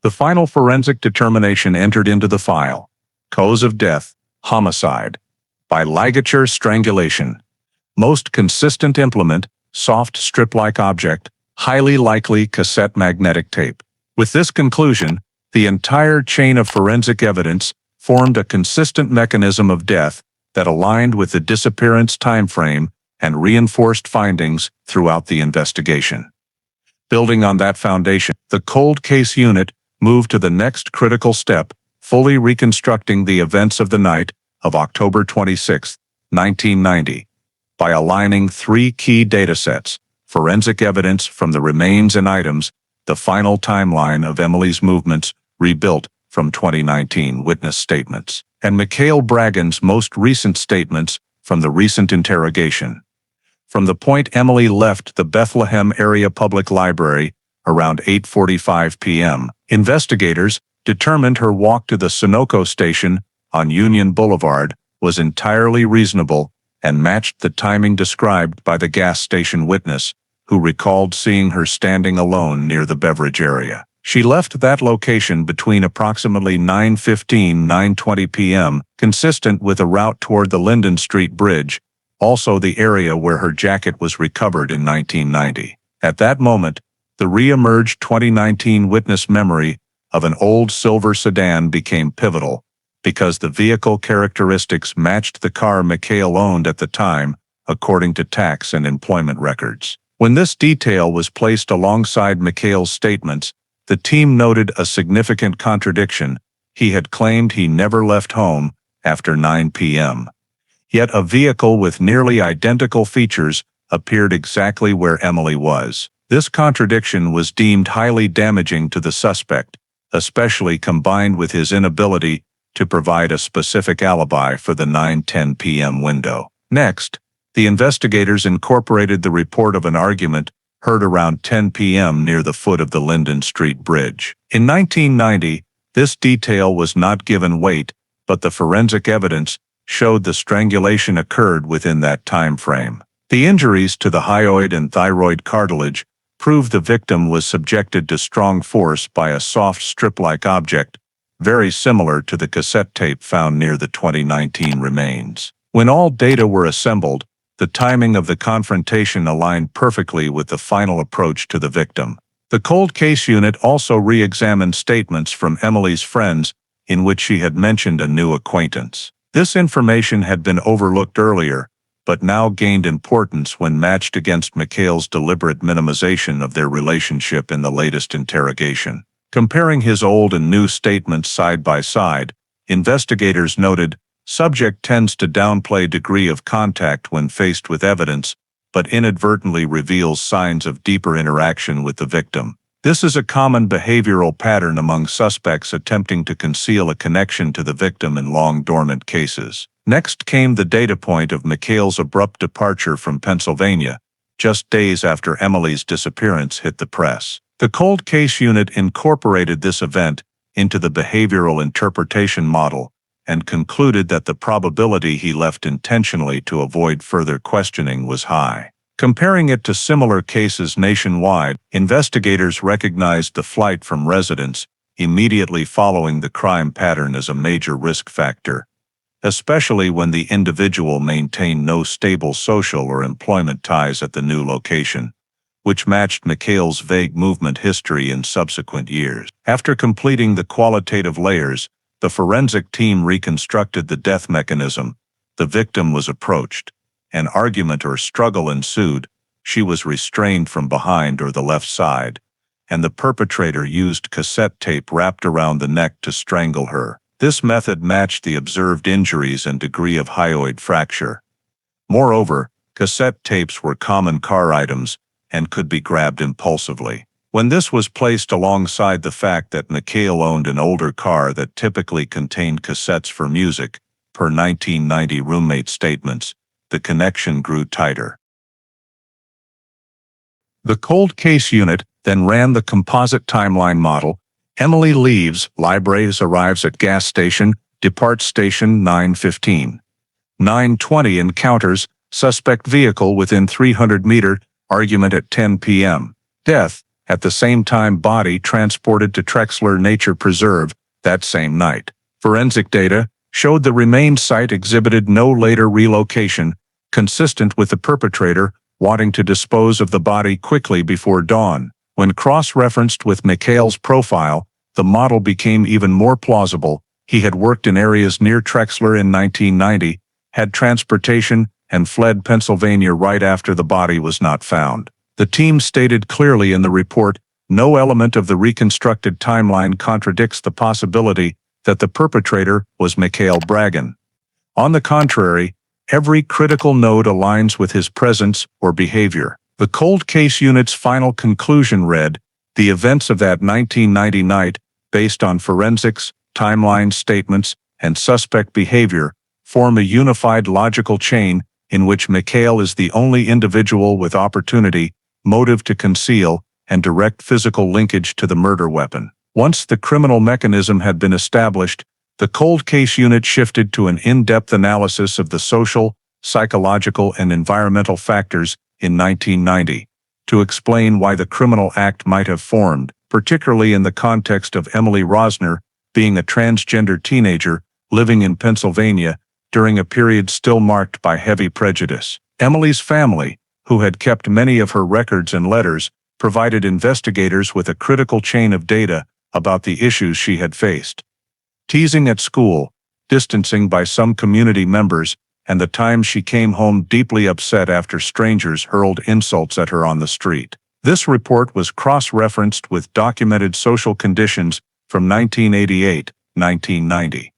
The final forensic determination entered into the file. Cause of death, homicide. By ligature strangulation. Most consistent implement, soft strip-like object, highly likely cassette magnetic tape. With this conclusion, the entire chain of forensic evidence formed a consistent mechanism of death that aligned with the disappearance timeframe and reinforced findings throughout the investigation. Building on that foundation, the cold case unit moved to the next critical step, fully reconstructing the events of the night of October 26, 1990, by aligning three key datasets: forensic evidence from the remains and items, the final timeline of Emily's movements rebuilt from 2019 witness statements, and Mikhail Bragan's most recent statements from the recent interrogation. From the point Emily left the Bethlehem Area Public Library around 8:45 p.m., investigators determined her walk to the Sunoco station on Union Boulevard was entirely reasonable and matched the timing described by the gas station witness, who recalled seeing her standing alone near the beverage area. She left that location between approximately 9:15 and 9:20 p.m., consistent with a route toward the Linden Street bridge, also the area where her jacket was recovered in 1990. At that moment, the re-emerged 2019 witness memory of an old silver sedan became pivotal, because the vehicle characteristics matched the car Mikhail owned at the time, according to tax and employment records. When this detail was placed alongside Mikhail's statements, the team noted a significant contradiction. He had claimed he never left home after 9 p.m. Yet a vehicle with nearly identical features appeared exactly where Emily was. This contradiction was deemed highly damaging to the suspect, especially combined with his inability to provide a specific alibi for the 9:10 p.m. window. Next, the investigators incorporated the report of an argument heard around 10 p.m. near the foot of the Linden Street bridge. In 1990, this detail was not given weight, but the forensic evidence showed the strangulation occurred within that time frame. The injuries to the hyoid and thyroid cartilage proved the victim was subjected to strong force by a soft strip-like object, very similar to the cassette tape found near the 2019 remains. When all data were assembled, the timing of the confrontation aligned perfectly with the final approach to the victim. The cold case unit also re-examined statements from Emily's friends in which she had mentioned a new acquaintance. This information had been overlooked earlier, but now gained importance when matched against Mikhail's deliberate minimization of their relationship in the latest interrogation. Comparing his old and new statements side by side, investigators noted, subject tends to downplay degree of contact when faced with evidence, but inadvertently reveals signs of deeper interaction with the victim. This is a common behavioral pattern among suspects attempting to conceal a connection to the victim in long-dormant cases. Next came the data point of McHale's abrupt departure from Pennsylvania, just days after Emily's disappearance hit the press. The cold case unit incorporated this event into the behavioral interpretation model and concluded that the probability he left intentionally to avoid further questioning was high. Comparing it to similar cases nationwide, investigators recognized the flight from residence immediately following the crime pattern as a major risk factor, especially when the individual maintained no stable social or employment ties at the new location, which matched McHale's vague movement history in subsequent years. After completing the qualitative layers, the forensic team reconstructed the death mechanism. The victim was approached. An argument or struggle ensued. She was restrained from behind or the left side, and the perpetrator used cassette tape wrapped around the neck to strangle her. This method matched the observed injuries and degree of hyoid fracture. Moreover, cassette tapes were common car items and could be grabbed impulsively. When this was placed alongside the fact that McHale owned an older car that typically contained cassettes for music, per 1990 roommate statements, the connection grew tighter. The cold case unit then ran the composite timeline model. Emily leaves, libraries, arrives at gas station, departs station 9:15. 9:20 encounters, suspect vehicle within 300 meter, argument at 10 p.m. Death, at the same time body transported to Trexler Nature Preserve that same night. Forensic data showed the remains site exhibited no later relocation, consistent with the perpetrator wanting to dispose of the body quickly before dawn. When cross-referenced with McHale's profile, the model became even more plausible. He had worked in areas near Trexler in 1990, had transportation, and fled Pennsylvania right after the body was not found. The team stated clearly in the report, no element of the reconstructed timeline contradicts the possibility that the perpetrator was McHale Bragin. On the contrary, every critical node aligns with his presence or behavior. The cold case unit's final conclusion read, the events of that 1990 night, based on forensics, timeline statements, and suspect behavior, form a unified logical chain in which McHale is the only individual with opportunity, motive to conceal, and direct physical linkage to the murder weapon. Once the criminal mechanism had been established, the cold case unit shifted to an in-depth analysis of the social, psychological, and environmental factors in 1990 to explain why the criminal act might have formed, particularly in the context of Emily Rosner being a transgender teenager living in Pennsylvania during a period still marked by heavy prejudice. Emily's family, who had kept many of her records and letters, provided investigators with a critical chain of data about the issues she had faced. Teasing at school, distancing by some community members, and the time she came home deeply upset after strangers hurled insults at her on the street. This report was cross-referenced with documented social conditions from 1988-1990,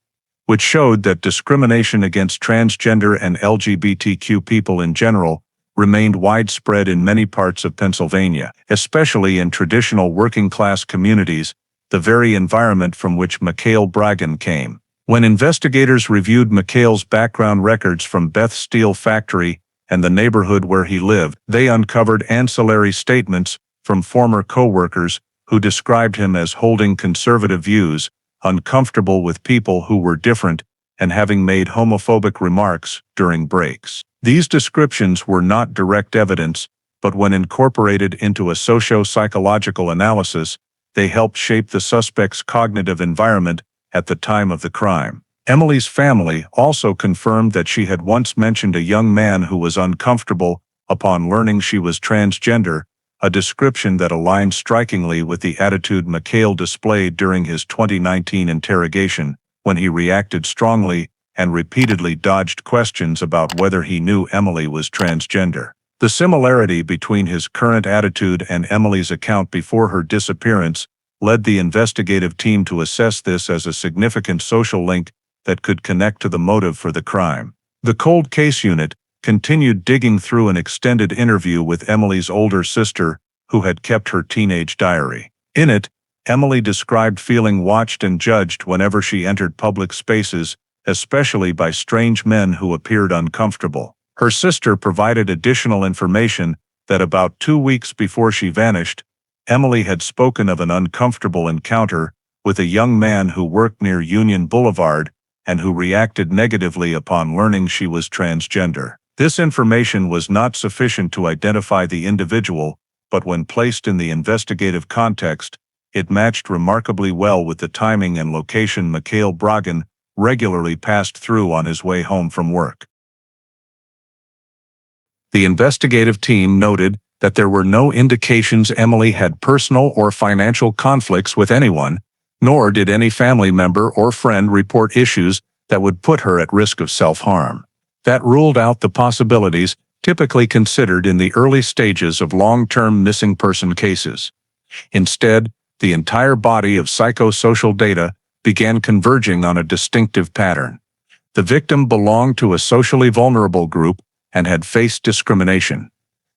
which showed that discrimination against transgender and LGBTQ people in general remained widespread in many parts of Pennsylvania, especially in traditional working-class communities, the very environment from which McHale Bragin came. When investigators reviewed McHale's background records from Beth's Steel Factory and the neighborhood where he lived, they uncovered ancillary statements from former co-workers who described him as holding conservative views, uncomfortable with people who were different, and having made homophobic remarks during breaks. These descriptions were not direct evidence, but when incorporated into a socio-psychological analysis, they helped shape the suspect's cognitive environment at the time of the crime. Emily's family also confirmed that she had once mentioned a young man who was uncomfortable upon learning she was transgender, a description that aligned strikingly with the attitude McHale displayed during his 2019 interrogation, when he reacted strongly and repeatedly dodged questions about whether he knew Emily was transgender. The similarity between his current attitude and Emily's account before her disappearance led the investigative team to assess this as a significant social link that could connect to the motive for the crime. The cold case unit continued digging through an extended interview with Emily's older sister, who had kept her teenage diary. In it, Emily described feeling watched and judged whenever she entered public spaces, especially by strange men who appeared uncomfortable. Her sister provided additional information that about 2 weeks before she vanished, Emily had spoken of an uncomfortable encounter with a young man who worked near Union Boulevard and who reacted negatively upon learning she was transgender. This information was not sufficient to identify the individual, but when placed in the investigative context, it matched remarkably well with the timing and location Mikhail Bragin regularly passed through on his way home from work. The investigative team noted that there were no indications Emily had personal or financial conflicts with anyone, nor did any family member or friend report issues that would put her at risk of self-harm. That ruled out the possibilities typically considered in the early stages of long-term missing person cases. Instead, the entire body of psychosocial data began converging on a distinctive pattern. The victim belonged to a socially vulnerable group and had faced discrimination.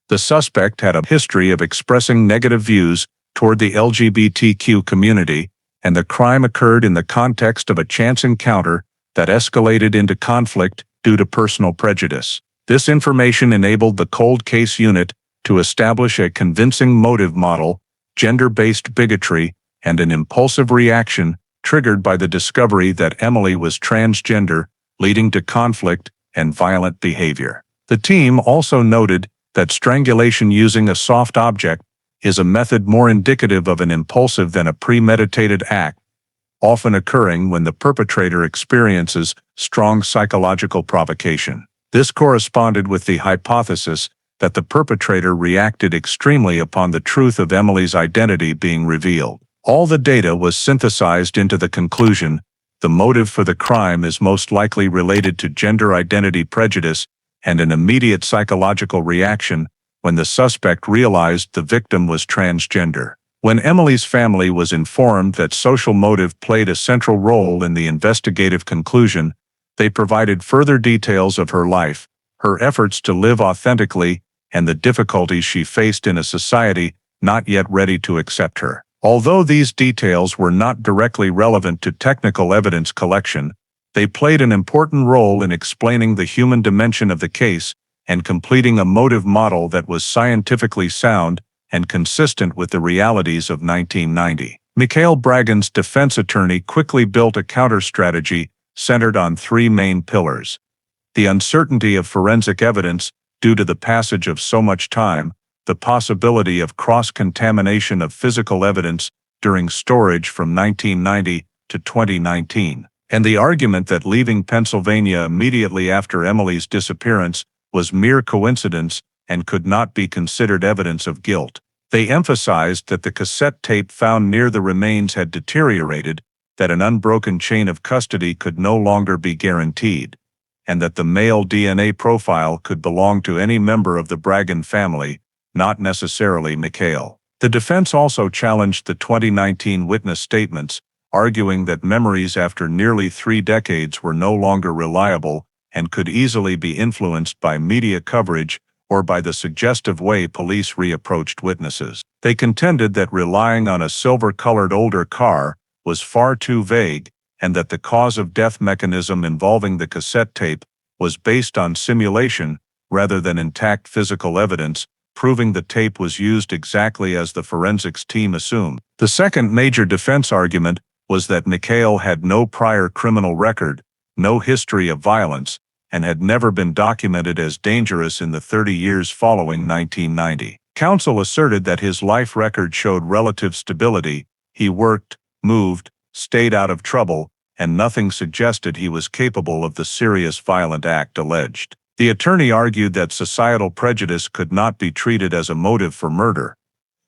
The suspect had a history of expressing negative views toward the LGBTQ community, and the crime occurred in the context of a chance encounter that escalated into conflict due to personal prejudice. This information enabled the cold case unit to establish a convincing motive model, gender-based bigotry, and an impulsive reaction triggered by the discovery that Emily was transgender, leading to conflict and violent behavior. The team also noted that strangulation using a soft object is a method more indicative of an impulsive than a premeditated act, often occurring when the perpetrator experiences strong psychological provocation. This corresponded with the hypothesis that the perpetrator reacted extremely upon the truth of Emily's identity being revealed. All the data was synthesized into the conclusion: the motive for the crime is most likely related to gender identity prejudice and an immediate psychological reaction when the suspect realized the victim was transgender. When Emily's family was informed that social motive played a central role in the investigative conclusion, they provided further details of her life, her efforts to live authentically, and the difficulties she faced in a society not yet ready to accept her. Although these details were not directly relevant to technical evidence collection, they played an important role in explaining the human dimension of the case and completing a motive model that was scientifically sound and consistent with the realities of 1990. Mikhail Bragin's defense attorney quickly built a counter-strategy centered on 3 main pillars: the uncertainty of forensic evidence due to the passage of so much time, the possibility of cross-contamination of physical evidence during storage from 1990 to 2019, and the argument that leaving Pennsylvania immediately after Emily's disappearance was mere coincidence and could not be considered evidence of guilt. They emphasized that the cassette tape found near the remains had deteriorated, that an unbroken chain of custody could no longer be guaranteed, and that the male DNA profile could belong to any member of the Bragin family, not necessarily Mikhail. The defense also challenged the 2019 witness statements, arguing that memories after nearly 3 decades were no longer reliable and could easily be influenced by media coverage or by the suggestive way police reapproached witnesses. They contended that relying on a silver-colored older car was far too vague, and that the cause of death mechanism involving the cassette tape was based on simulation rather than intact physical evidence, proving the tape was used exactly as the forensics team assumed. The second major defense argument was that Mikhail had no prior criminal record, no history of violence, and had never been documented as dangerous in the 30 years following 1990. Counsel asserted that his life record showed relative stability. He worked, moved, stayed out of trouble, and nothing suggested he was capable of the serious violent act alleged. The attorney argued that societal prejudice could not be treated as a motive for murder.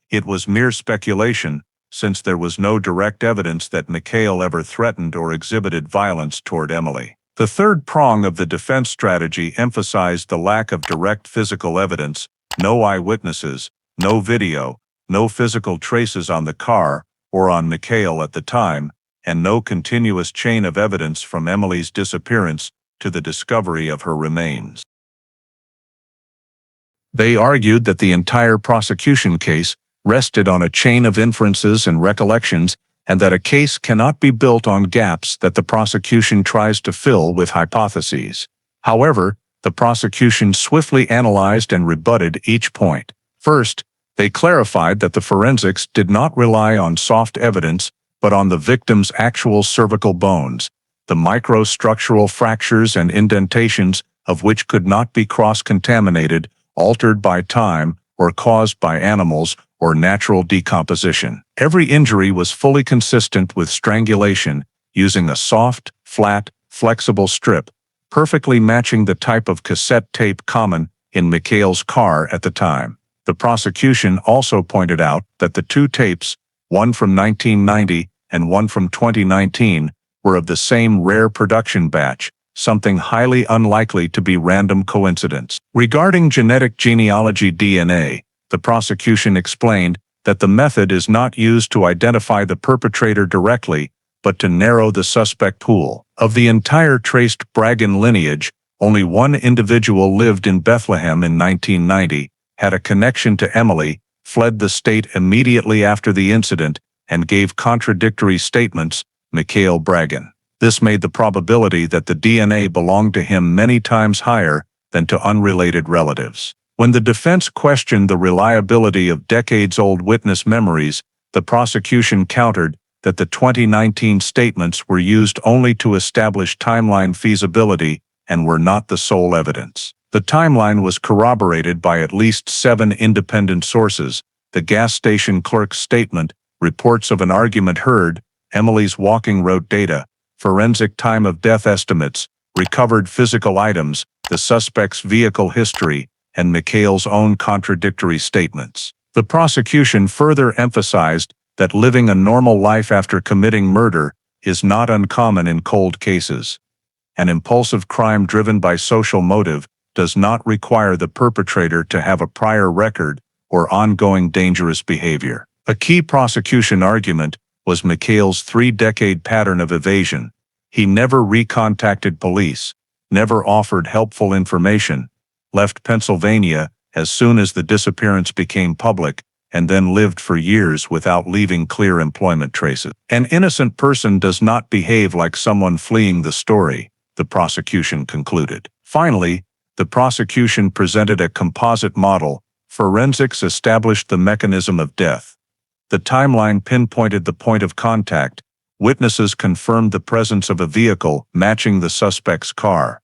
It was mere speculation, since there was no direct evidence that Mikhail ever threatened or exhibited violence toward Emily. The third prong of the defense strategy emphasized the lack of direct physical evidence: no eyewitnesses, no video, no physical traces on the car or on Mikhail at the time, and no continuous chain of evidence from Emily's disappearance to the discovery of her remains. They argued that the entire prosecution case rested on a chain of inferences and recollections, and that a case cannot be built on gaps that the prosecution tries to fill with hypotheses. However, the prosecution swiftly analyzed and rebutted each point. First, they clarified that the forensics did not rely on soft evidence, but on the victim's actual cervical bones, the microstructural fractures and indentations of which could not be cross-contaminated, altered by time, or caused by animals or natural decomposition. Every injury was fully consistent with strangulation, using a soft, flat, flexible strip, perfectly matching the type of cassette tape common in McHale's car at the time. The prosecution also pointed out that the two tapes, one from 1990 and one from 2019, were of the same rare production batch, something highly unlikely to be random coincidence. Regarding genetic genealogy DNA, the prosecution explained that the method is not used to identify the perpetrator directly, but to narrow the suspect pool. Of the entire traced Bragin lineage, only one individual lived in Bethlehem in 1990, had a connection to Emily, fled the state immediately after the incident, and gave contradictory statements, Mikhail Bragin. This made the probability that the DNA belonged to him many times higher than to unrelated relatives. When the defense questioned the reliability of decades-old witness memories, the prosecution countered that the 2019 statements were used only to establish timeline feasibility and were not the sole evidence. The timeline was corroborated by at least 7 independent sources: the gas station clerk's statement, reports of an argument heard, Emily's walking route data, forensic time of death estimates, recovered physical items, the suspect's vehicle history, and Mikhail's own contradictory statements. The prosecution further emphasized that living a normal life after committing murder is not uncommon in cold cases. An impulsive crime driven by social motive does not require the perpetrator to have a prior record or ongoing dangerous behavior. A key prosecution argument was Mikhail's 3-decade pattern of evasion. He never recontacted police, never offered helpful information, left Pennsylvania as soon as the disappearance became public, and then lived for years without leaving clear employment traces. An innocent person does not behave like someone fleeing the story, the prosecution concluded. Finally, the prosecution presented a composite model. Forensics established the mechanism of death. The timeline pinpointed the point of contact. Witnesses confirmed the presence of a vehicle matching the suspect's car.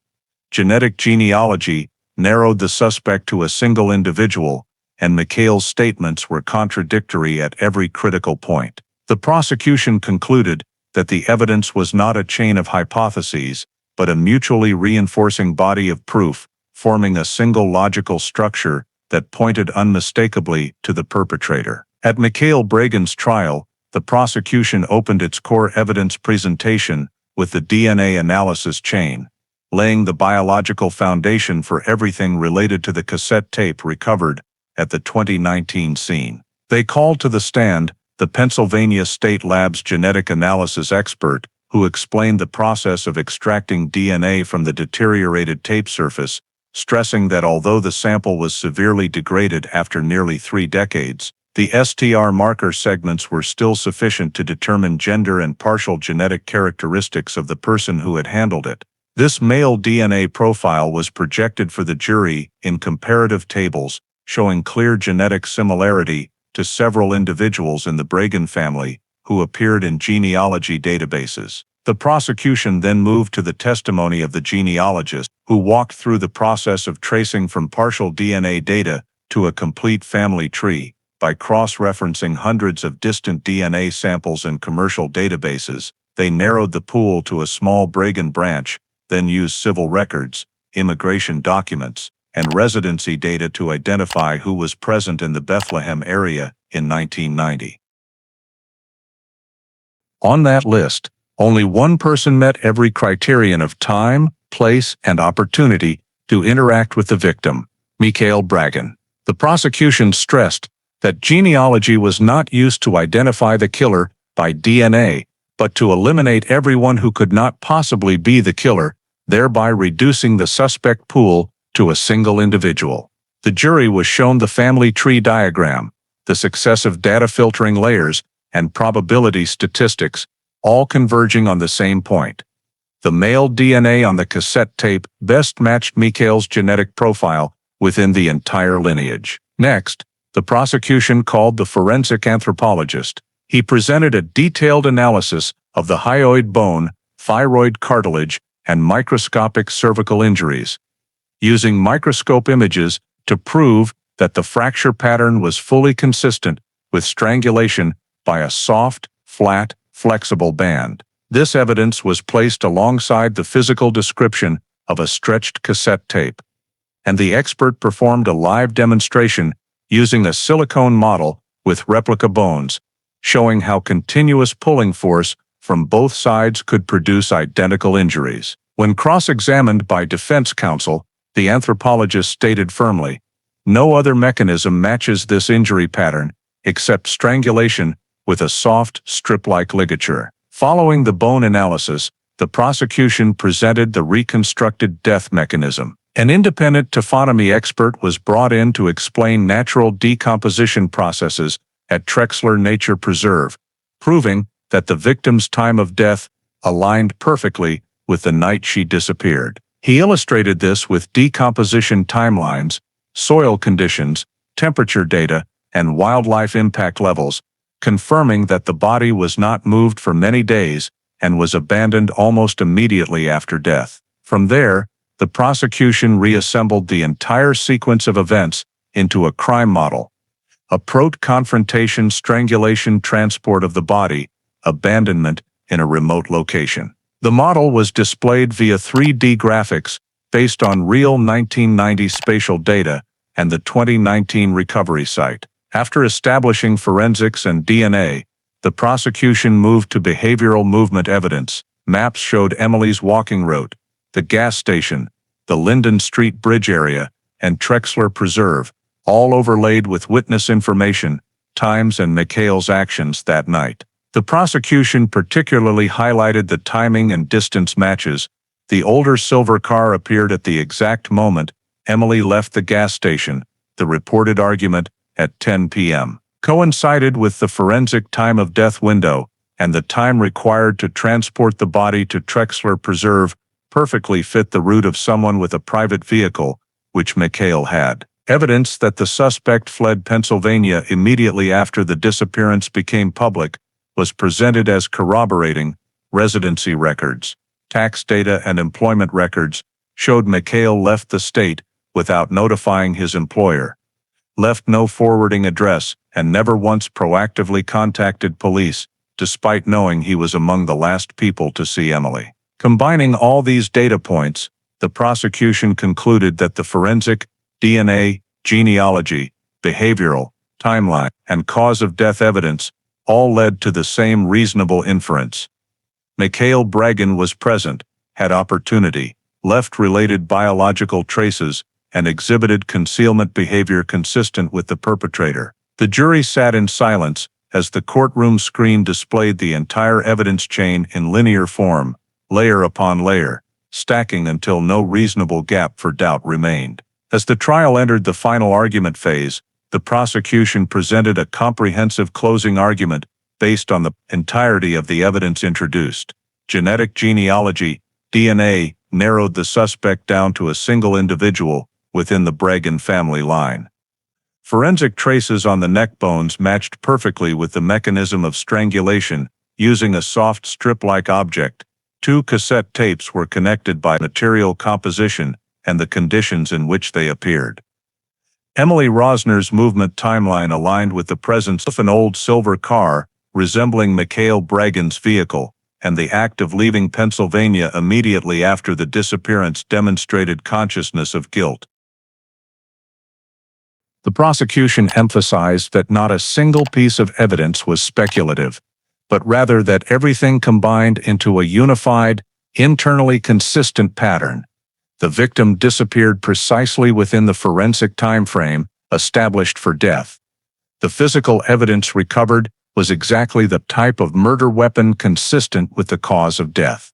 Genetic genealogy narrowed the suspect to a single individual, and Mikhail's statements were contradictory at every critical point. The prosecution concluded that the evidence was not a chain of hypotheses, but a mutually reinforcing body of proof, forming a single logical structure that pointed unmistakably to the perpetrator. At Mikhail Bragin's trial, the prosecution opened its core evidence presentation with the DNA analysis chain, laying the biological foundation for everything related to the cassette tape recovered at the 2019 scene. They called to the stand the Pennsylvania State Lab's genetic analysis expert, who explained the process of extracting DNA from the deteriorated tape surface, stressing that although the sample was severely degraded after nearly 3 decades, the STR marker segments were still sufficient to determine gender and partial genetic characteristics of the person who had handled it. This male DNA profile was projected for the jury in comparative tables, showing clear genetic similarity to several individuals in the Bragin family who appeared in genealogy databases. The prosecution then moved to the testimony of the genealogist, who walked through the process of tracing from partial DNA data to a complete family tree. By cross-referencing hundreds of distant DNA samples in commercial databases, they narrowed the pool to a small Bragin branch, then used civil records, immigration documents, and residency data to identify who was present in the Bethlehem area in 1990. On that list, only one person met every criterion of time, place, and opportunity to interact with the victim: Mikhail Bragin. The prosecution stressed that genealogy was not used to identify the killer by DNA, but to eliminate everyone who could not possibly be the killer, thereby reducing the suspect pool to a single individual. The jury was shown the family tree diagram, the successive data filtering layers, and probability statistics, all converging on the same point. The male DNA on the cassette tape best matched Mikhail's genetic profile within the entire lineage. Next, the prosecution called the forensic anthropologist. He presented a detailed analysis of the hyoid bone, thyroid cartilage, and microscopic cervical injuries, using microscope images to prove that the fracture pattern was fully consistent with strangulation by a soft, flat, flexible band. This evidence was placed alongside the physical description of a stretched cassette tape, and the expert performed a live demonstration using a silicone model with replica bones, showing how continuous pulling force from both sides could produce identical injuries. When cross-examined by defense counsel, the anthropologist stated firmly, "No other mechanism matches this injury pattern except strangulation with a soft, strip-like ligature." Following the bone analysis, the prosecution presented the reconstructed death mechanism. An independent taphonomy expert was brought in to explain natural decomposition processes at Trexler Nature Preserve, proving that the victim's time of death aligned perfectly with the night she disappeared. He illustrated this with decomposition timelines, soil conditions, temperature data, and wildlife impact levels, confirming that the body was not moved for many days and was abandoned almost immediately after death. From there, the prosecution reassembled the entire sequence of events into a crime model: approach, confrontation, strangulation, transport of the body, abandonment in a remote location. The model was displayed via 3D graphics based on real 1990 spatial data and the 2019 recovery site. After establishing forensics and DNA, the prosecution moved to behavioral movement evidence. Maps showed Emily's walking route, the gas station, the Linden Street bridge area, and Trexler Preserve, all overlaid with witness information, times, and Mikhail's actions that night. The prosecution particularly highlighted the timing and distance matches. The older silver car appeared at the exact moment Emily left the gas station. The reported argument, at 10 p.m., coincided with the forensic time of death window, and the time required to transport the body to Trexler Preserve perfectly fit the route of someone with a private vehicle, which Mikhail had. Evidence that the suspect fled Pennsylvania immediately after the disappearance became public was presented as corroborating. Residency records, tax data, and employment records showed Mikhail left the state without notifying his employer, left no forwarding address, and never once proactively contacted police, despite knowing he was among the last people to see Emily. Combining all these data points, the prosecution concluded that the forensic, DNA, genealogy, behavioral, timeline, and cause of death evidence all led to the same reasonable inference. Mikhail Bragin was present, had opportunity, left related biological traces, and exhibited concealment behavior consistent with the perpetrator. The jury sat in silence as the courtroom screen displayed the entire evidence chain in linear form, layer upon layer, stacking until no reasonable gap for doubt remained. As the trial entered the final argument phase, the prosecution presented a comprehensive closing argument based on the entirety of the evidence introduced. Genetic genealogy, DNA, narrowed the suspect down to a single individual within the Bragin family line. Forensic traces on the neck bones matched perfectly with the mechanism of strangulation using a soft strip-like object. 2 cassette tapes were connected by material composition and the conditions in which they appeared. Emily Rosner's movement timeline aligned with the presence of an old silver car resembling Mikhail Bragin's vehicle, and the act of leaving Pennsylvania immediately after the disappearance demonstrated consciousness of guilt. The prosecution emphasized that not a single piece of evidence was speculative, but rather that everything combined into a unified, internally consistent pattern. The victim disappeared precisely within the forensic time frame established for death. The physical evidence recovered was exactly the type of murder weapon consistent with the cause of death.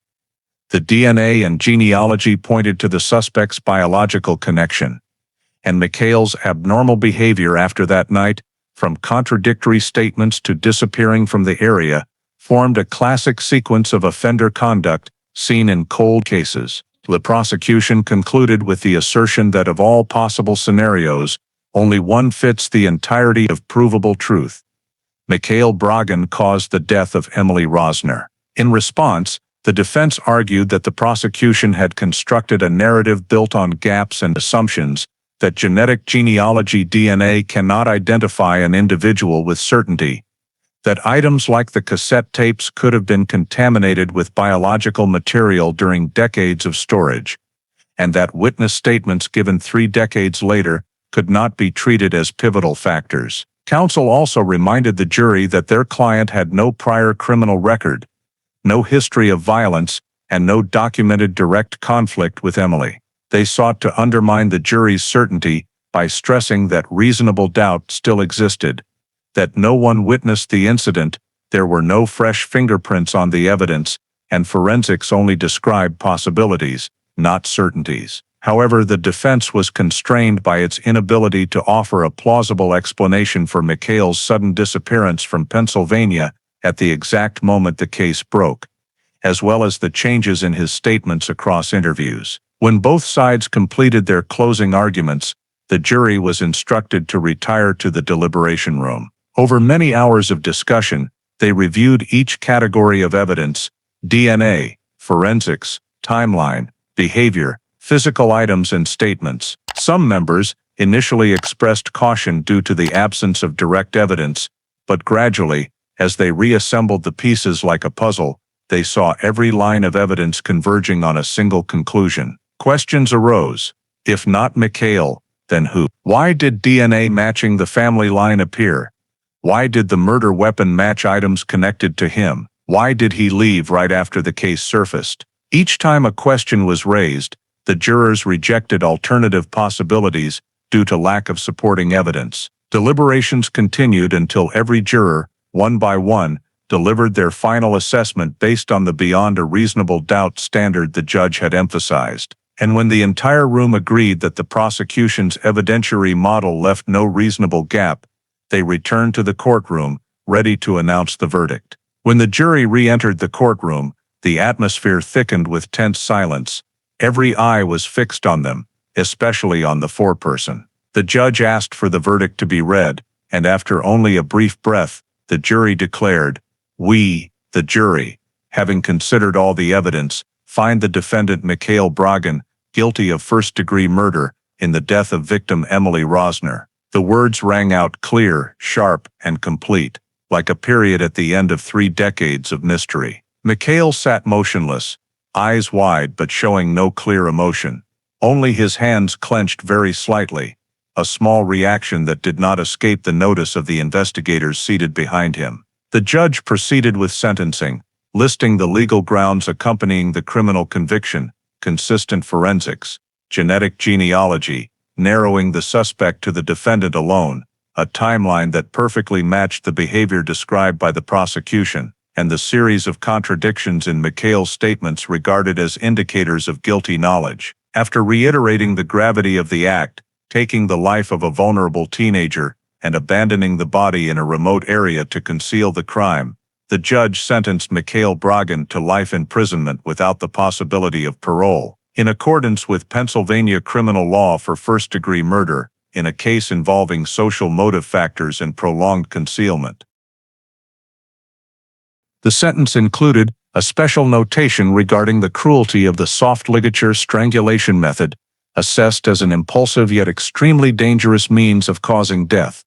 The DNA and genealogy pointed to the suspect's biological connection, and Mikhail's abnormal behavior after that night from contradictory statements to disappearing from the area, formed a classic sequence of offender conduct seen in cold cases. The prosecution concluded with the assertion that of all possible scenarios, only one fits the entirety of provable truth. Mikhail Bragin caused the death of Emily Rosner. In response, the defense argued that the prosecution had constructed a narrative built on gaps and assumptions, that genetic genealogy DNA cannot identify an individual with certainty, that items like the cassette tapes could have been contaminated with biological material during decades of storage, and that witness statements given 3 decades later could not be treated as pivotal factors. Counsel also reminded the jury that their client had no prior criminal record, no history of violence, and no documented direct conflict with Emily. They sought to undermine the jury's certainty by stressing that reasonable doubt still existed, that no one witnessed the incident, there were no fresh fingerprints on the evidence, and forensics only described possibilities, not certainties. However, the defense was constrained by its inability to offer a plausible explanation for Mikhail's sudden disappearance from Pennsylvania at the exact moment the case broke, as well as the changes in his statements across interviews. When both sides completed their closing arguments, the jury was instructed to retire to the deliberation room. Over many hours of discussion, they reviewed each category of evidence: DNA, forensics, timeline, behavior, physical items and statements. Some members initially expressed caution due to the absence of direct evidence, but gradually, as they reassembled the pieces like a puzzle, they saw every line of evidence converging on a single conclusion. Questions arose. If not Mikhail, then who? Why did DNA matching the family line appear? Why did the murder weapon match items connected to him? Why did he leave right after the case surfaced? Each time a question was raised, the jurors rejected alternative possibilities due to lack of supporting evidence. Deliberations continued until every juror, one by one, delivered their final assessment based on the beyond a reasonable doubt standard the judge had emphasized. And when the entire room agreed that the prosecution's evidentiary model left no reasonable gap, they returned to the courtroom, ready to announce the verdict. When the jury re-entered the courtroom, the atmosphere thickened with tense silence. Every eye was fixed on them, especially on the foreperson. The judge asked for the verdict to be read, and after only a brief breath, the jury declared, "We, the jury, having considered all the evidence, find the defendant Mikhail Bragin guilty of first-degree murder in the death of victim Emily Rosner." The words rang out clear, sharp, and complete, like a period at the end of 3 decades of mystery. Mikhail sat motionless, eyes wide but showing no clear emotion. Only his hands clenched very slightly, a small reaction that did not escape the notice of the investigators seated behind him. The judge proceeded with sentencing, listing the legal grounds accompanying the criminal conviction: consistent forensics, genetic genealogy, narrowing the suspect to the defendant alone, a timeline that perfectly matched the behavior described by the prosecution, and the series of contradictions in Mikhail's statements regarded as indicators of guilty knowledge. After reiterating the gravity of the act, taking the life of a vulnerable teenager, and abandoning the body in a remote area to conceal the crime, the judge sentenced Mikhail Bragin to life imprisonment without the possibility of parole, in accordance with Pennsylvania criminal law for first-degree murder, in a case involving social motive factors and prolonged concealment. The sentence included a special notation regarding the cruelty of the soft ligature strangulation method, assessed as an impulsive yet extremely dangerous means of causing death,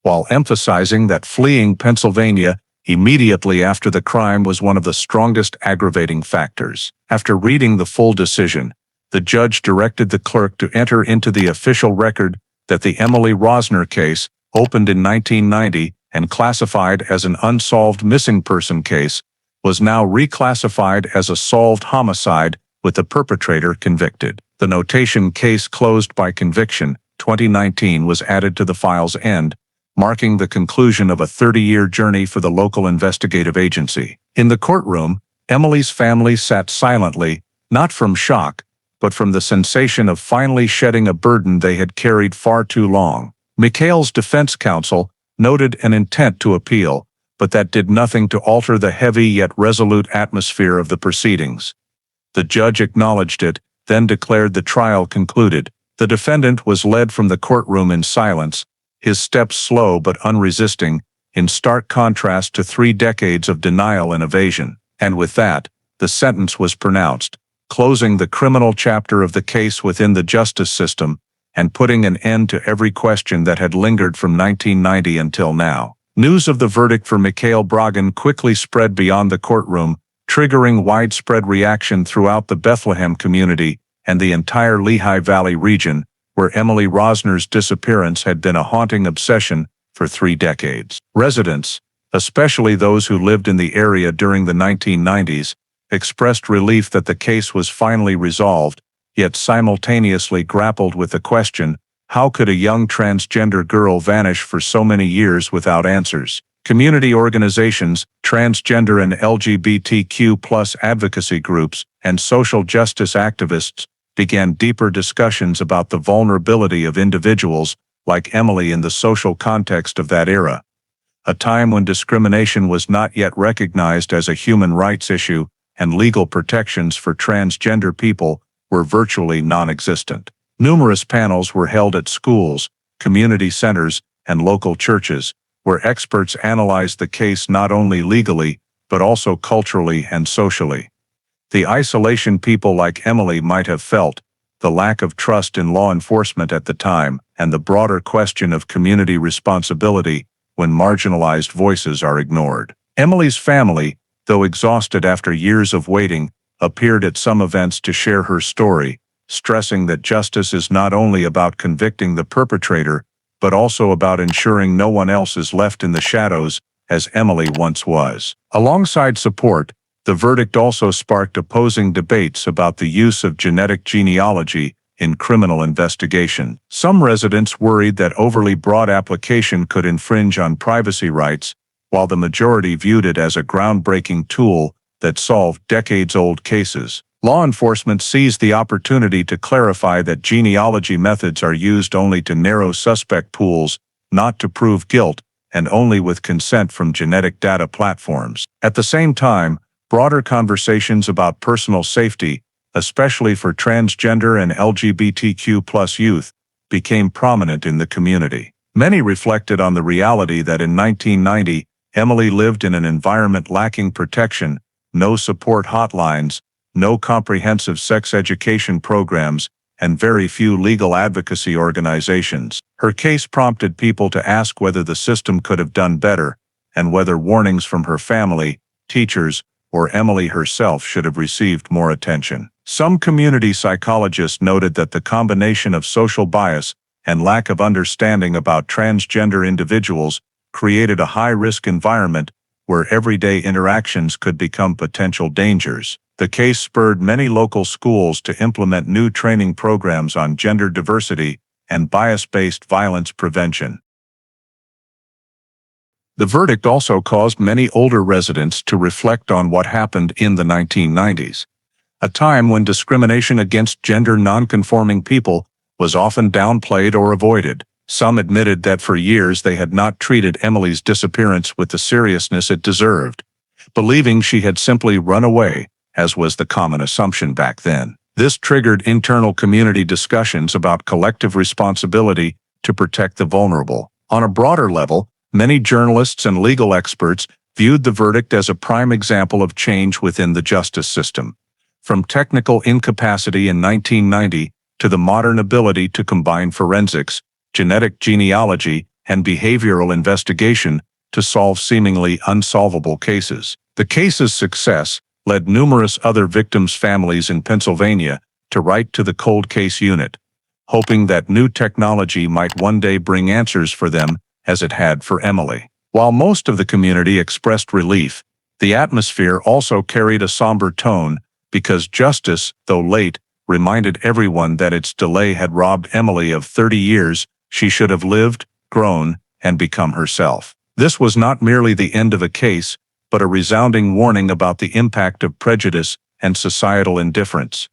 while emphasizing that fleeing Pennsylvania immediately after the crime was one of the strongest aggravating factors. After reading the full decision, the judge directed the clerk to enter into the official record that the Emily Rosner case, opened in 1990 and classified as an unsolved missing person case, was now reclassified as a solved homicide with the perpetrator convicted. The notation "Case closed by conviction, 2019" was added to the file's end, marking the conclusion of a 30-year journey for the local investigative agency. In the courtroom, Emily's family sat silently, not from shock, but from the sensation of finally shedding a burden they had carried far too long. Mikhail's defense counsel, noted an intent to appeal, but that did nothing to alter the heavy yet resolute atmosphere of the proceedings. The judge acknowledged it, then declared the trial concluded. The defendant was led from the courtroom in silence, his steps slow but unresisting, in stark contrast to 3 decades of denial and evasion. And with that, the sentence was pronounced, closing the criminal chapter of the case within the justice system, and putting an end to every question that had lingered from 1990 until now. News of the verdict for Mikhail Bragin quickly spread beyond the courtroom, triggering widespread reaction throughout the Bethlehem community and the entire Lehigh Valley region, where Emily Rosner's disappearance had been a haunting obsession for 3 decades. Residents, especially those who lived in the area during the 1990s, expressed relief that the case was finally resolved, yet simultaneously grappled with the question, how could a young transgender girl vanish for so many years without answers? Community organizations, transgender and LGBTQ+ advocacy groups, and social justice activists began deeper discussions about the vulnerability of individuals like Emily in the social context of that era, a time when discrimination was not yet recognized as a human rights issue and legal protections for transgender people were virtually non-existent. Numerous panels were held at schools, community centers, and local churches, where experts analyzed the case not only legally, but also culturally and socially. The isolation people like Emily might have felt, the lack of trust in law enforcement at the time, and the broader question of community responsibility when marginalized voices are ignored. Emily's family, though exhausted after years of waiting, appeared at some events to share her story, stressing that justice is not only about convicting the perpetrator, but also about ensuring no one else is left in the shadows, as Emily once was. Alongside support, the verdict also sparked opposing debates about the use of genetic genealogy in criminal investigation. Some residents worried that overly broad application could infringe on privacy rights, while the majority viewed it as a groundbreaking tool that solved decades-old cases. Law enforcement seized the opportunity to clarify that genealogy methods are used only to narrow suspect pools, not to prove guilt, and only with consent from genetic data platforms. At the same time, broader conversations about personal safety, especially for transgender and LGBTQ+ youth, became prominent in the community. Many reflected on the reality that in 1990, Emily lived in an environment lacking protection, no support hotlines, no comprehensive sex education programs, and very few legal advocacy organizations. Her case prompted people to ask whether the system could have done better, and whether warnings from her family, teachers, or Emily herself should have received more attention. Some community psychologists noted that the combination of social bias and lack of understanding about transgender individuals created a high-risk environment where everyday interactions could become potential dangers. The case spurred many local schools to implement new training programs on gender diversity and bias-based violence prevention. The verdict also caused many older residents to reflect on what happened in the 1990s, a time when discrimination against gender nonconforming people was often downplayed or avoided. Some admitted that for years they had not treated Emily's disappearance with the seriousness it deserved, believing she had simply run away, as was the common assumption back then. This triggered internal community discussions about collective responsibility to protect the vulnerable. On a broader level, many journalists and legal experts viewed the verdict as a prime example of change within the justice system. From technical incapacity in 1990 to the modern ability to combine forensics, genetic genealogy, and behavioral investigation to solve seemingly unsolvable cases. The case's success led numerous other victims' families in Pennsylvania to write to the cold case unit, hoping that new technology might one day bring answers for them as it had for Emily. While most of the community expressed relief, the atmosphere also carried a somber tone because justice, though late, reminded everyone that its delay had robbed Emily of 30 years she should have lived, grown, and become herself. This was not merely the end of a case, but a resounding warning about the impact of prejudice and societal indifference.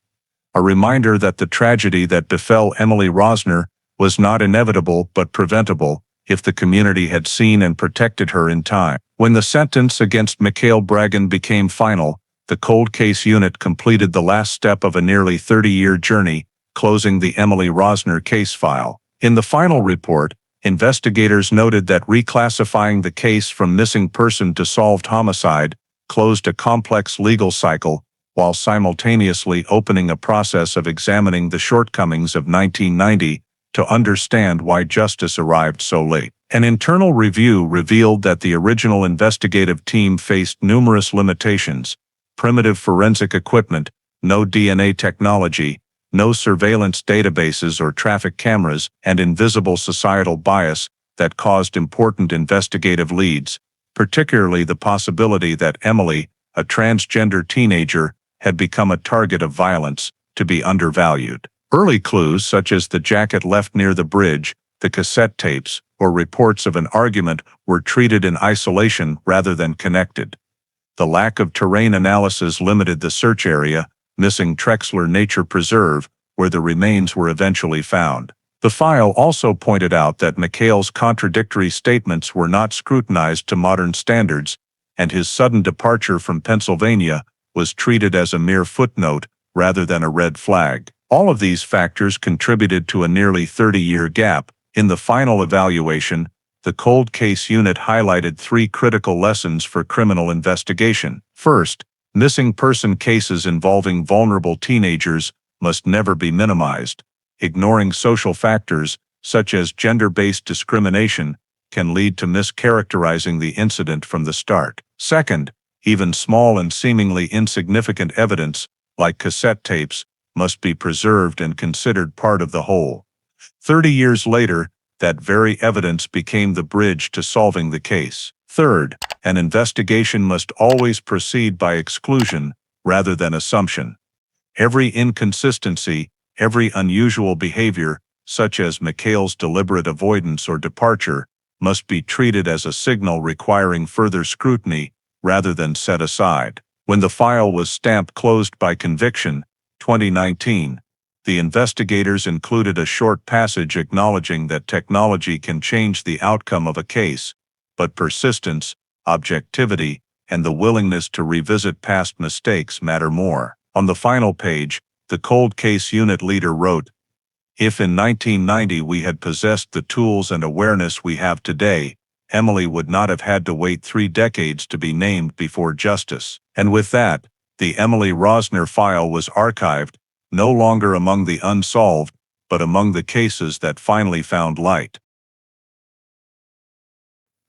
A reminder that the tragedy that befell Emily Rosner was not inevitable but preventable, if the community had seen and protected her in time. When the sentence against Mikhail Bragin became final, the cold case unit completed the last step of a nearly 30-year journey, closing the Emily Rosner case file. In the final report, investigators noted that reclassifying the case from missing person to solved homicide closed a complex legal cycle, while simultaneously opening a process of examining the shortcomings of 1990 to understand why justice arrived so late. An internal review revealed that the original investigative team faced numerous limitations: primitive forensic equipment, no DNA technology, no surveillance databases or traffic cameras, and invisible societal bias that caused important investigative leads, particularly the possibility that Emily, a transgender teenager, had become a target of violence, to be undervalued. Early clues such as the jacket left near the bridge, the cassette tapes, or reports of an argument were treated in isolation rather than connected. The lack of terrain analysis limited the search area, missing Trexler Nature Preserve, where the remains were eventually found. The file also pointed out that Mikhail's contradictory statements were not scrutinized to modern standards, and his sudden departure from Pennsylvania was treated as a mere footnote rather than a red flag. All of these factors contributed to a nearly 30-year gap. In the final evaluation, the cold case unit highlighted 3 critical lessons for criminal investigation. First, missing person cases involving vulnerable teenagers must never be minimized. Ignoring social factors, such as gender-based discrimination, can lead to mischaracterizing the incident from the start. Second, even small and seemingly insignificant evidence, like cassette tapes, must be preserved and considered part of the whole. 30 years later, that very evidence became the bridge to solving the case. Third, an investigation must always proceed by exclusion rather than assumption. Every inconsistency, every unusual behavior, such as Mikhail's deliberate avoidance or departure, must be treated as a signal requiring further scrutiny rather than set aside. When the file was stamped closed by conviction, 2019, the investigators included a short passage acknowledging that technology can change the outcome of a case, but persistence, objectivity, and the willingness to revisit past mistakes matter more. On the final page, the cold case unit leader wrote, "If in 1990 we had possessed the tools and awareness we have today, Emily would not have had to wait 3 decades to be named before justice." And with that, the Emily Rosner file was archived, no longer among the unsolved, but among the cases that finally found light.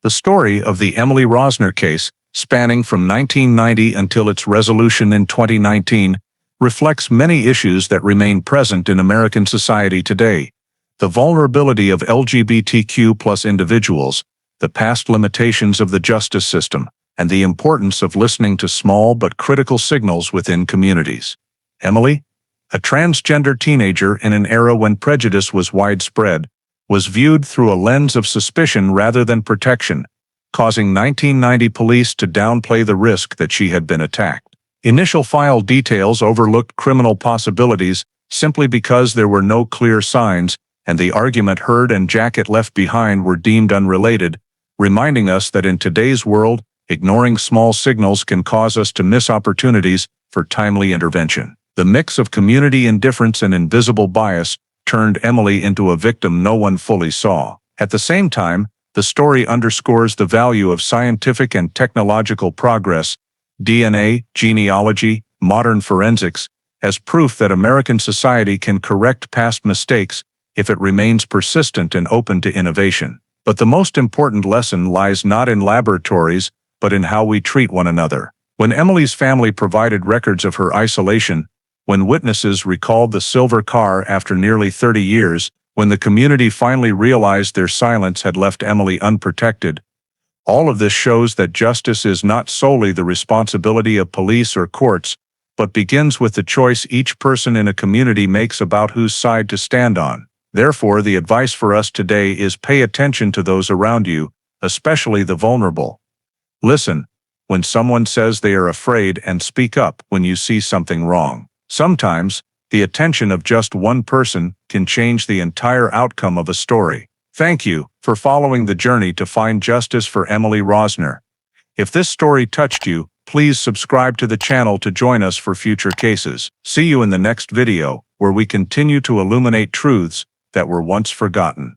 The story of the Emily Rosner case, spanning from 1990 until its resolution in 2019, reflects many issues that remain present in American society today: the vulnerability of LGBTQ+ individuals, the past limitations of the justice system, and the importance of listening to small but critical signals within communities. Emily, a transgender teenager in an era when prejudice was widespread, was viewed through a lens of suspicion rather than protection, causing 1990 police to downplay the risk that she had been attacked. Initial file details overlooked criminal possibilities simply because there were no clear signs, and the argument heard and jacket left behind were deemed unrelated, reminding us that in today's world, ignoring small signals can cause us to miss opportunities for timely intervention. The mix of community indifference and invisible bias turned Emily into a victim no one fully saw. At the same time, the story underscores the value of scientific and technological progress, DNA, genealogy, modern forensics, as proof that American society can correct past mistakes if it remains persistent and open to innovation. But the most important lesson lies not in laboratories, but in how we treat one another. When Emily's family provided records of her isolation, when witnesses recalled the silver car after nearly 30 years, when the community finally realized their silence had left Emily unprotected, all of this shows that justice is not solely the responsibility of police or courts, but begins with the choice each person in a community makes about whose side to stand on. Therefore, the advice for us today is pay attention to those around you, especially the vulnerable. Listen when someone says they are afraid, and speak up when you see something wrong. Sometimes, the attention of just one person can change the entire outcome of a story. Thank you for following the journey to find justice for Emily Rosner. If this story touched you, please subscribe to the channel to join us for future cases. See you in the next video, where we continue to illuminate truths that were once forgotten.